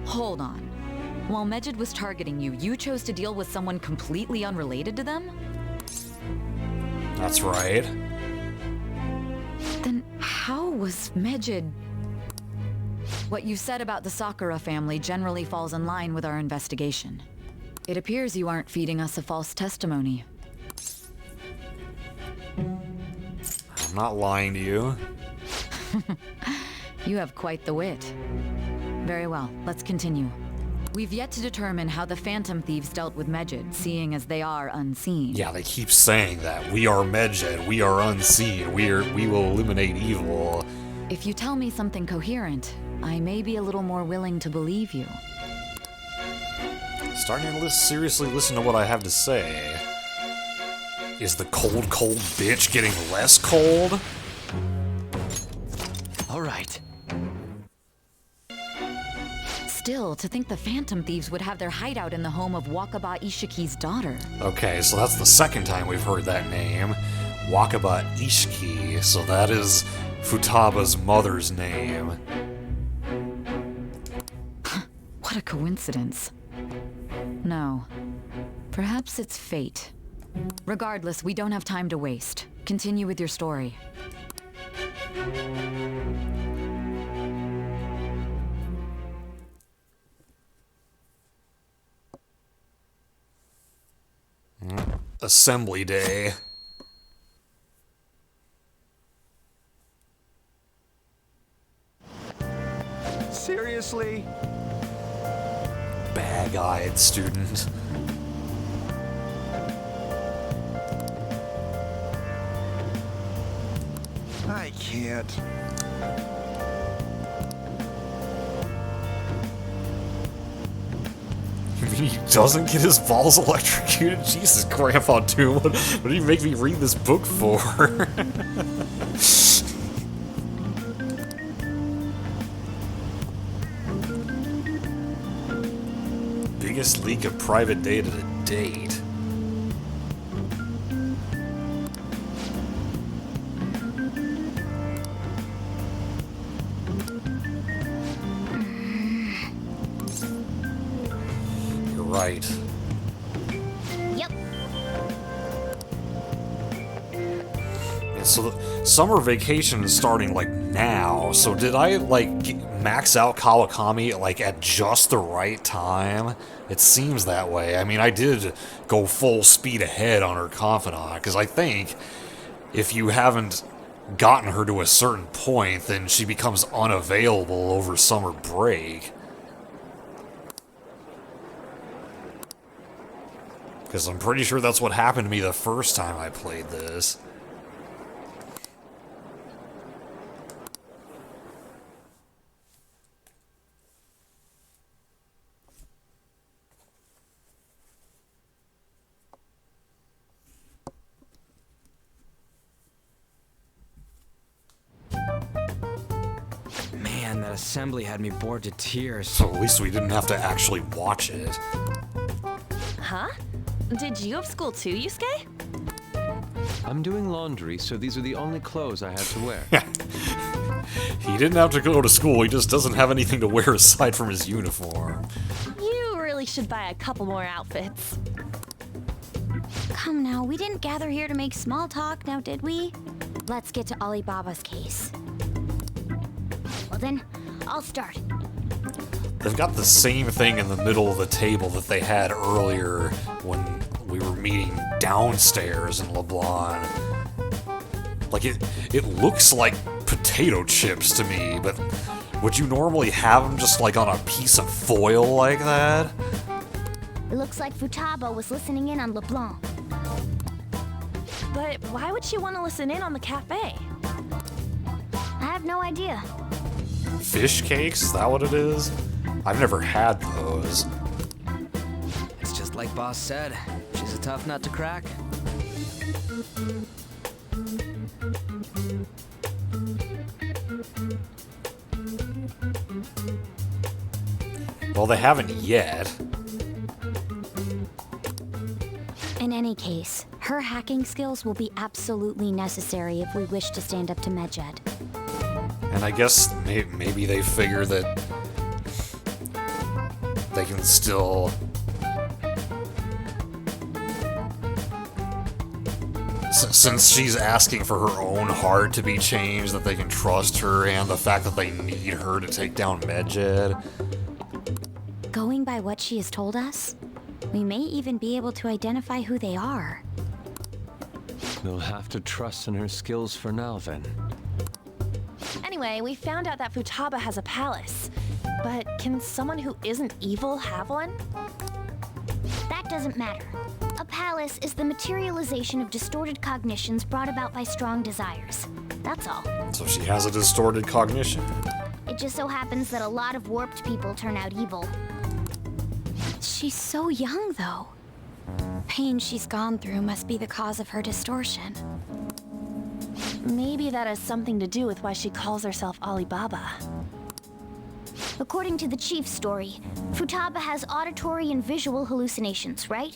Hold on. While Medjed was targeting you, you chose to deal with someone completely unrelated to them? That's right. Then how was Medjed... What you said about the Sakura family generally falls in line with our investigation. It appears you aren't feeding us a false testimony. I'm not lying to you. You have quite the wit. Very well, let's continue. We've yet to determine how the Phantom Thieves dealt with Medjed, seeing as they are unseen. Yeah, they keep saying that. We are Medjed, we are unseen, we will eliminate evil. If you tell me something coherent, I may be a little more willing to believe you. Starting to seriously listen to what I have to say. Is the cold, cold bitch getting less cold? All right. Still, to think the Phantom Thieves would have their hideout in the home of Wakaba Ishiki's daughter. Okay, so that's the second time we've heard that name. Wakaba Ishiki, so that is Futaba's mother's name. What a coincidence. No. Perhaps it's fate. Regardless, we don't have time to waste. Continue with your story. Assembly Day. Seriously? Bag-eyed student. I can't. He doesn't get his balls electrocuted? Jesus, Grandpa Doom, what did you make me read this book for? Biggest leak of private data to date. Right. Yep. And so the summer vacation is starting like now. So did I like max out Kawakami like at just the right time? It seems that way. I mean, I did go full speed ahead on her confidant because I think if you haven't gotten her to a certain point, then she becomes unavailable over summer break. Because I'm pretty sure that's what happened to me the first time I played this. Man, that assembly had me bored to tears. So at least we didn't have to actually watch it. Huh? Did you have school too, Yusuke? I'm doing laundry, so these are the only clothes I had to wear. He didn't have to go to school, he just doesn't have anything to wear aside from his uniform. You really should buy a couple more outfits. Come now, we didn't gather here to make small talk, now did we? Let's get to Alibaba's case. Well then, I'll start. They've got the same thing in the middle of the table that they had earlier when we were meeting downstairs in LeBlanc. Like, it looks like potato chips to me, but would you normally have them just like on a piece of foil like that? It looks like Futaba was listening in on LeBlanc. But why would she want to listen in on the cafe? I have no idea. Fish cakes? Is that what it is? I've never had those. It's just like Boss said. She's a tough nut to crack. Well, they haven't yet. In any case, her hacking skills will be absolutely necessary if we wish to stand up to Medjed. And I guess maybe they figure that they can still... Since she's asking for her own heart to be changed, that they can trust her, and the fact that they need her to take down Medjed. Going by what she has told us, we may even be able to identify who they are. We'll have to trust in her skills for now, then. Anyway, we found out that Futaba has a palace. But can someone who isn't evil have one? That doesn't matter. A palace is the materialization of distorted cognitions brought about by strong desires. That's all. So she has a distorted cognition. It just so happens that a lot of warped people turn out evil. She's so young, though. Pain she's gone through must be the cause of her distortion. Maybe that has something to do with why she calls herself Alibaba. According to the chief's story, Futaba has auditory and visual hallucinations, right?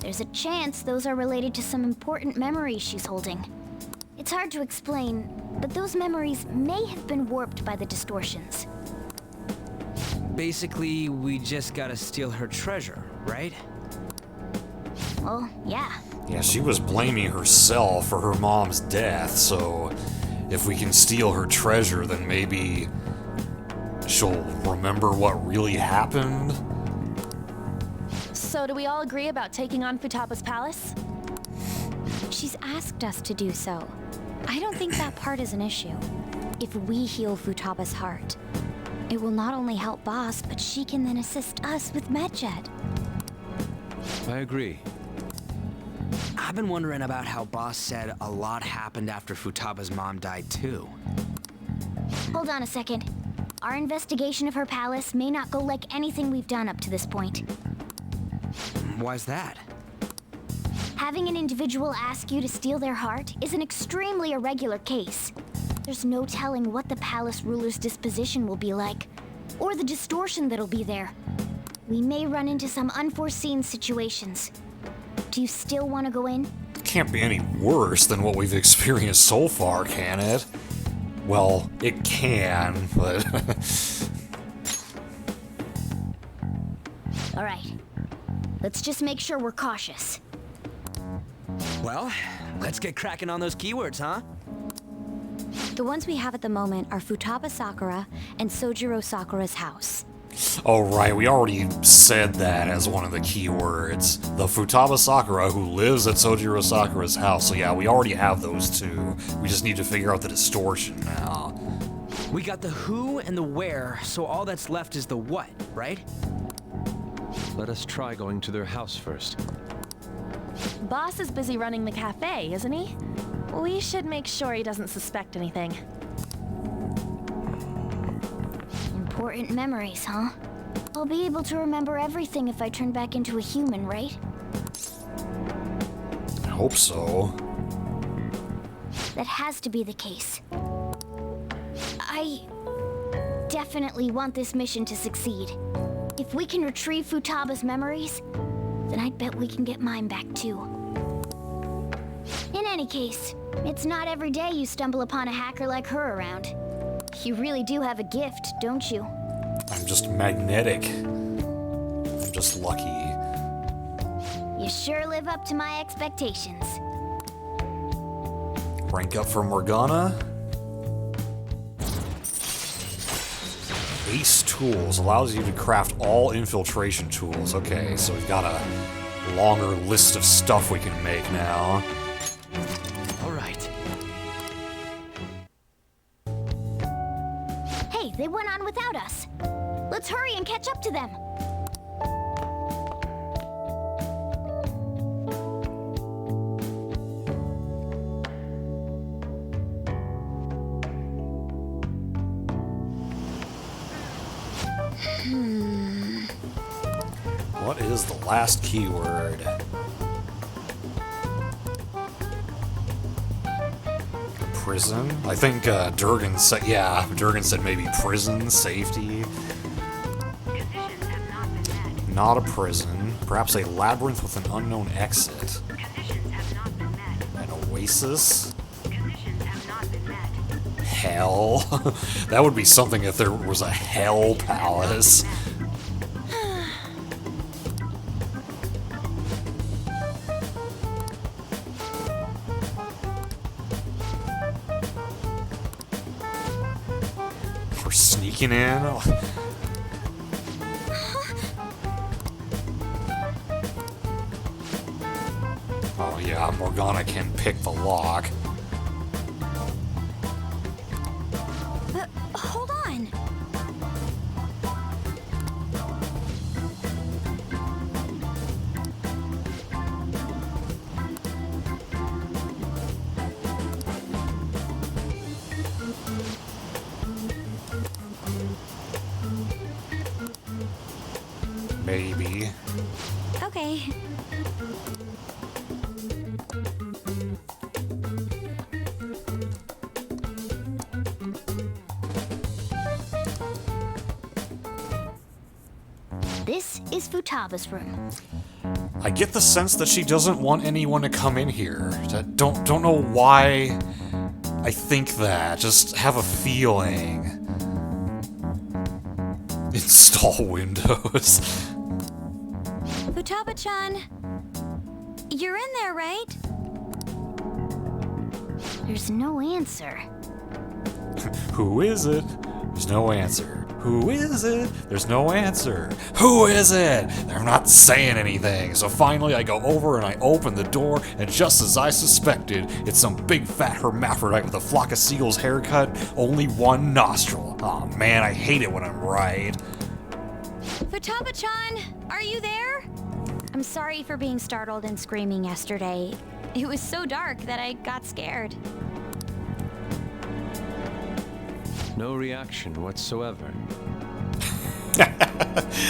There's a chance those are related to some important memories she's holding. It's hard to explain, but those memories may have been warped by the distortions. Basically, we just gotta steal her treasure, right? Well, yeah. Yeah, she was blaming herself for her mom's death, so if we can steal her treasure, then maybe she'll remember what really happened. So do we all agree about taking on Futaba's palace? She's asked us to do so. I don't think that part is an issue. If we heal Futaba's heart, it will not only help Boss, but she can then assist us with Medjed. I agree. I've been wondering about how Boss said a lot happened after Futaba's mom died too. Hold on a second. Our investigation of her palace may not go like anything we've done up to this point. Why's that? Having an individual ask you to steal their heart is an extremely irregular case. There's no telling what the palace ruler's disposition will be like, or the distortion that'll be there. We may run into some unforeseen situations. Do you still want to go in? Can't be any worse than what we've experienced so far, can it? Well, it can, but... All right. Let's just make sure we're cautious. Well, let's get cracking on those keywords, huh? The ones we have at the moment are Futaba Sakura and Sojiro Sakura's house. Oh, right, we already said that as one of the keywords. The Futaba Sakura who lives at Sojiro Sakura's house. So yeah, we already have those two. We just need to figure out the distortion now. We got the who and the where, so all that's left is the what, right? Let us try going to their house first. Boss is busy running the cafe, isn't he? We should make sure he doesn't suspect anything. Important memories, huh? I'll be able to remember everything if I turn back into a human, right? I hope so. That has to be the case. I definitely want this mission to succeed. If we can retrieve Futaba's memories, then I'd bet we can get mine back too. In any case, it's not every day you stumble upon a hacker like her around. You really do have a gift, don't you? I'm just magnetic. I'm just lucky. You sure live up to my expectations. Rank up for Morgana. Ace Tools allows you to craft all infiltration tools. Okay, so we've got a longer list of stuff we can make now. All right. Hey, they went on without us. Let's hurry and catch up to them. What is the last keyword? Prison? I think Durgan said, yeah, Durgan said maybe prison, safety. Not a prison. Perhaps a labyrinth with an unknown exit. An oasis? Hell? That would be something if there was a hell palace. We're sneaking in. Oh yeah, Morgana can pick the lock. Hold on. Maybe. Okay. This is Futaba's room. I get the sense that she doesn't want anyone to come in here. Don't know why I think that. Just have a feeling. Install Windows. Futaba-chan, you're in there, right? There's no answer. Who is it? There's no answer. Who is it? There's no answer. Who is it? They're not saying anything. So finally I go over and I open the door, and just as I suspected, it's some big fat hermaphrodite with a flock of seagulls haircut, only one nostril. Aw man, I hate it when I'm right. Futaba-chan, are you there? I'm sorry for being startled and screaming yesterday. It was so dark that I got scared. No reaction whatsoever.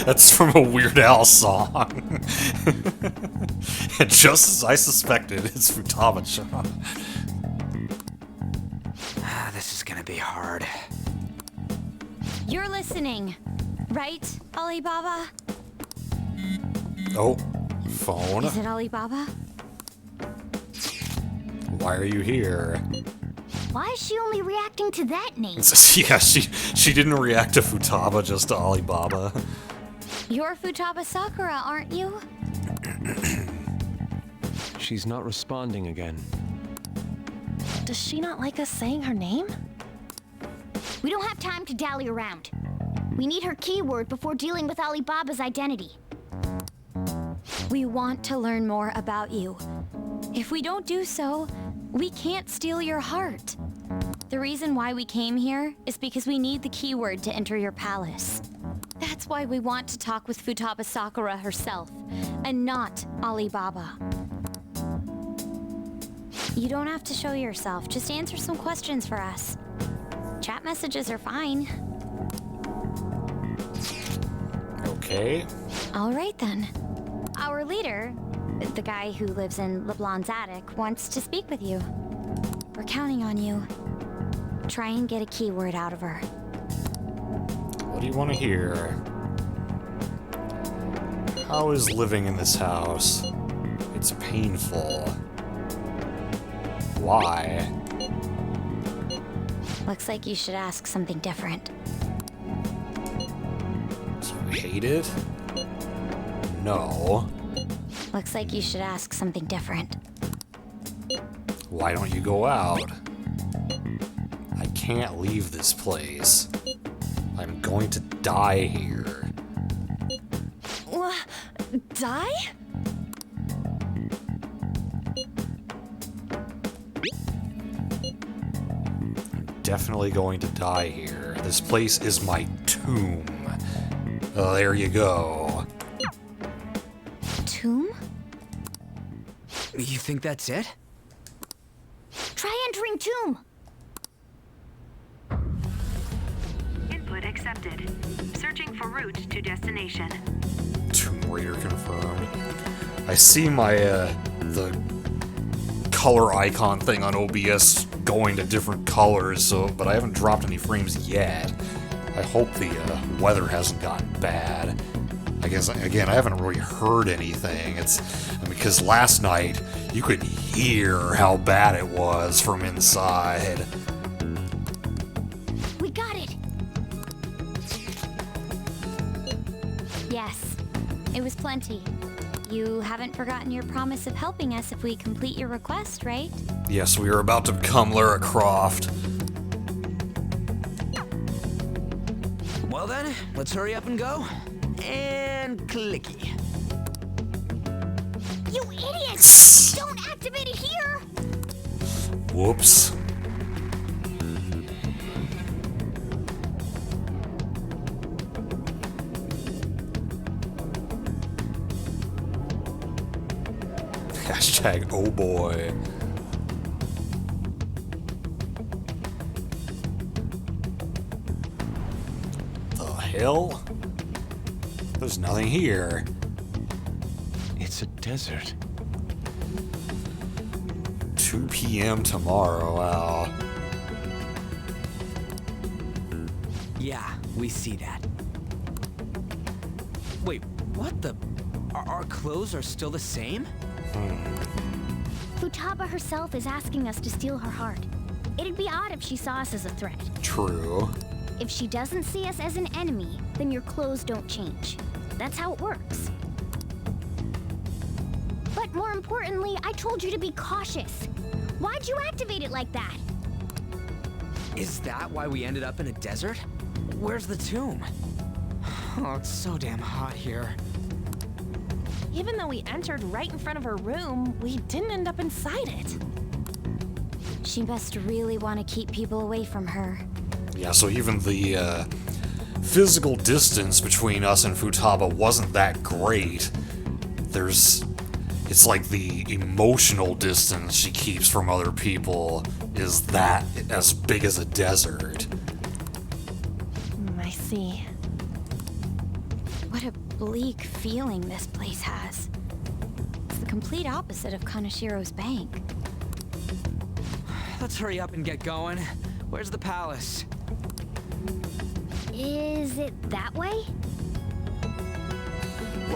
That's from a Weird Al song. And just as I suspected, it's Futaba-chan. This is gonna be hard. You're listening, right, Alibaba? Oh, phone. Is it Alibaba? Why are you here? Why is she only reacting to that name? Yeah, she didn't react to Futaba, just to Alibaba. You're Futaba Sakura, aren't you? She's not responding again. Does she not like us saying her name? We don't have time to dally around. We need her keyword before dealing with Alibaba's identity. We want to learn more about you. If we don't do so, we can't steal your heart. The reason why we came here is because we need the keyword to enter your palace. That's why we want to talk with Futaba Sakura herself, and not Alibaba. You don't have to show yourself, just answer some questions for us. Chat messages are fine. Okay. All right then. Our leader, the guy who lives in LeBlanc's attic, wants to speak with you. We're counting on you. Try and get a keyword out of her. What do you want to hear? How is living in this house? It's painful. Why? Looks like you should ask something different. Do you hate it? No. Looks like you should ask something different. Why don't you go out? I can't leave this place. I'm going to die here. Die? Definitely going to die here. This place is my tomb. There you go. Tomb? You think that's it? Try entering tomb. Input accepted. Searching for route to destination. Tomb Raider confirmed. I see my, the color icon thing on OBS going to different colors, but I haven't dropped any frames yet. I hope the weather hasn't gotten bad. I guess, again, I haven't really heard anything. Because last night, you could hear how bad it was from inside. We got it. Yes, it was plenty. You haven't forgotten your promise of helping us if we complete your request, right? Yes, we are about to become Lara Croft. Well then, let's hurry up and go. And clicky. You idiots! Don't activate it here! Whoops. Hashtag oh boy. The hell? There's nothing here. It's a desert. 2 p.m. tomorrow, wow. Yeah, we see that. Wait, what the? Our clothes are still the same? Futaba herself is asking us to steal her heart. It'd be odd if she saw us as a threat. True. If she doesn't see us as an enemy, then your clothes don't change. That's how it works. But more importantly, I told you to be cautious. Why'd you activate it like that? Is that why we ended up in a desert? Where's the tomb? Oh, it's so damn hot here. Even though we entered right in front of her room, we didn't end up inside it. She must really want to keep people away from her. Yeah, so even the physical distance between us and Futaba wasn't that great. It's like the emotional distance she keeps from other people is that as big as a desert. I see. What a bleak feeling this place has. It's the complete opposite of Kanashiro's bank. Let's hurry up and get going. Where's the palace? Is it that way?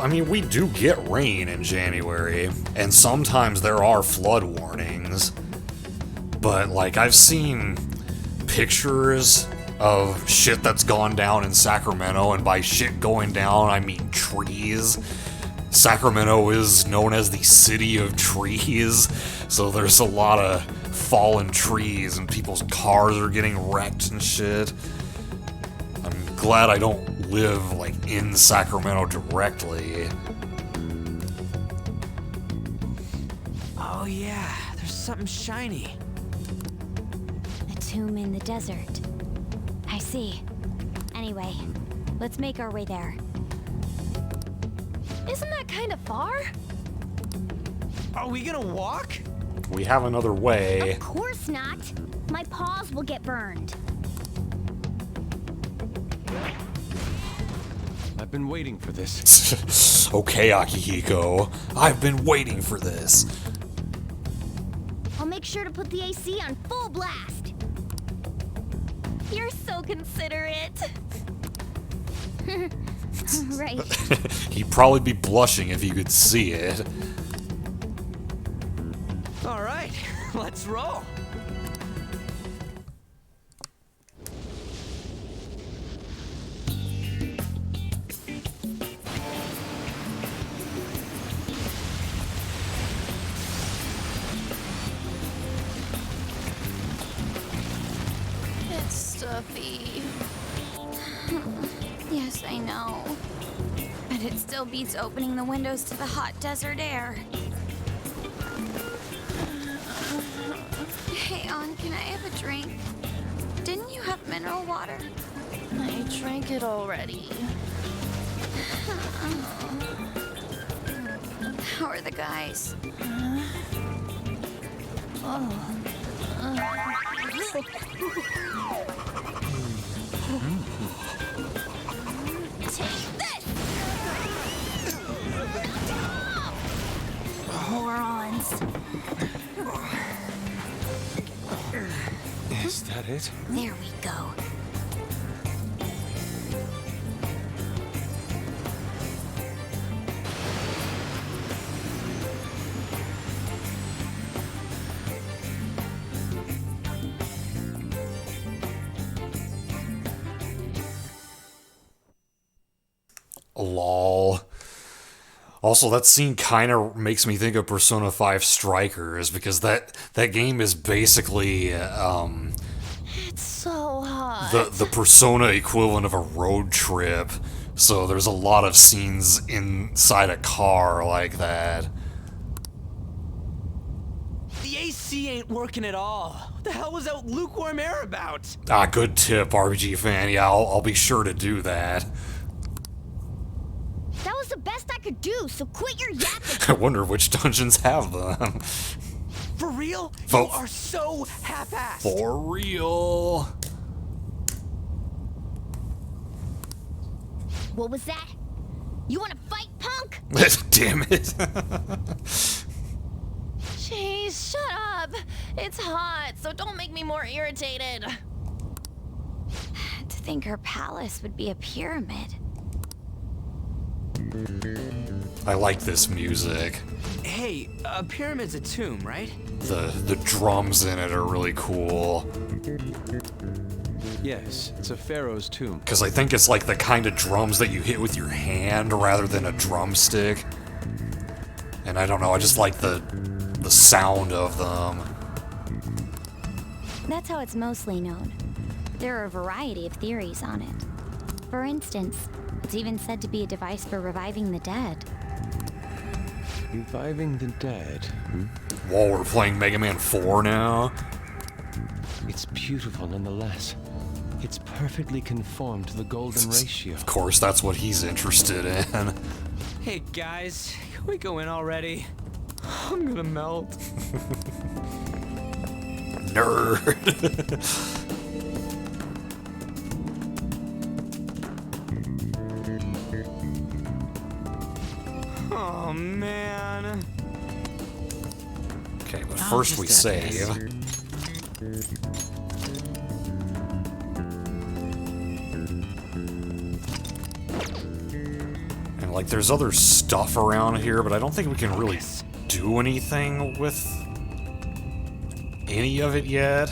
I mean, we do get rain in January, and sometimes there are flood warnings. But, like, I've seen pictures of shit that's gone down in Sacramento, and by shit going down, I mean trees. Sacramento is known as the city of trees, so there's a lot of fallen trees and people's cars are getting wrecked and shit. I'm glad I don't live, like, in Sacramento directly. Oh yeah, there's something shiny. A tomb in the desert. I see. Anyway, let's make our way there. Isn't that kind of far? Are we gonna walk? We have another way. Of course not. My paws will get burned. I've been waiting for this. Okay, Akihiko. I've been waiting for this. I'll make sure to put the AC on full blast. You're so considerate. Right. He'd probably be blushing if he could see it. All right, let's roll. It's stuffy. Yes, I know. But it still beats opening the windows to the hot desert air. Hey, On, can I have a drink? Didn't you have mineral water? I drank it already. How are the guys? Take this! Morons. Is that it? There we go. Lol. Also, that scene kind of makes me think of Persona 5 Strikers, because that game is basically It's so hot. the Persona equivalent of a road trip. So there's a lot of scenes inside a car like that. The AC ain't working at all. What the hell was that lukewarm air about? Ah, good tip, RPG fan. Yeah, I'll be sure to do that. That was the best I could do, so quit your yapping. I wonder which dungeons have them. For real? You Vote. are so half-assed. For real. What was that? You want to fight, punk? Damn it. Jeez, shut up. It's hot, so don't make me more irritated. To think her palace would be a pyramid. I like this music. Hey, a pyramid's a tomb, right? The drums in it are really cool. Yes, it's a pharaoh's tomb. Because I think it's like the kind of drums that you hit with your hand rather than a drumstick. And I don't know, I just like the sound of them. That's how it's mostly known. There are a variety of theories on it. For instance, it's even said to be a device for reviving the dead. Reviving the dead? Whoa, we're playing Mega Man 4 now? It's beautiful nonetheless. It's perfectly conformed to the golden ratio. Of course, that's what he's interested in. Hey guys, can we go in already? I'm gonna melt. Nerd. Oh man. Okay, but first we save. And like there's other stuff around here, but I don't think we can really do anything with any of it yet.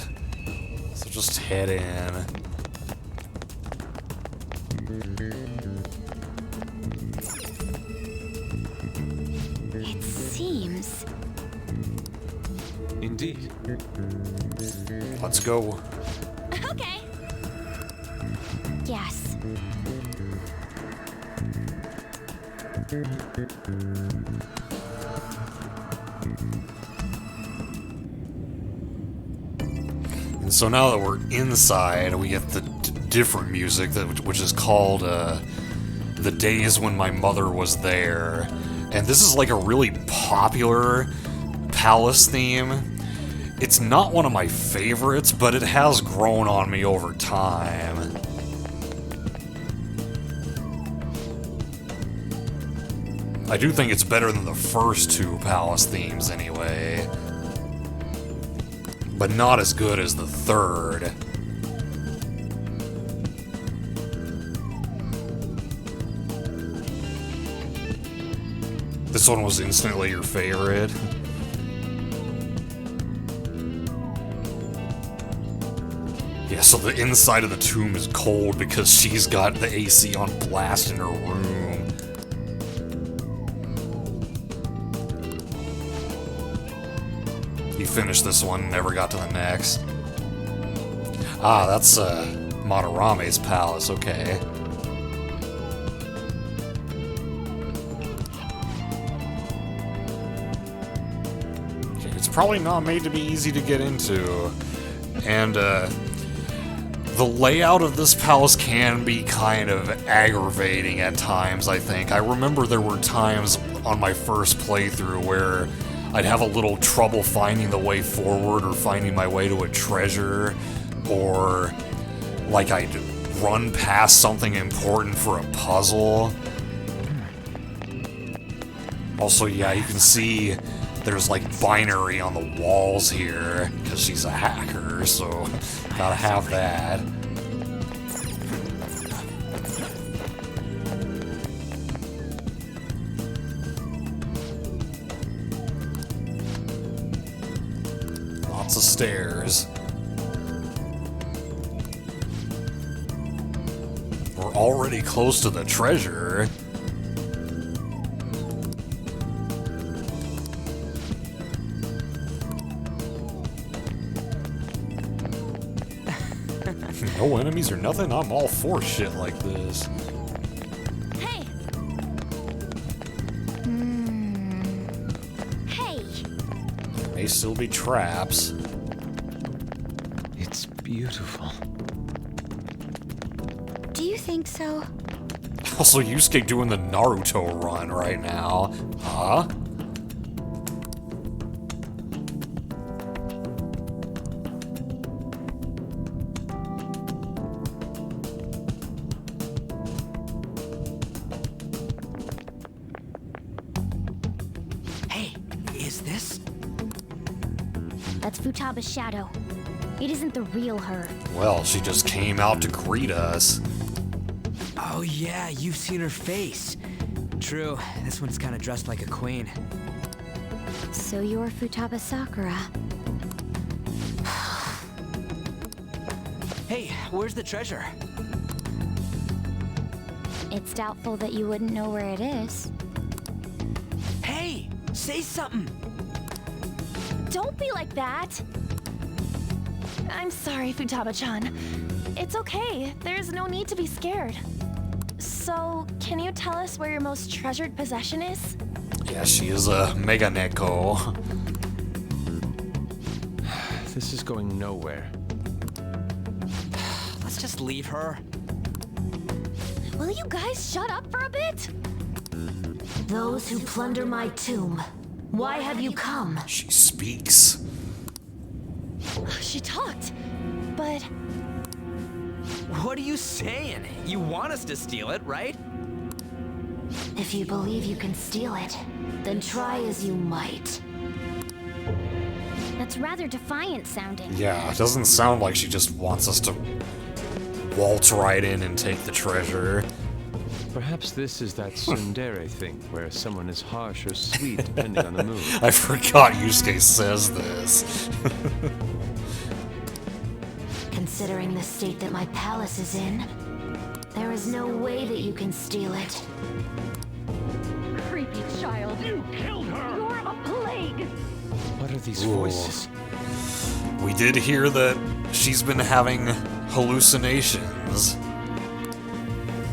So just head in. use. Indeed. Let's go. Okay. Yes. And so now that we're inside, we get the different music, which is called The Days When My Mother Was There. And this is like a really popular palace theme. It's not one of my favorites, but it has grown on me over time. I do think it's better than the first two palace themes anyway. But not as good as the third. This one was instantly your favorite. Yeah, so the inside of the tomb is cold because she's got the AC on blast in her room. He finished this one, never got to the next. Ah, that's Madarame's palace, okay. It's probably not made to be easy to get into. And, the layout of this palace can be kind of aggravating at times, I think. I remember there were times on my first playthrough where I'd have a little trouble finding the way forward or finding my way to a treasure, or like I'd run past something important for a puzzle. Also, yeah, you can see there's like binary on the walls here, because she's a hacker, so gotta have that. Lots of stairs. We're already close to the treasure. No enemies or nothing? I'm all for shit like this. Hey! Hey! There may still be traps. It's beautiful. Do you think so? Also, Yusuke doing the Naruto run right now. Huh? That's Futaba's shadow. It isn't the real her. Well, she just came out to greet us. Oh yeah, you've seen her face. True, this one's kind of dressed like a queen. So you're Futaba Sakura. Hey, where's the treasure? It's doubtful that you wouldn't know where it is. Hey, say something. Don't be like that! I'm sorry, Futaba-chan. It's okay. There's no need to be scared. So, can you tell us where your most treasured possession is? Yeah, she is a Mega Neko. This is going nowhere. Let's just leave her. Will you guys shut up for a bit? Those who plunder my tomb, why have you come? She speaks. She talked, but... What are you saying? You want us to steal it, right? If you believe you can steal it, then try as you might. That's rather defiant sounding. Yeah, it doesn't sound like she just wants us to waltz right in and take the treasure. Perhaps this is that tsundere thing, where someone is harsh or sweet depending on the mood. I forgot Yusuke says this. Considering the state that my palace is in, there is no way that you can steal it. Creepy child. You killed her! You're a plague lying. What are these Ooh. voices? We did hear that she's been having hallucinations.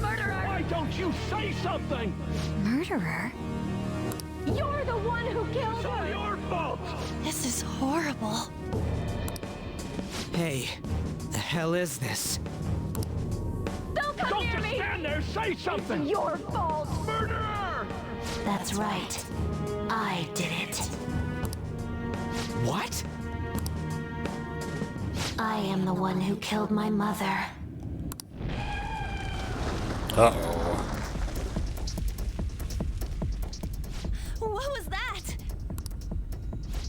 Why don't you say something? Murderer? You're the one who killed her. It's your fault. This is horrible. Hey, the hell is this? Don't come near me. Stand there, say something. It's your fault. Murderer! That's right. I did it. What? I am the one who killed my mother. Uh-oh. What was that?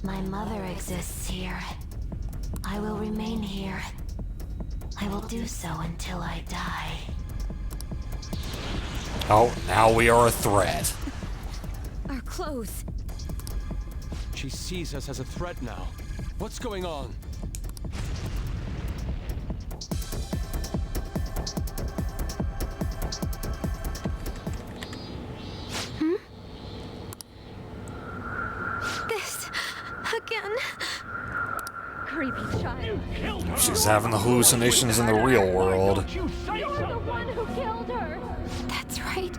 My mother exists here. I will remain here. I will do so until I die. Oh, now we are a threat. Our clothes. She sees us as a threat now. What's going on? This again. Creepy child. She's having the hallucinations in the real world. You're the one who killed her. That's right.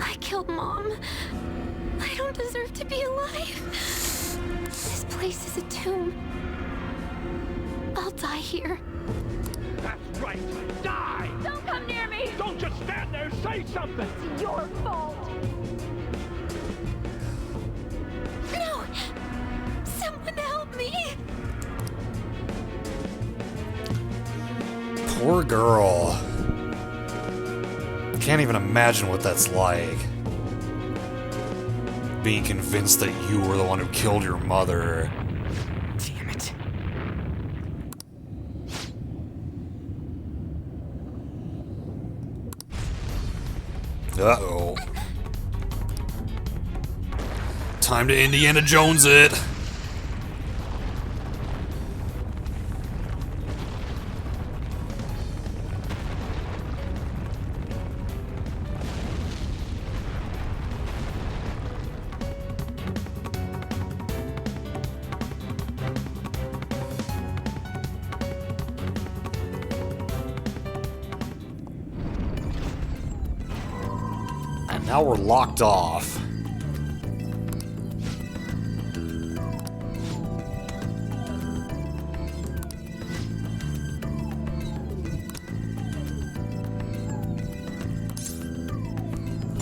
I killed Mom. I don't deserve to be alive. This place is a tomb. I'll die here. That's right. Die! Don't come near me. Don't just stand there, say something. It's your fault. No! Someone help me! Poor girl. Can't even imagine what that's like. Being convinced that you were the one who killed your mother. Damn it. Uh-oh. Time to Indiana Jones it. And now we're locked off.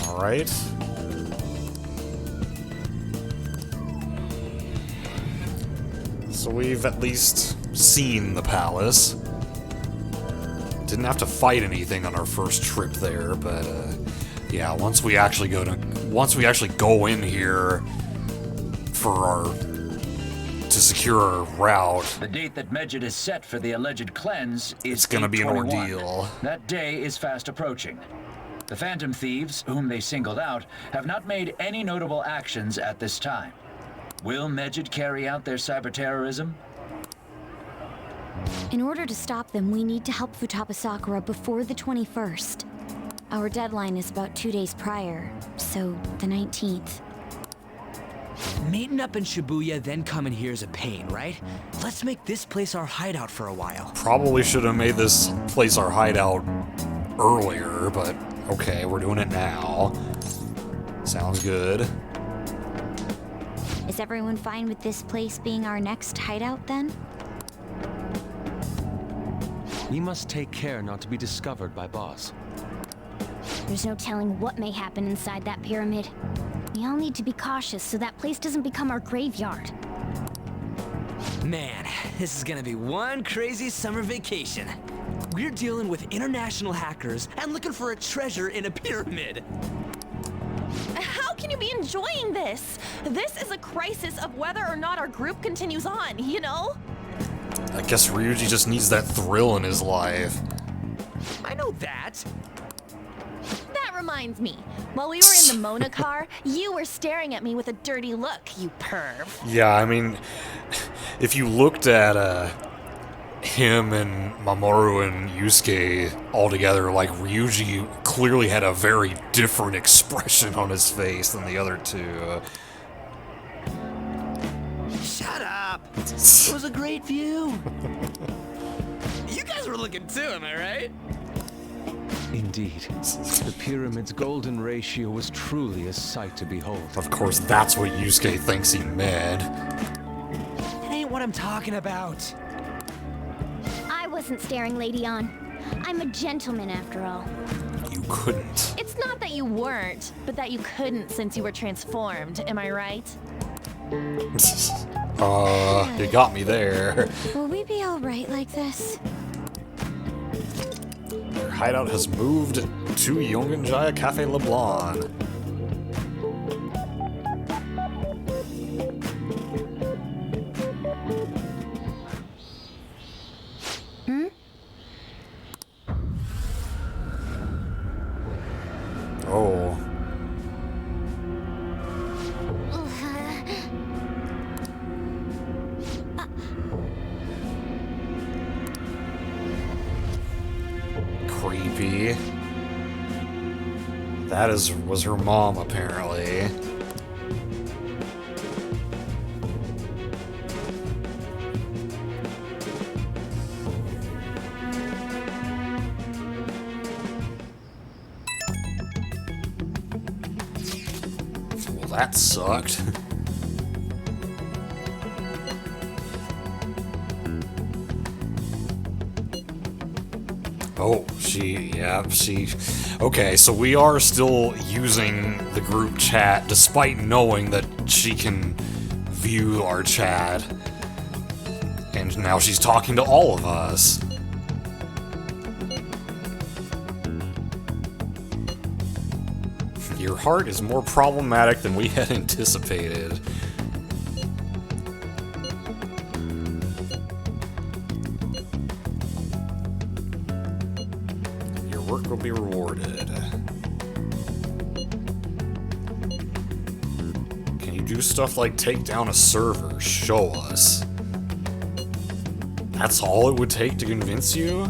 All right. So we've at least seen the palace. Didn't have to fight anything on our first trip there, but yeah, once we actually go in here to secure our route, The date that Medjed is set for the alleged cleanse is it's gonna be an 8/21. ordeal. That day is fast approaching. The Phantom Thieves, whom they singled out, have not made any notable actions at this time. Will Medjed carry out their cyber terrorism? In order to stop them, we need to help Futaba Sakura before the 21st. Our deadline is about 2 days prior, so the 19th. Meeting up in Shibuya, then coming here is a pain, right? Let's make this place our hideout for a while. Probably should have made this place our hideout earlier, but okay, we're doing it now. Sounds good. Is everyone fine with this place being our next hideout then? We must take care not to be discovered by Boss. There's no telling what may happen inside that pyramid. We all need to be cautious so that place doesn't become our graveyard. Man, this is gonna be one crazy summer vacation. We're dealing with international hackers and looking for a treasure in a pyramid. How can you be enjoying this? This is a crisis of whether or not our group continues on, you know? I guess Ryuji just needs that thrill in his life. I know that. That reminds me. While we were in the Mona car, you were staring at me with a dirty look, you perv. Yeah, I mean, if you looked at him and Mamoru and Yusuke all together, like, Ryuji clearly had a very different expression on his face than the other two. It was a great view. You guys were looking too, am I right? Indeed. The pyramid's golden ratio was truly a sight to behold. Of course, that's what Yusuke thinks he made. It ain't what I'm talking about. I wasn't staring Lady On. I'm a gentleman after all. You couldn't. It's not that you weren't, but that you couldn't since you were transformed, am I right? You got me there. Will we be alright like this? Their hideout has moved to Yongenjaya Cafe LeBlanc. Oh. Creepy. That was her mom, apparently. Well, that sucked. Oh, okay, so we are still using the group chat despite knowing that she can view our chat. And now she's talking to all of us. Your heart is more problematic than we had anticipated. Work will be rewarded. Can you do stuff like take down a server? Show us. That's all it would take to convince you?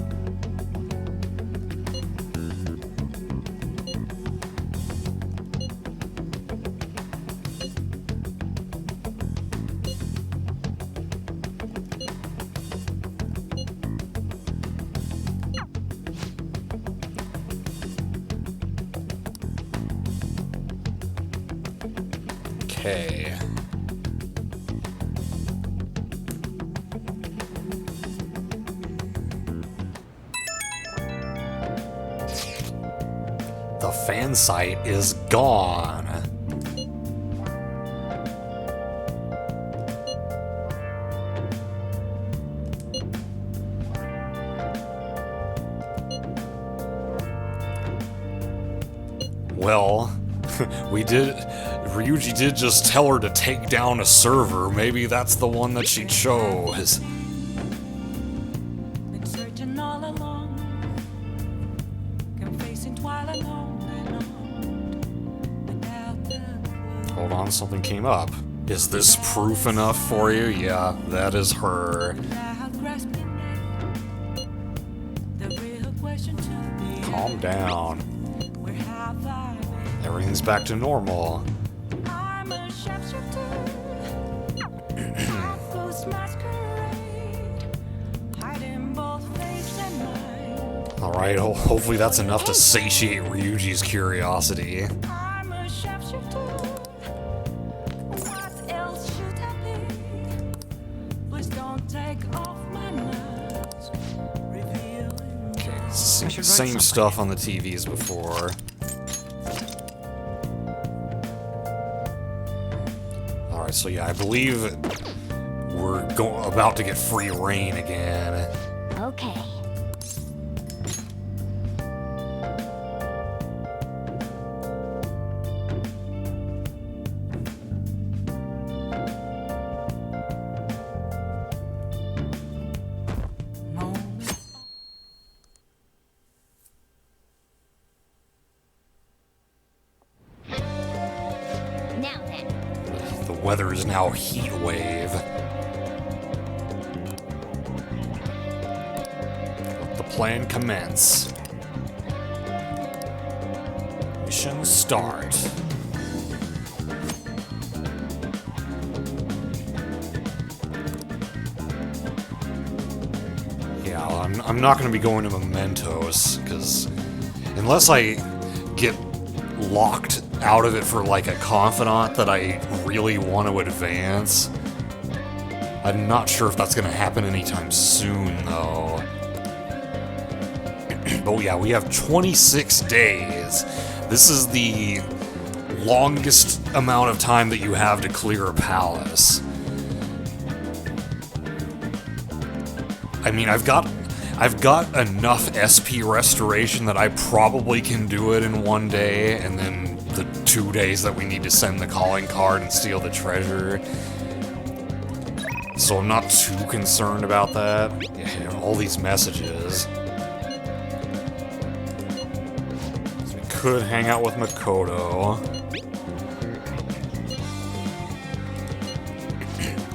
Okay. The fan site is gone. Well, Ryuji did just tell her to take down a server. Maybe that's the one that she chose. Been searching all along, confessing twilight alone and on, without the clue. Hold on, something came up. Is this proof enough for you? Yeah, that is her. Without grasping it, the real question to be Calm down. where have I been? Everything's back to normal. I'm a shapeshifter, a ghost masquerade, hiding both face and mind. Alright, hopefully that's enough to satiate Ryuji's curiosity. I'm a shapeshifter. What else should I be? Please don't take off my mask. Revealing Okay, same stuff on the TV as before. Alright, so yeah, I believe we're about to get free reign again. Okay. Now then. The weather is now heat wave. Let the plan commence. Mission start. I'm not going to be going to Mementos, because unless I get locked out of it for like a confidant that I really want to advance, I'm not sure if that's going to happen anytime soon, though. But yeah, we have 26 days. This is the longest amount of time that you have to clear a palace. I mean, I've got enough SP restoration that I probably can do it in one day, and then the 2 days that we need to send the calling card and steal the treasure. So I'm not too concerned about that. Yeah, all these messages. So we could hang out with Makoto.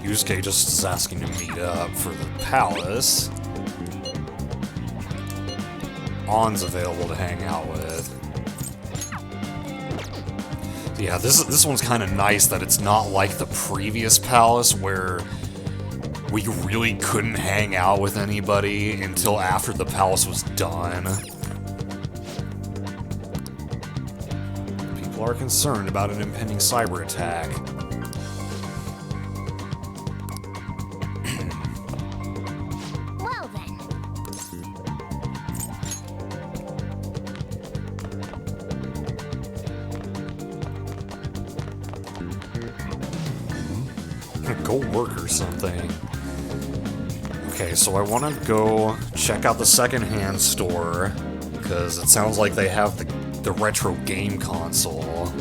Yusuke just is asking to meet up for the palace. On's available to hang out with. Yeah, this one's kind of nice that it's not like the previous palace where we really couldn't hang out with anybody until after the palace was done. People are concerned about an impending cyber attack. Well then. Go work or something. Okay, so I want to go check out the secondhand store, because it sounds like they have the retro game console.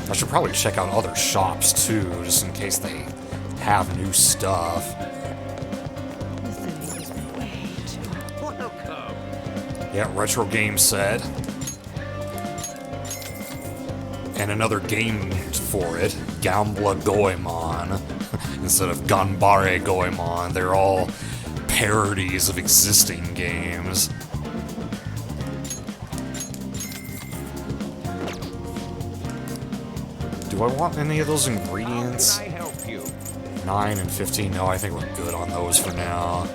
I should probably check out other shops too, just in case they have new stuff. Yeah, retro game set. And another game for it, Gambla Goemon, instead of Ganbare Goemon. They're all parodies of existing games. Do I want any of those ingredients? 9 and 15, no, I think we're good on those for now.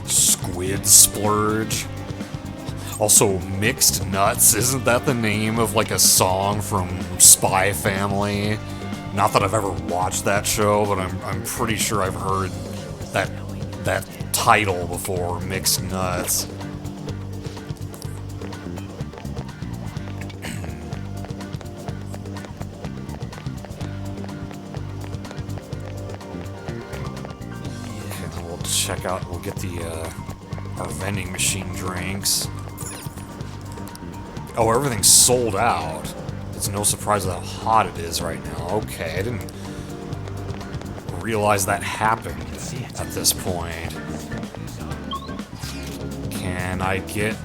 Squid Splurge. Also, Mixed Nuts. Isn't that the name of like a song from Spy Family? Not that I've ever watched that show, but I'm pretty sure I've heard that title before, Mixed Nuts. Check out, we'll get the, our vending machine drinks. Oh, everything's sold out. It's no surprise how hot it is right now. Okay, I didn't realize that happened at this point. Can I get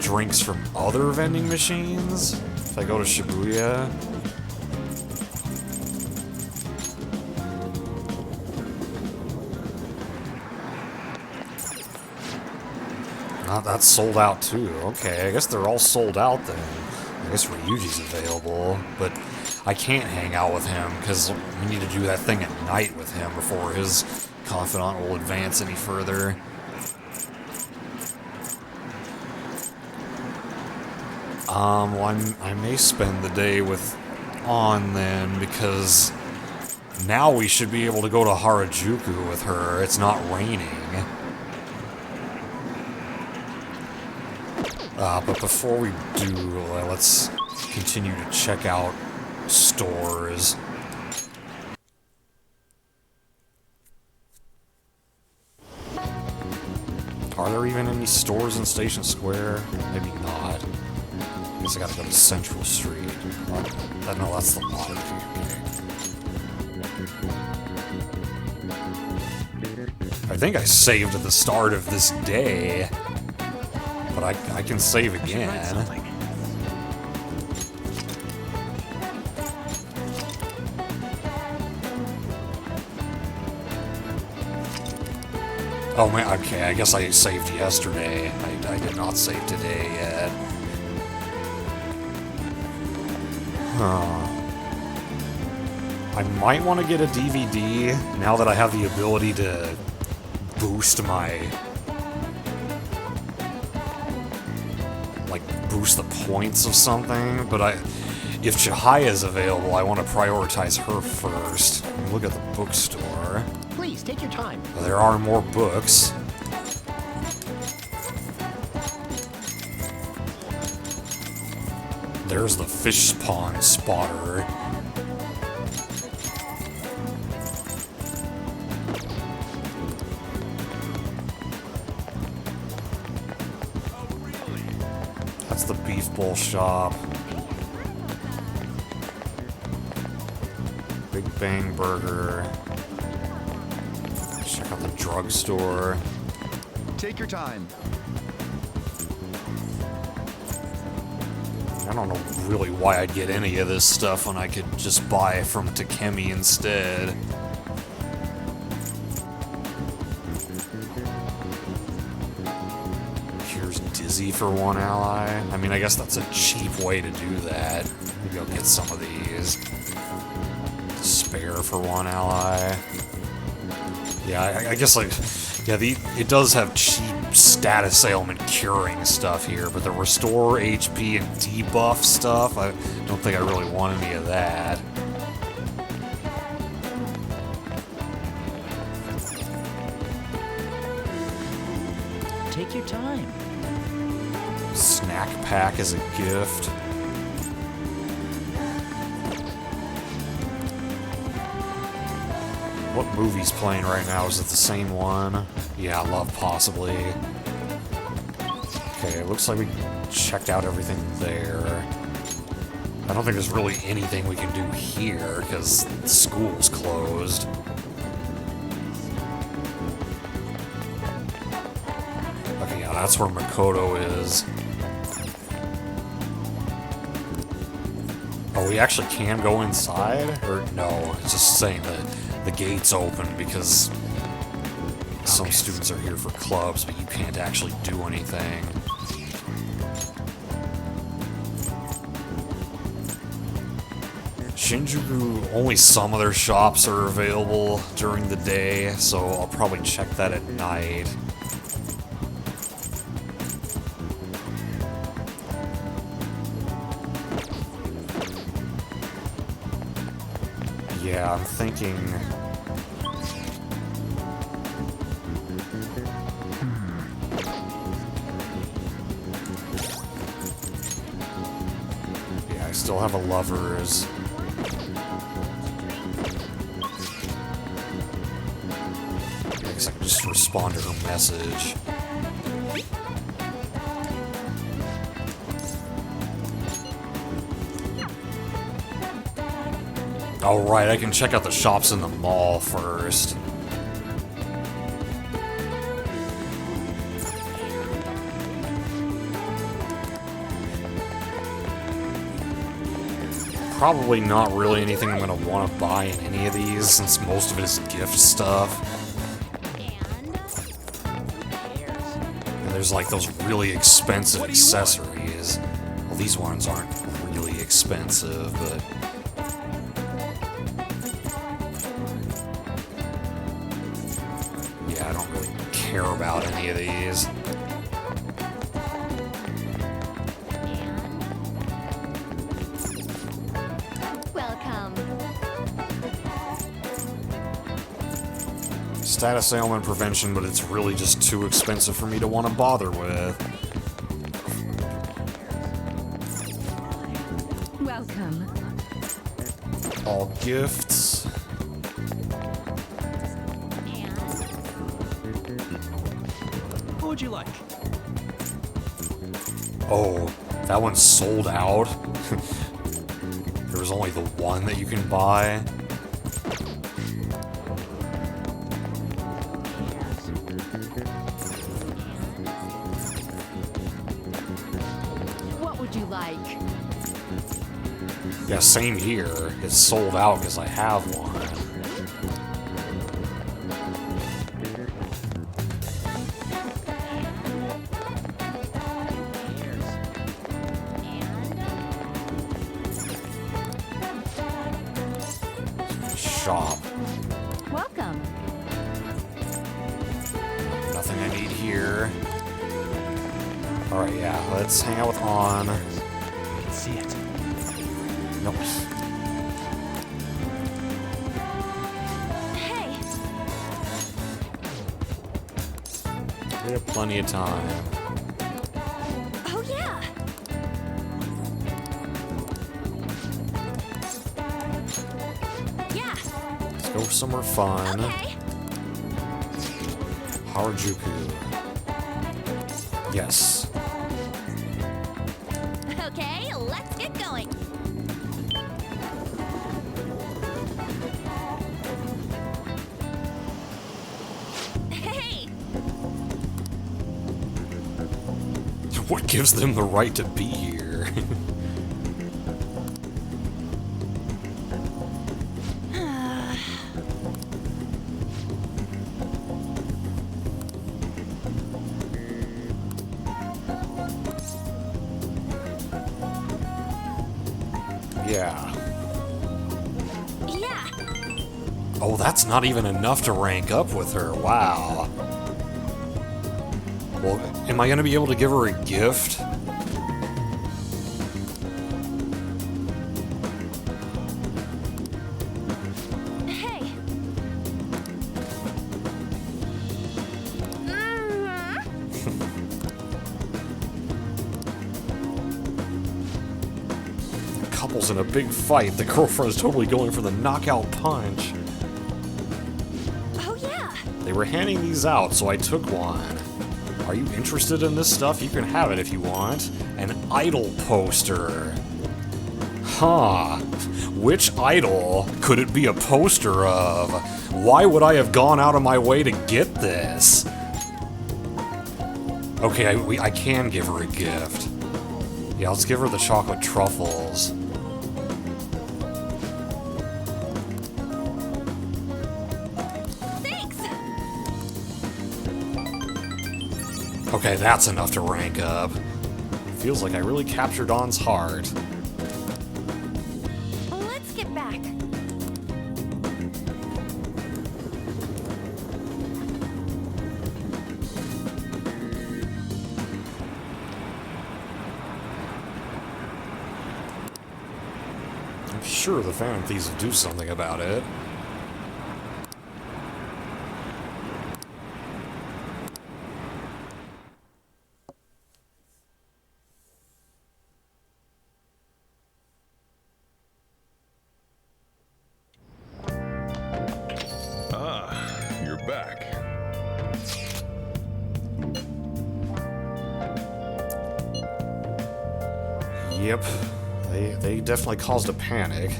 drinks from other vending machines? If I go to Shibuya? That's sold out too. Okay, I guess they're all sold out then. I guess Ryuji's available, but I can't hang out with him because we need to do that thing at night with him before his confidant will advance any further. Well, I may spend the day with On then, because now we should be able to go to Harajuku with her. It's not raining. But before we do, let's continue to check out stores. Are there even any stores in Station Square? Maybe not. I guess I gotta go to Central Street. No, that's the lottery. I think I saved at the start of this day. But I can save again. Oh man, okay, I guess I saved yesterday. I did not save today yet. Huh. I might want to get a DVD now that I have the ability to boost my... like, boost the points of something, but if Chihaya is available, I want to prioritize her first. Look at the bookstore. Please, take your time. There are more books. There's the fish pond spotter. That's the beef bowl shop. Big Bang Burger. Check out the drugstore. Take your time. I don't know really why I'd get any of this stuff when I could just buy it from Takemi instead. Here's Dizzy for one ally. I mean, I guess that's a cheap way to do that. Maybe I'll get some of these. Spare for one ally. Yeah, I guess, like, yeah, it does have cheap status ailment curing stuff here, but the restore HP and debuff stuff, I don't think I really want any of that. Take your time. Snack pack as a gift. What movie's playing right now? Is it the same one? Yeah, Love Possibly. Okay, it looks like we checked out everything there. I don't think there's really anything we can do here, because the school's closed. Okay, yeah, that's where Makoto is. Oh, we actually can go inside? Or no, it's just saying that the gate's open because some students are here for clubs, but you can't actually do anything. Shinjuku, only some of their shops are available during the day, so I'll probably check that at night. Yeah, I'm thinking... Yeah, I still have a Lover's. I guess I can just respond to her message. Oh, right, I can check out the shops in the mall first. Probably not really anything I'm going to want to buy in any of these, since most of it is gift stuff. And there's like those really expensive accessories. Well, these ones aren't really expensive, but... yeah, I don't really care about any of these. Status ailment prevention, but it's really just too expensive for me to want to bother with. Welcome. All gifts. What would you like? Oh, that one's sold out. There was only the one that you can buy. Yeah, same here. It's sold out because I have one. shop. Welcome. Nothing I need here. Alright, yeah, let's hang out with On. I can see it. Nope. Hey, We have plenty of time. oh yeah. Yeah, Let's go somewhere fun. okay. Harajuku. Yes. Okay, let's get going. Hey, What gives them the right to be here? Yeah. yeah. Oh, that's not even enough to rank up with her. Wow. Well, am I going to be able to give her a gift? Hey. Couples in a big fight. The girlfriend's totally going for the knockout punch. Oh yeah. They were handing these out, so I took one. Are you interested in this stuff? You can have it if you want. An idol poster. Huh. Which idol could it be a poster of? Why would I have gone out of my way to get this? Okay, I can give her a gift. Yeah, let's give her the chocolate truffles. Thanks. Okay, that's enough to rank up. Feels like I really captured On's heart. Let's get back. I'm sure the Phantom Thieves will do something about it. Ah, you're back. Yep, they definitely caused a panic.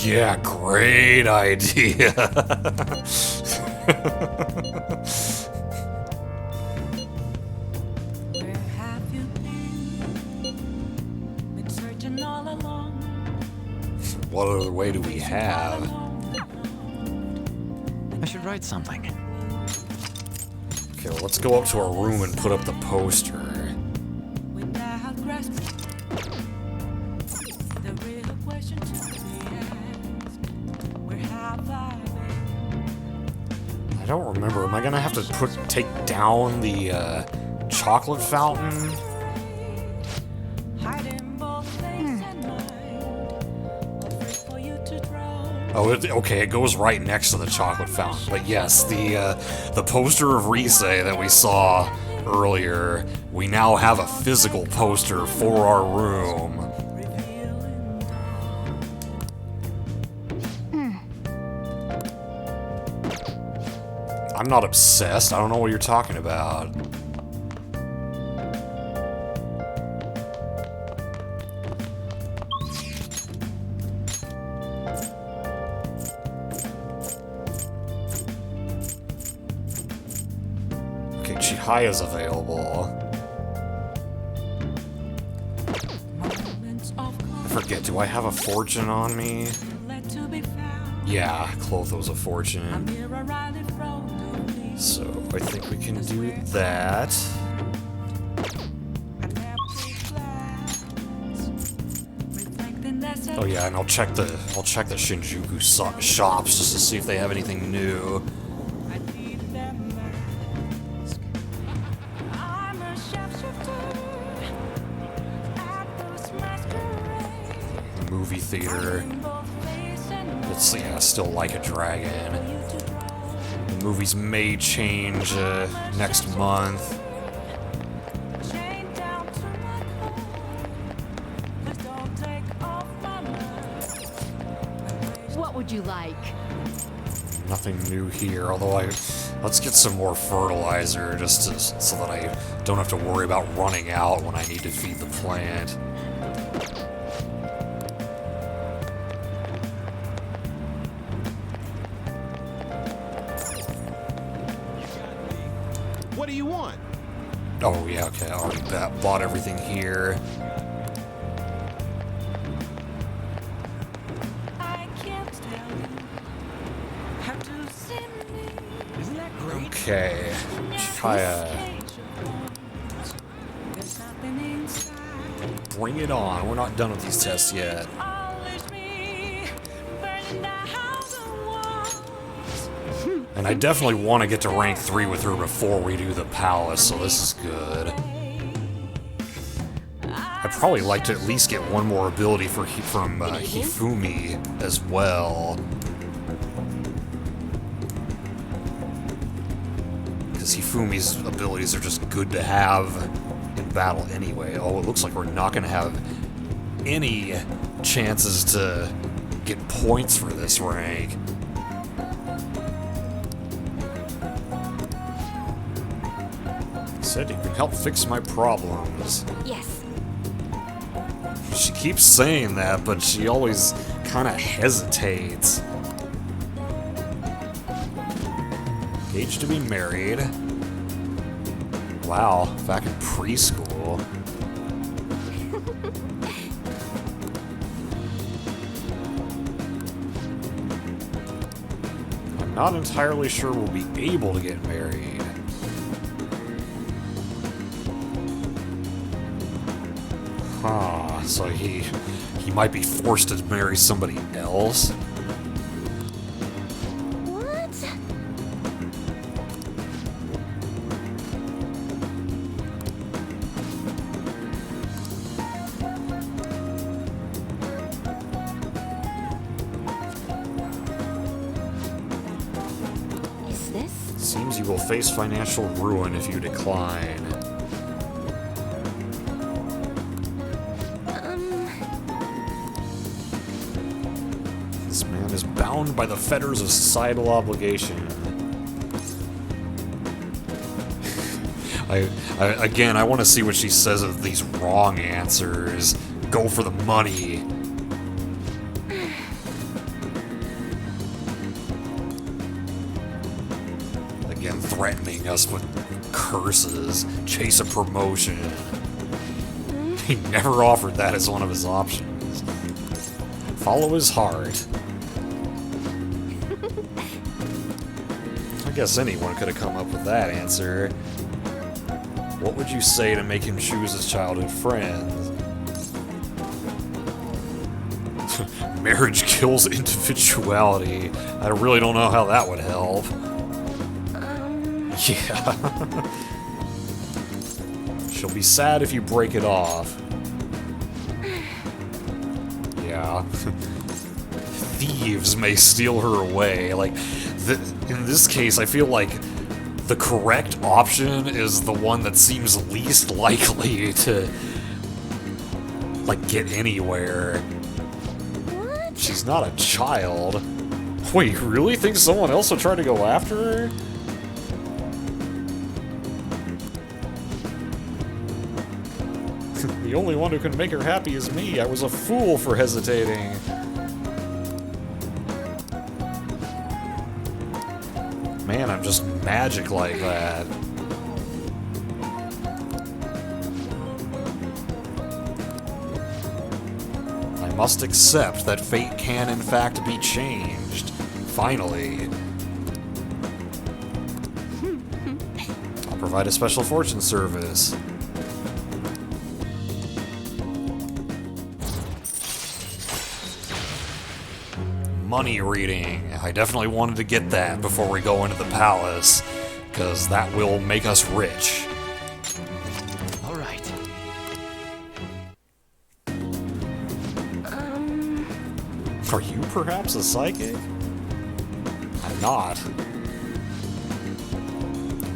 Yeah, great idea. Where have you been? Been searching all along. What other way do we have? I should write something. Okay, well, let's go up to our room and put up the poster. Without grasping the real question to be asked. Where have I been? I don't remember. Am I gonna have to take down the chocolate fountain? Hiding both face and mind. Afraid for you to drown. Oh, okay, it goes right next to the chocolate fountain. But yes, the poster of Rise that we saw earlier, we now have a physical poster for our room. I'm not obsessed. I don't know what you're talking about. Okay, Chihiya's available. I forget, do I have a fortune on me? To be found. Yeah, Clotho's a fortune. Mirror riding from the So I think we can do that. Oh yeah, Yeah, and I'll check the Shinjuku shops just to see if they have anything new. I'm a shapeshifter at this masquerade. Movie theater. It's, yeah, still Like a Dragon. The movies may change next month. Chained down to my core. Please don't take off my mask. What would you like? Nothing new here, although let's get some more fertilizer just so that I don't have to worry about running out when I need to feed the plant. What do you want? Oh yeah, okay, I already bought everything here. I can't tell you how to see me. Isn't that great? Okay, try There's nothing inside. bring it on. We're not done with these tests yet. Always me. Burning down the walls. And I definitely want to get to rank 3 with her before we do the palace, so this is good. I'd probably like to at least get one more ability from Hifumi as well. Because Hifumi's abilities are just good to have in battle anyway. Oh, it looks like we're not going to have any chances to get points for this rank. Said you can help fix my problems. Yes. She keeps saying that, but she always kind of hesitates. Engaged to be married. Wow, back in preschool. I'm not entirely sure we'll be able to get married. Huh, so he might be forced to marry somebody else? What? Is this? Seems you will face financial ruin if you decline. This man is bound by the fetters of societal obligation. Again, I want to see what she says of these wrong answers. Go for the money. Again, threatening us with curses. Chase a promotion. He never offered that as one of his options. Follow his heart. I guess anyone could have come up with that answer. What would you say to make him choose his childhood friends? Marriage kills individuality. I really don't know how that would help. Yeah. She'll be sad if you break it off. Yeah. Thieves may steal her away. Like, in this case, I feel like the correct option is the one that seems least likely to, like, get anywhere. What? She's not a child. Wait, you really think someone else would try to go after her? The only one who can make her happy is me. I was a fool for hesitating. Man, I'm just magic like that. I must accept that fate can in fact be changed. Finally. I'll provide a special fortune service. money reading. I definitely wanted to get that before we go into the palace, because that will make us rich. All right. Are you perhaps a psychic? I'm not.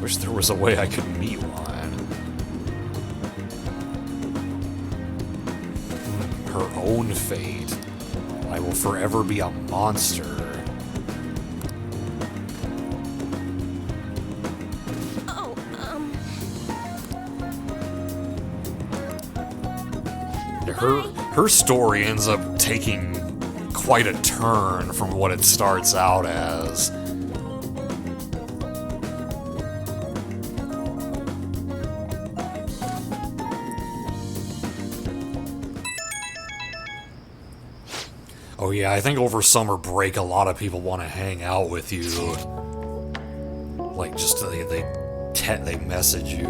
Wish there was a way I could meet one. Her own fate. I will forever be a monster. Her story ends up taking quite a turn from what it starts out as. Oh yeah, I think over summer break a lot of people want to hang out with you. Like, just they message you.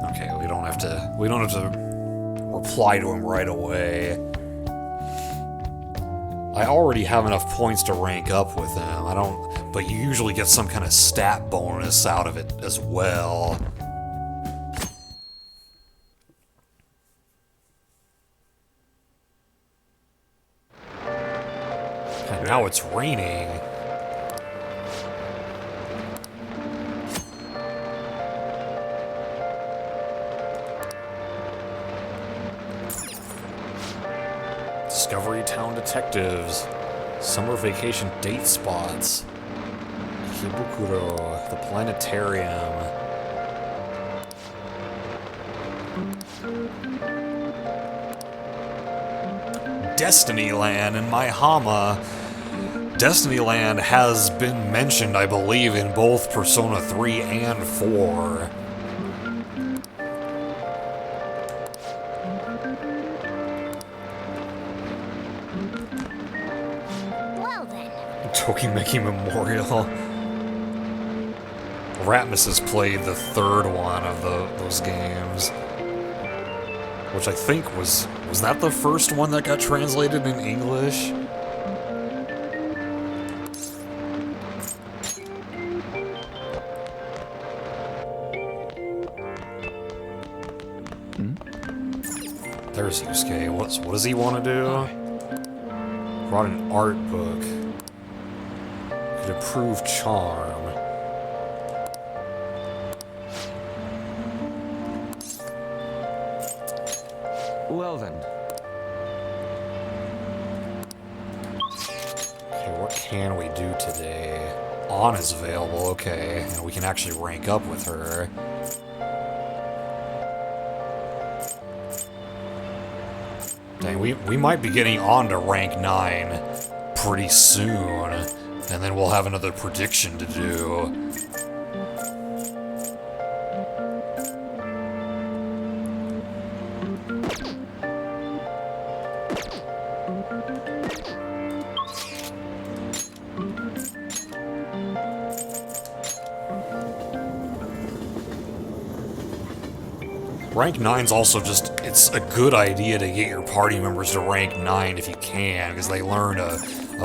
Okay, we don't have to reply to him right away. I already have enough points to rank up with him. But you usually get some kind of stat bonus out of it as well. And now it's raining. Discovery Town Detectives. Summer vacation date spots. Hibukuro. The planetarium. Destinyland in Maihama. Destinyland has been mentioned, I believe, in both Persona 3 and 4. Tokimeki Memorial. Ratmus has played the third one of those games. Which I think was that the first one that got translated in English? There's Yusuke. What does he want to do? Brought an art book. Could improve charm. Well then. Okay, what can we do today? On is available, okay. And we can actually rank up with her. Dang, we might be getting on to rank 9 pretty soon. And then we'll have another prediction to do. Rank 9's also just, it's a good idea to get your party members to rank 9 if you can, because they learn a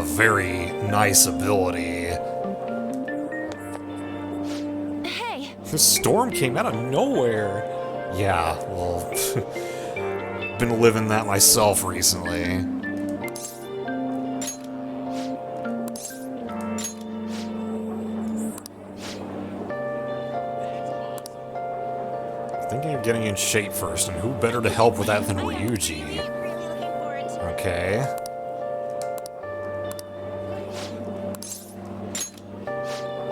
very nice ability. Hey! This storm came out of nowhere. Yeah, well, been living that myself recently. Thinking of getting in shape first, and who better to help with that than Ryuji? Okay.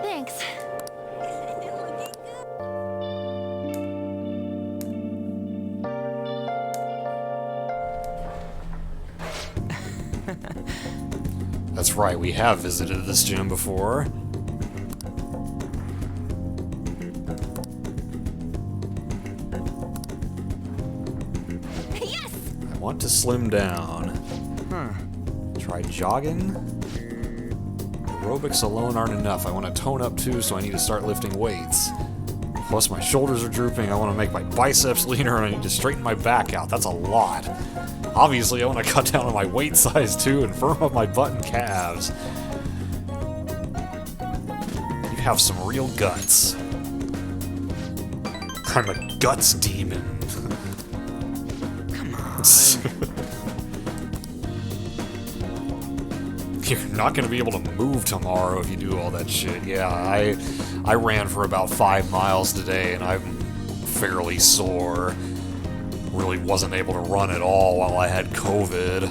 Thanks. That's right, we have visited this gym before. Want to slim down. Try jogging. Aerobics alone aren't enough. I want to tone up too, so I need to start lifting weights. Plus my shoulders are drooping, I want to make my biceps leaner, and I need to straighten my back out. That's a lot. Obviously, I want to cut down on my weight size too and firm up my butt and calves. You have some real guts. I'm a guts demon. Come on. You're not going to be able to move tomorrow if you do all that shit. Yeah, I ran for about 5 miles today, and I'm fairly sore. Really wasn't able to run at all while I had COVID.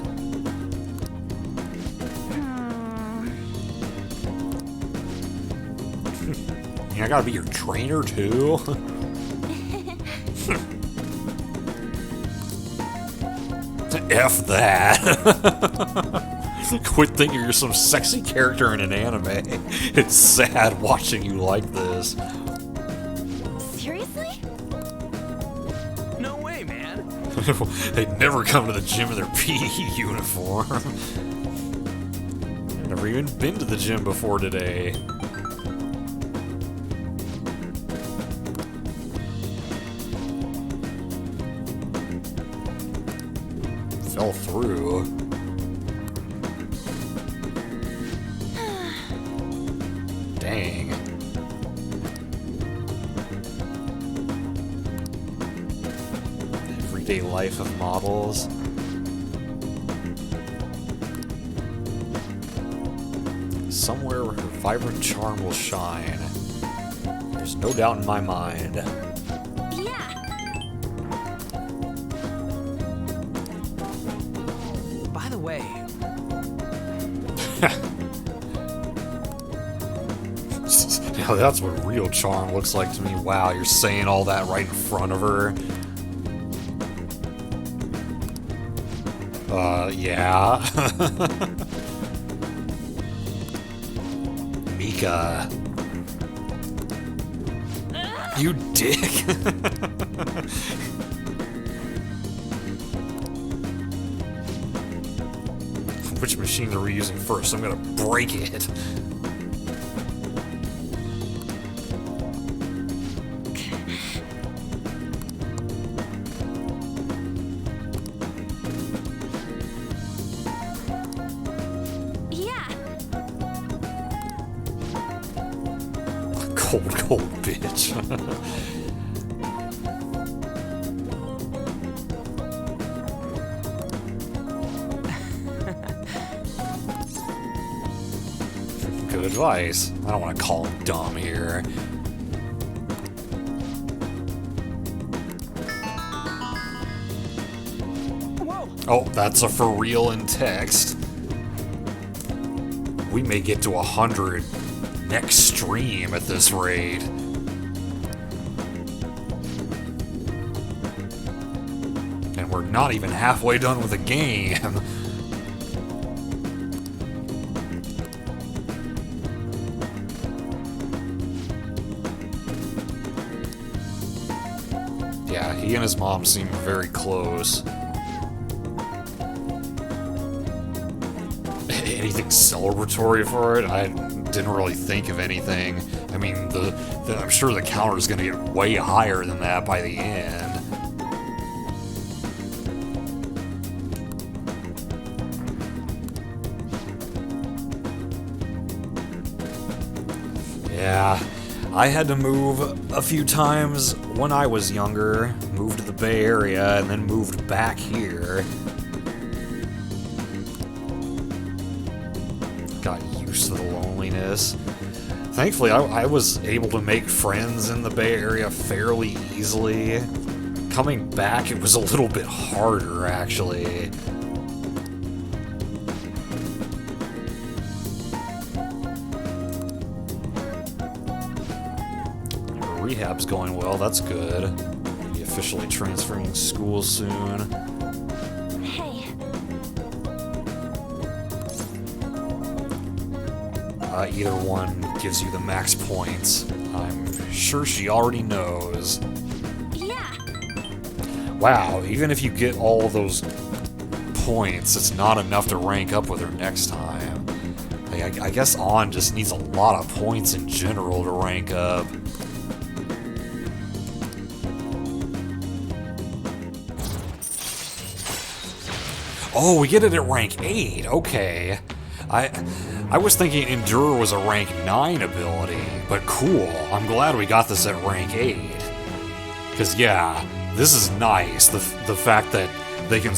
Yeah, I gotta be your trainer too? F that. Quit thinking you're some sexy character in an anime. It's sad watching you like this. Seriously? No way, man. They'd never come to the gym in their PE uniform. I've never even been to the gym before today. Fell through. Dang. Everyday life of models. Somewhere where her vibrant charm will shine. There's no doubt in my mind. Yeah. By the way, now that's what real charm looks like to me. Wow, you're saying all that right in front of her. Yeah. Mika. You dick. Which machine are we using first? I'm gonna break it. Cold bitch. Good advice. I don't want to call him dumb here. Whoa. Oh, that's a for real in text. We may get to 100 next stream at this rate. And we're not even halfway done with the game. Yeah, he and his mom seem very close. Anything celebratory for it? I didn't really think of anything. I mean, I'm sure the counter is going to get way higher than that by the end. Yeah, I had to move a few times when I was younger. Moved to the Bay Area and then moved back here. Got used to the loneliness. Thankfully, I was able to make friends in the Bay Area fairly easily. Coming back, it was a little bit harder, actually. Rehab's going well, that's good. Be officially transferring schools soon. Hey. Either one gives you the max points. I'm sure she already knows. Yeah. Wow, even if you get all those points, it's not enough to rank up with her next time. I guess On just needs a lot of points in general to rank up. Oh, we get it at rank 8. Okay. I was thinking Endure was a rank 9 ability, but cool. I'm glad we got this at rank 8. Because, yeah, this is nice. The fact that they can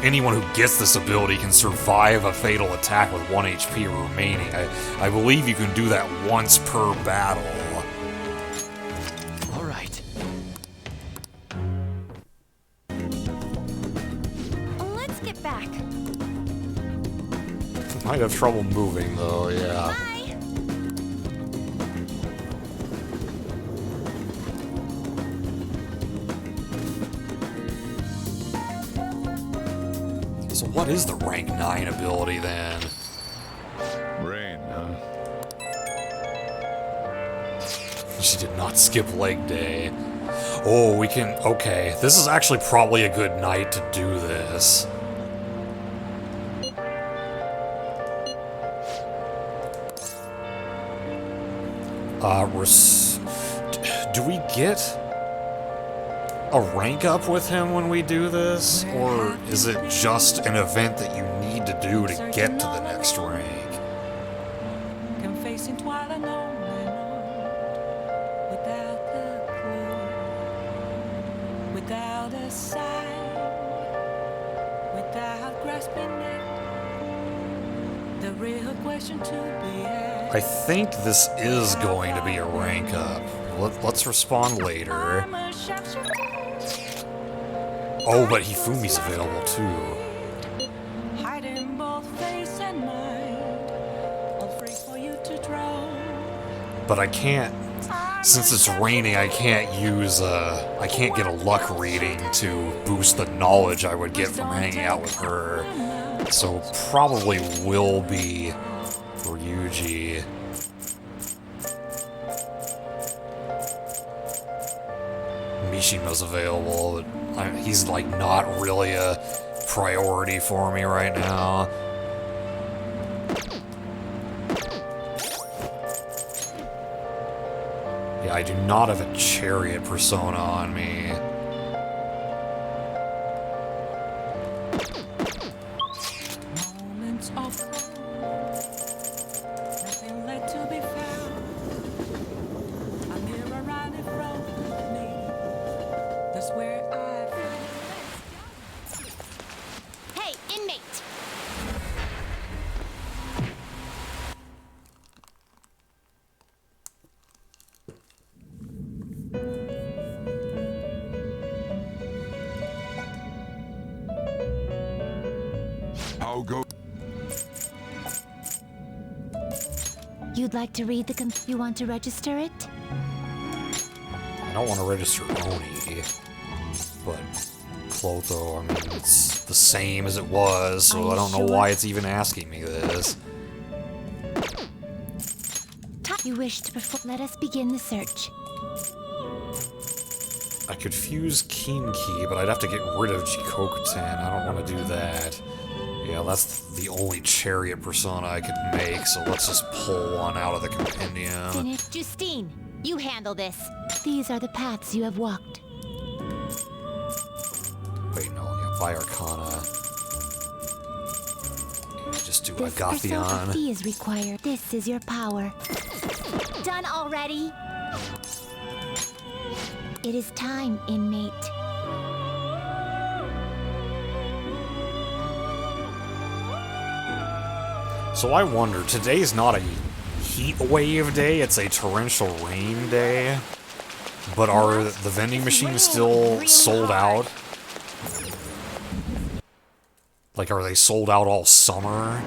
anyone who gets this ability can survive a fatal attack with 1 HP remaining. I believe you can do that once per battle. All right. Let's get back. Might have trouble moving, though, yeah. So what is the rank 9 ability, then? Rain, huh? She did not skip leg day. Oh, we can... Okay, this is actually probably a good night to do this. Do we get a rank up with him when we do this? Or is it just an event that you need to do to get to the next rank? Confessing twilight on and on, without the clue, without a sign, without grasping it. The real question to be asked. I think this is going to be a rank up. Let's respond later. Oh, but Hifumi's available too. Hiding both face and mind, all free for you to draw. But I can't, since it's raining, I can't use, I can't get a luck reading to boost the knowledge I would get from hanging out with her. So probably will be Ryuji. Mishima's available, but he's like not really a priority for me right now. Yeah, I do not have a chariot persona on me. Moments of nothing left to be found. A mirror right in front of me. That's where I Hey, inmate! How go? You'd like to read the you want to register it? I don't want to register Oni, but Clotho, I mean, it's the same as it was, so I don't know why it's even asking me this. You wish to perform. Let us begin the search. I could fuse Kinki, but I'd have to get rid of Jikokuten. I don't want to do that. Yeah, that's the only chariot persona I could make, so let's just pull one out of the compendium. Finish. Justine, you handle this. These are the paths you have walked. Wait, no, yeah, by Arcana. Just do This persona Agathion. fee is required. This is your power. Done already? It is time, inmate. So I wonder, today's not a heat wave day, it's a torrential rain day. But are the vending machines still sold out? Like, are they sold out all summer?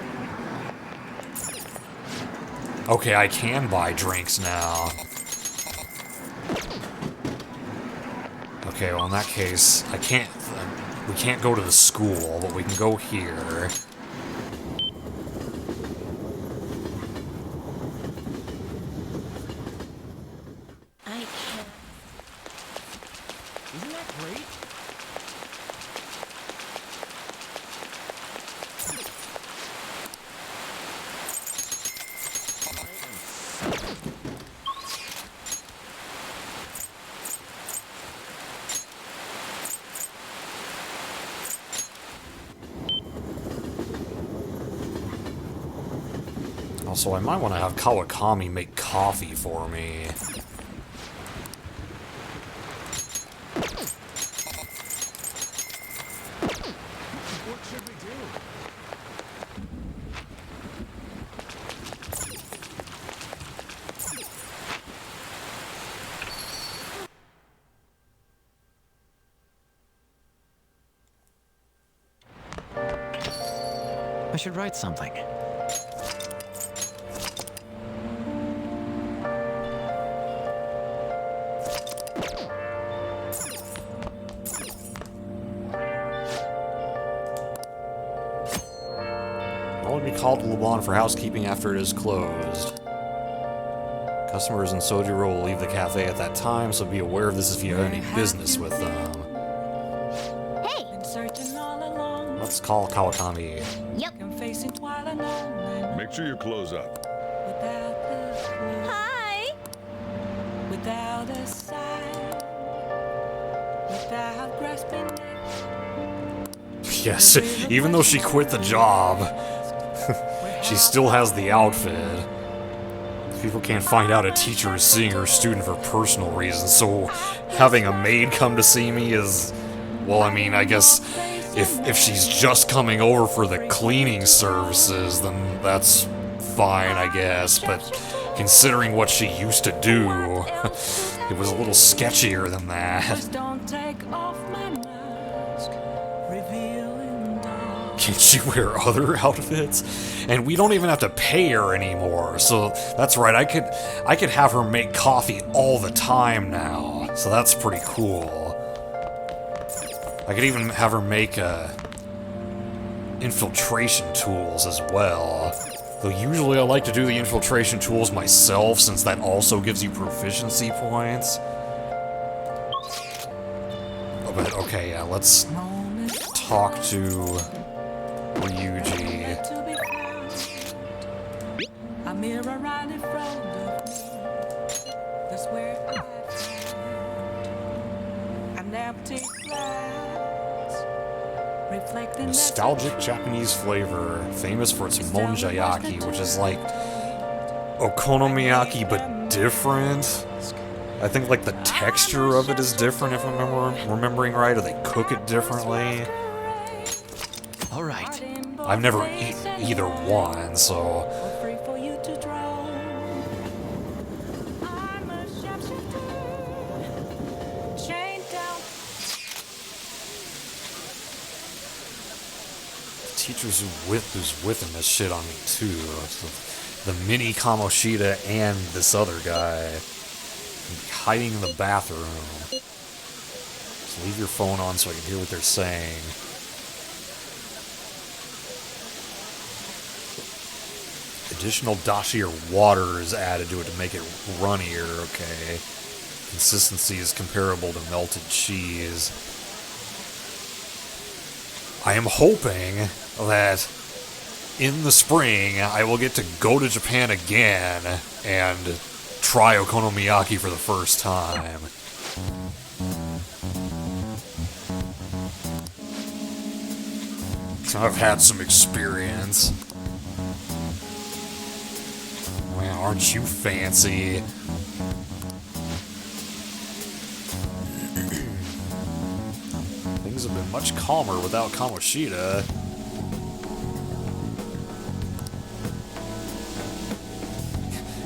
Okay, I can buy drinks now. Okay, well in that case, I can't... we can't go to the school, but we can go here. I can't. Isn't that great? Also, I might want to have Kawakami make coffee for me. What should we do? I should write something. Only be called to Leblanc for housekeeping after it is closed. Customers in Sojiro will leave the cafe at that time, so be aware of this if you have any business with them. Let's call Kawakami. Yep. Make sure your clothes up. Hi. Without a sign, without grasping. Yes, even though she quit the job, she still has the outfit. People can't find out a teacher is seeing her student for personal reasons, so having a maid come to see me is... Well, I mean, I guess if she's just coming over for the cleaning services, then that's fine, I guess, but considering what she used to do, it was a little sketchier than that. Don't take off my mask, revealing dawn. Can she wear other outfits? And we don't even have to pay her anymore, so that's right, I could have her make coffee all the time now, so that's pretty cool. I could even have her make infiltration tools as well. Though usually I like to do the infiltration tools myself, since that also gives you proficiency points. Oh, but okay, yeah, let's talk to Ryuji. A mirror right in front of me. That's where I found an empty glass, reflecting Nostalgic Japanese flavor, famous for its monjayaki, which is like okonomiyaki but different. I think like the texture of it is different if I'm remembering right, or they cook it differently. All right. I've never eaten either one, so... free for you to draw. I'm a sharpshooter, chained down. The teacher's who's whipping this shit on me too. The mini Kamoshida and this other guy. Hiding in the bathroom. Just leave your phone on so I can hear what they're saying. Additional dashi or water is added to it to make it runnier, okay. Consistency is comparable to melted cheese. I am hoping that in the spring I will get to go to Japan again and try okonomiyaki for the first time. So I've had some experience. Man, aren't you fancy? Things have been much calmer without Kamoshida.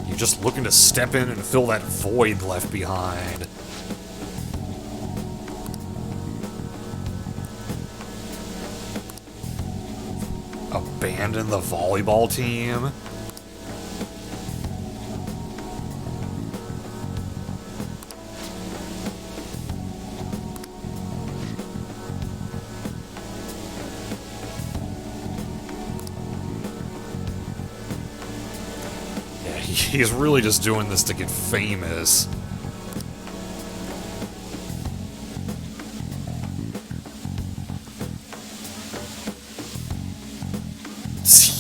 You're just looking to step in and fill that void left behind. Abandon the volleyball team? He's really just doing this to get famous.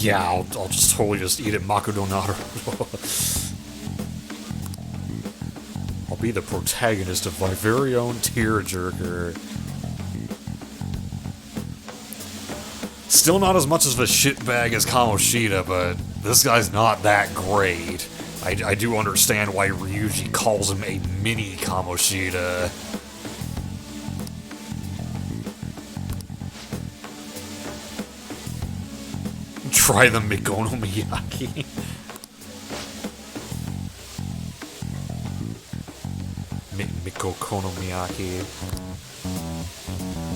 Yeah, I'll just totally just eat it Makudo Naruto. I'll be the protagonist of my very own tearjerker. Still not as much of a shitbag as Kamoshida, but this guy's not that great. I do understand why Ryuji calls him a mini Kamoshida. Try the Mikonomiyaki. Mikonomiyaki.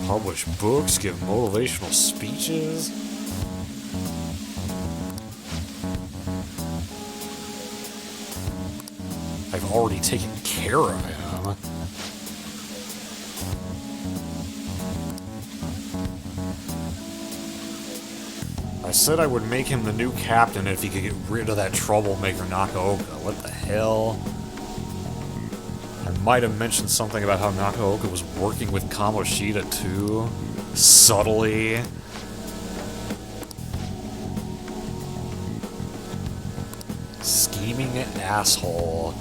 Publish books, give motivational speeches. I've already taken care of him. I said I would make him the new captain if he could get rid of that troublemaker Nakaoka. What the hell? I might have mentioned something about how Nakaoka was working with Kamoshida too. Subtly. Scheming asshole.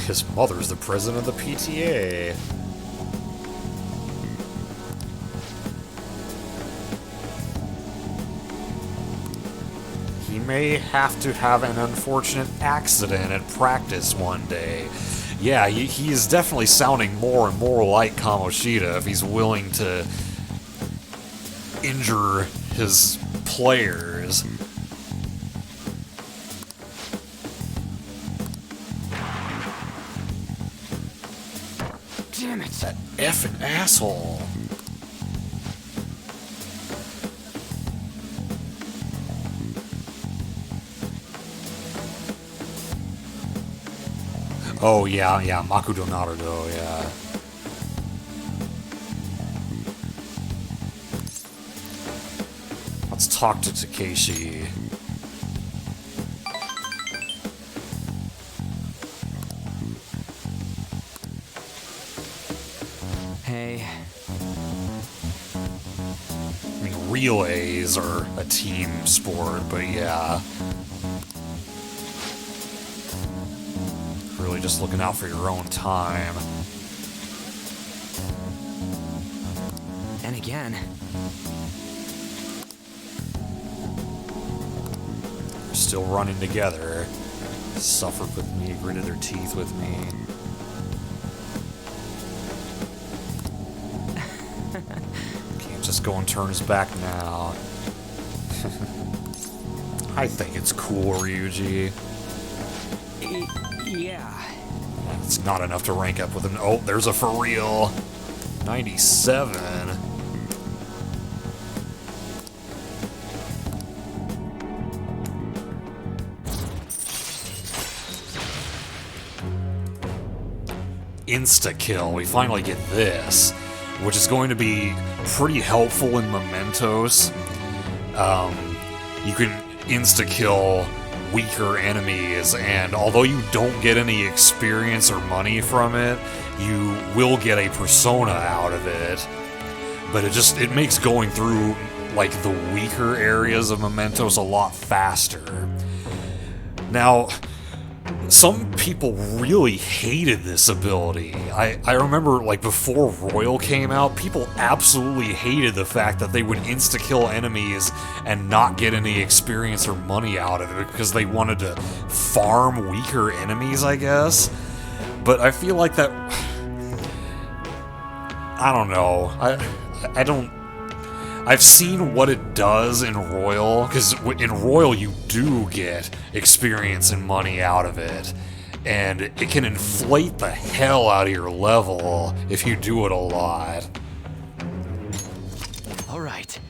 His mother's the president of the PTA. He may have to have an unfortunate accident at practice one day. Yeah, he is definitely sounding more and more like Kamoshida if he's willing to injure his players. Damn it, that effing asshole. Oh, yeah, Makudo Naruto, yeah. Let's talk to Takeshi. Hey. I mean, relays are a team sport, but yeah. Really just looking out for your own time. And again. We're still running together. Suffered with me, gritted their teeth with me. Can't just go and turn his back now. I think it's cool, Ryuji. Yeah. It's not enough to rank up with him. Oh, there's a for real. 97. Insta-kill. We finally get this, which is going to be pretty helpful in Mementos. You can insta-kill weaker enemies, and although you don't get any experience or money from it, you will get a persona out of it. But it makes going through like the weaker areas of Mementos a lot faster. Now, some people really hated this ability. I remember, like, before Royal came out, people absolutely hated the fact that they would insta-kill enemies and not get any experience or money out of it because they wanted to farm weaker enemies, I guess. But I feel like that... I don't know. I don't... I've seen what it does in Royal, because in Royal you do get experience and money out of it, and it can inflate the hell out of your level if you do it a lot. Alright.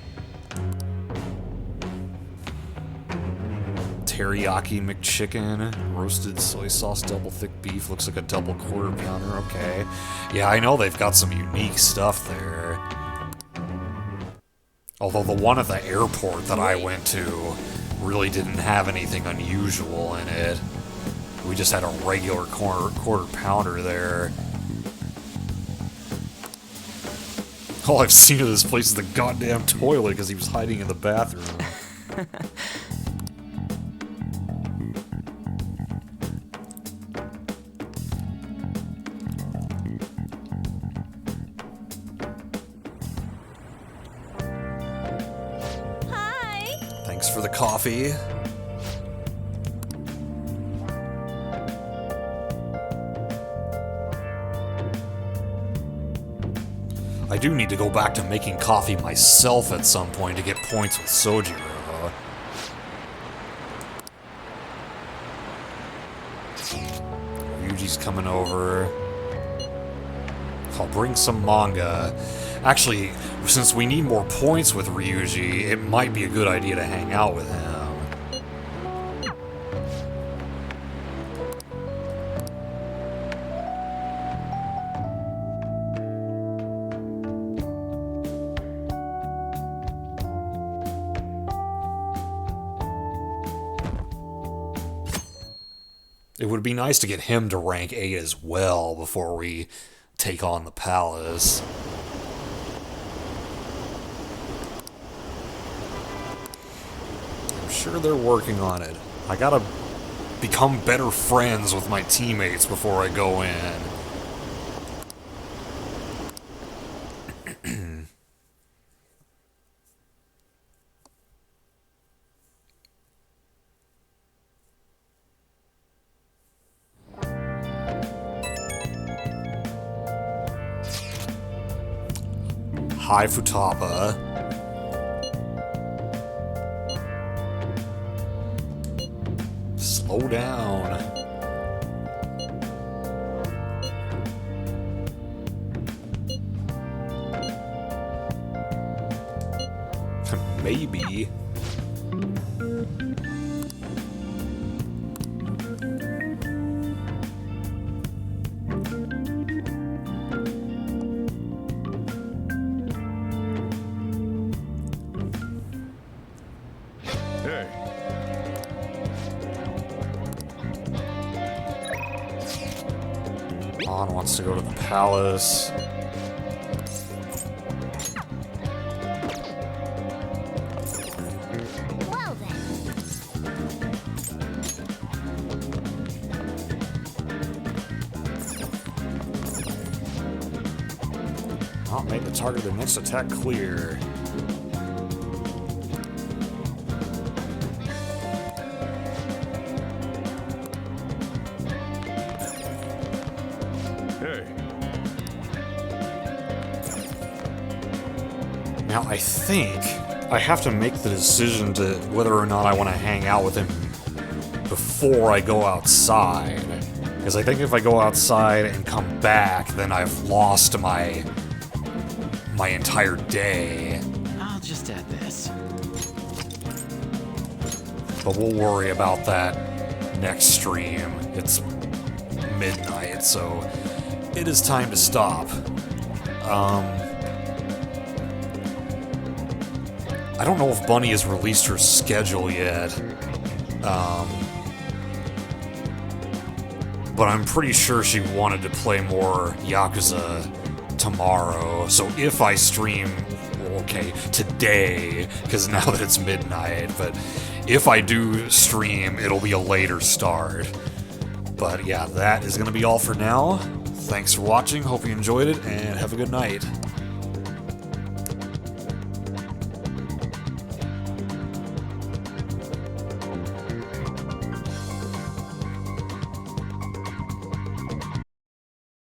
Teriyaki McChicken, roasted soy sauce, double thick beef, looks like a double quarter pounder, okay. Yeah, I know they've got some unique stuff there. Although the one at the airport that I went to really didn't have anything unusual in it. We just had a regular quarter pounder there. All I've seen of this place is the goddamn toilet because he was hiding in the bathroom. Thanks for the coffee. I do need to go back to making coffee myself at some point to get points with Sojiro. Ryuji's coming over. I'll bring some manga. Actually, since we need more points with Ryuji, it might be a good idea to hang out with him. It would be nice to get him to rank 8 as well before we take on the palace. I'm sure they're working on it. I gotta become better friends with my teammates before I go in. Hi, Futaba. Slow down. Maybe. An wants to go to the palace. Well then. I'll make the target of the next attack clear. Now, I think I have to make the decision to whether or not I want to hang out with him before I go outside. Because I think if I go outside and come back, then I've lost my entire day. I'll just add this. But we'll worry about that next stream. It's midnight, so it is time to stop. I don't know if Bunny has released her schedule yet, but I'm pretty sure she wanted to play more Yakuza tomorrow. So if I stream, okay, today, because now that it's midnight, but if I do stream, it'll be a later start. But yeah, that is going to be all for now. Thanks for watching, hope you enjoyed it, and have a good night.